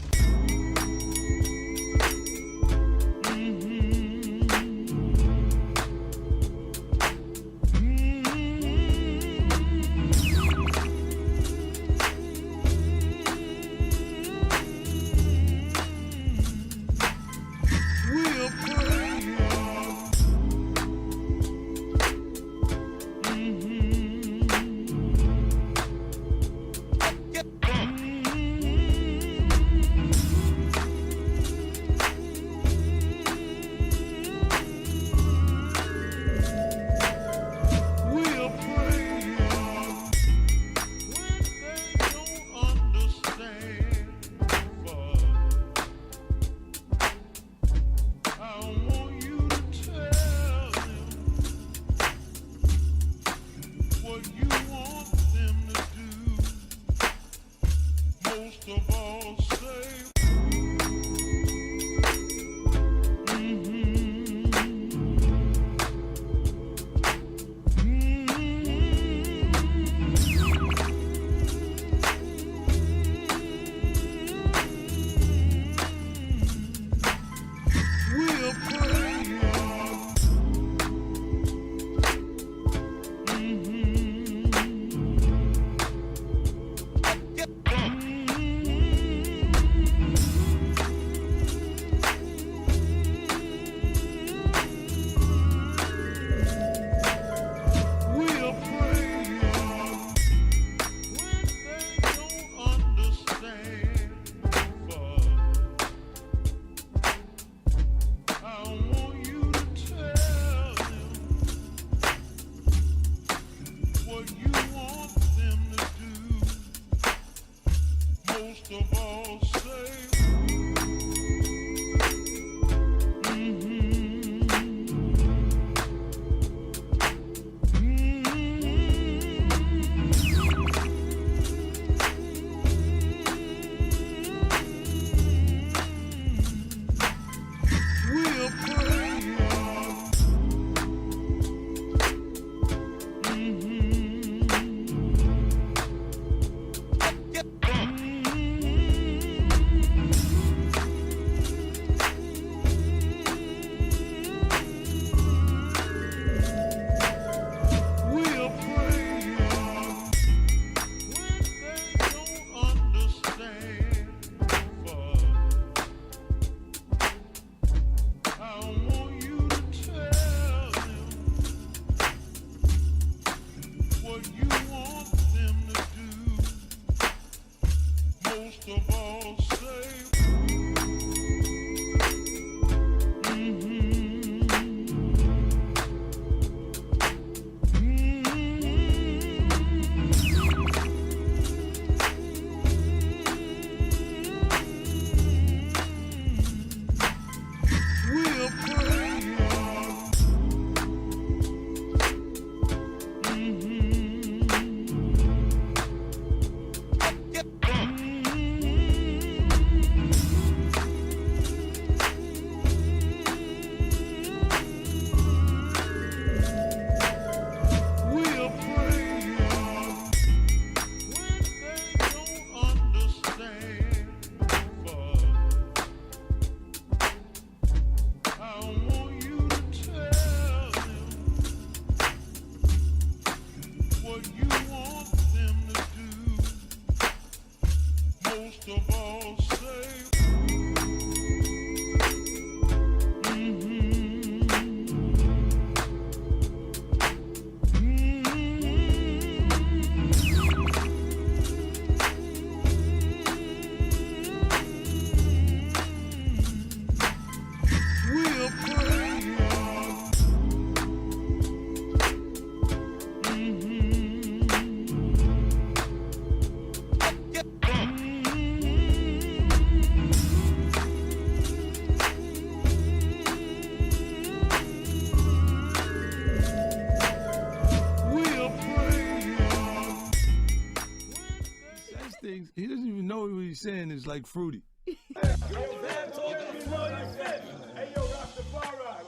saying is like fruity. Hey, yo,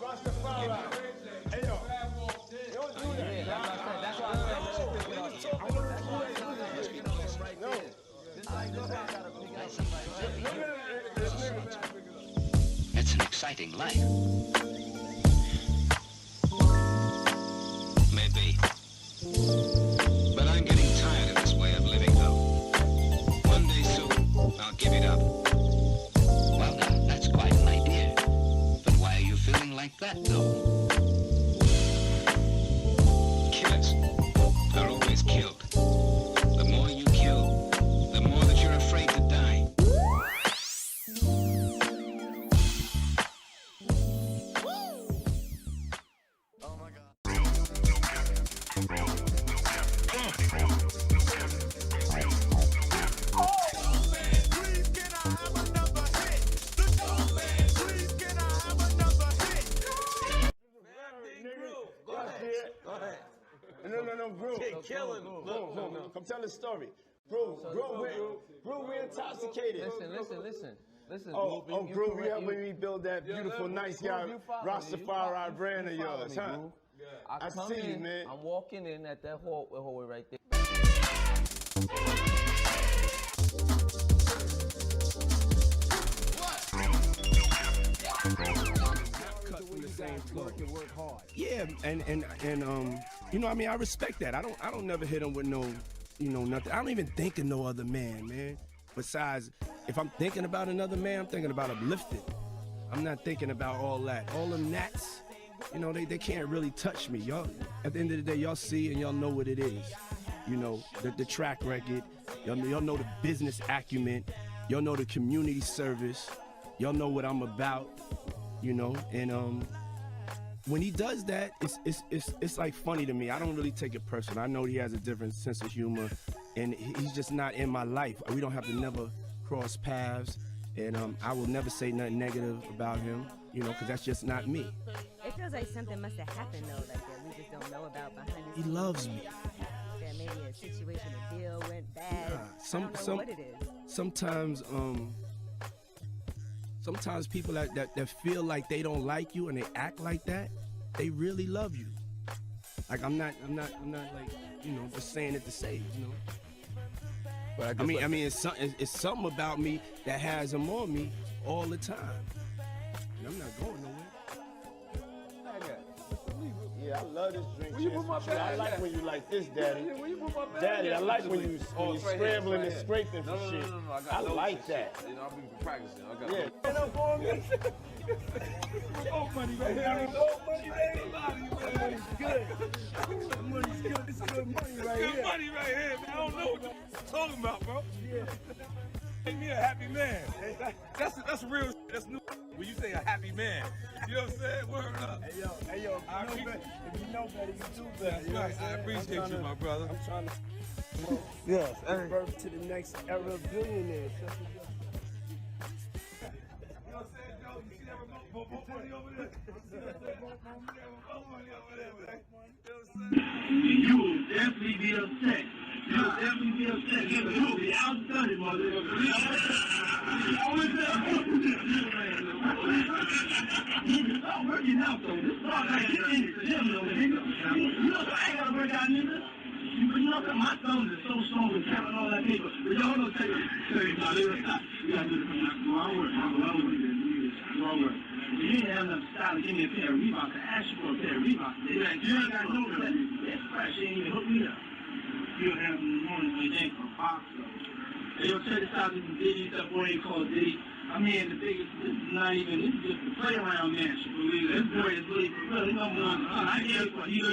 Rastafari. Hey, yo. Don't do that. That's why I It's an exciting life. Maybe. But I'm getting tired of this way of living, though. One day soon, I'll give it up. Well, now, that's quite an idea. But why are you feeling like that, though? Killers are always killed. The more you kill, the more that you're afraid to die. No, bro. Bro, come tell the story. Bro, we're intoxicated. Listen. Bro, we helping me build that beautiful, nice guy, Rastafari brand of yours, huh? I see you, man. I'm walking in at that hallway right there. Cut from the same cloth. Work hard. Yeah, and you know, I mean, I respect that. I don't never hit him with no, you know, nothing. I don't even think of no other man. Besides, if I'm thinking about another man, I'm thinking about uplifted. I'm not thinking about all that. All them gnats, you know, they can't really touch me. Y'all, at the end of the day, y'all see and y'all know what it is. You know, the track record. Y'all know the business acumen. Y'all know the community service. Y'all know what I'm about. You know, and when he does that, it's like funny to me. I don't really take it personal. I know he has a different sense of humor, and he's just not in my life. We don't have to never cross paths, and I will never say nothing negative about him, you know, because that's just not me. It feels like something must have happened though, like that we just don't know about behind the scenes. He loves me. That maybe a situation, a deal went bad. I don't know what it is. Sometimes people that feel like they don't like you and they act like that, they really love you. Like I'm not like, you know, just saying it to say, you know. But I mean, it's something about me that has them on me all the time. And I'm not going nowhere. Yeah, I love this drink. Where you put my bag? I like when you like this, Daddy. Yeah, where you put my bag? Daddy, I like when you right scrambling here, and scraping for shit. No, I like that. You know, I've been practicing. I got Yeah. Stand up for me. old money right here. Old money, baby. Money's good. Money's good. This is good money right here. Good money right here, man. I don't know what you're talking about, bro. Yeah. Make me a happy man. That's real shit. That's new. When you say a happy man, you know what I'm saying? Word up. Hey, yo, if you know better, you do better. You know what I'm saying? I appreciate you, my brother. I'm trying to yes, give birth to the next era of billionaires. You know what I'm saying, Joe? You see that remote money over there? You will definitely be upset. You will definitely be upset. You will be outdone, motherfucker. Stop working out, though. This start like get in the gym, though, nigga. You know, I ain't gotta work out, nigga. You know that my thumbs are so strong with counting all that paper. But y'all don't say, nah, nigga, stop. You gotta do this. Wrong work. Wrong work. You didn't have enough style to give me a pair of Reeboks to ask you for a pair of Reeboks. You ain't got no that. That's fresh. You ain't even hook me up. You'll have in the morning when you ain't for a box, though. Hey, yo, check this out. This is Diddy. That boy ain't called Diddy. I mean, the biggest, this is not even, this is just the play around mansion. This boy is really, really number one son. I gave it for you.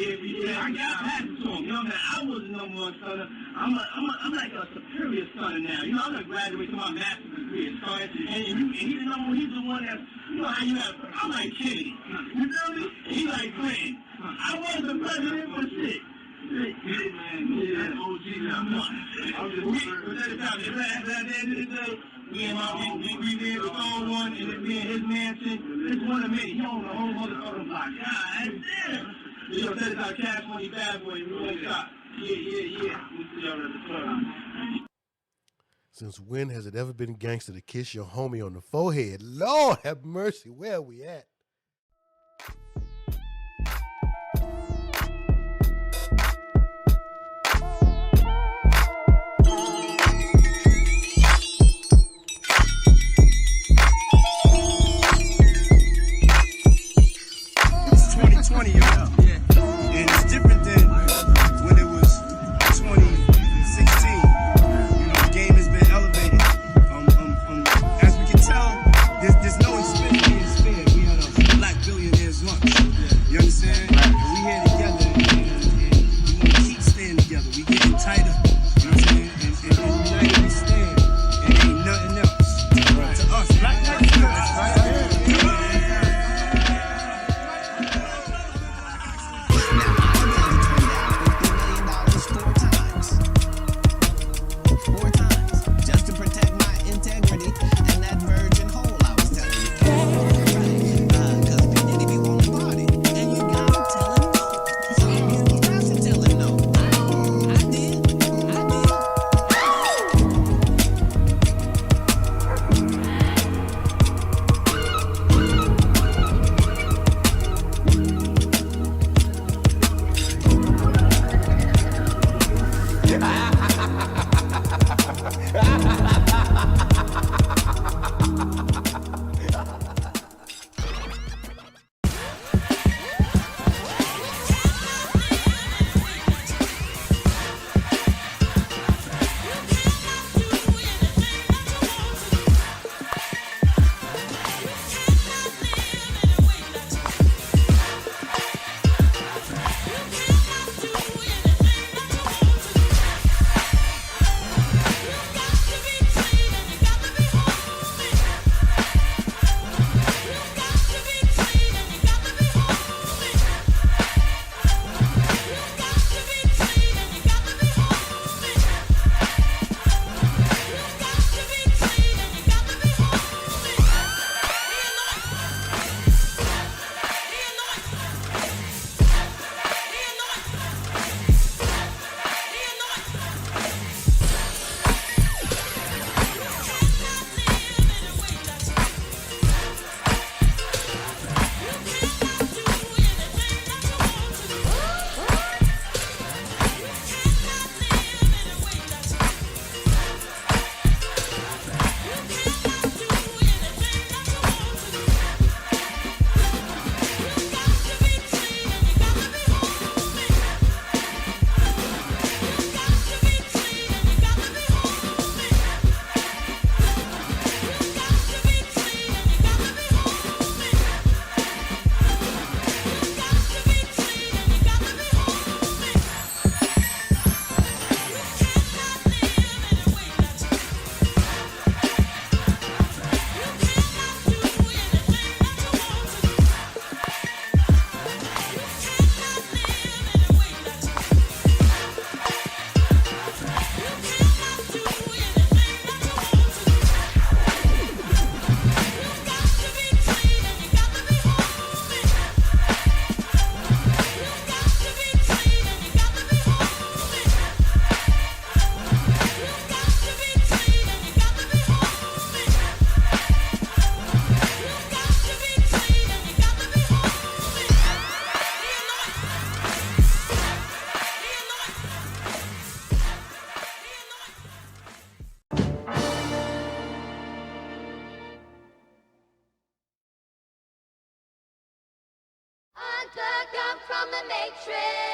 I got back to him. You know what I mean? I was the number one son. I'm like a superior son now. You know, I'm gonna graduate to my master's degree in science. And he's the number one, he's the one that, you know how you have, I'm like Kennedy. You feel me? And he like Clinton. I was the president for shit. Man, that's OG now. I'm just we in my we there with all one and we in his mansion. It's one of many. He own the whole motherfucking block. God damn. You know, that is our Cash Money bad boy. We really shot. Yeah. We'll see y'all at the club. Since when has it ever been gangster to kiss your homie on the forehead? Lord have mercy, where are we at? It's 2020, y'all. And it's different than when it was 2016. The game has been elevated. As we can tell, there's no expense being spared. We had a black billionaires lunch. You understand? And we here together, and we want to keep staying together. We getting tighter. You know what I'm saying? And united we stand. And ain't nothing else. To us, black Four times, just to protect my integrity and that virgin hole I was telling you. Right, cause P. Diddy be wanting to party, and you gotta tell him no. So you have to tell him no. I did. Unplugem from the matrix.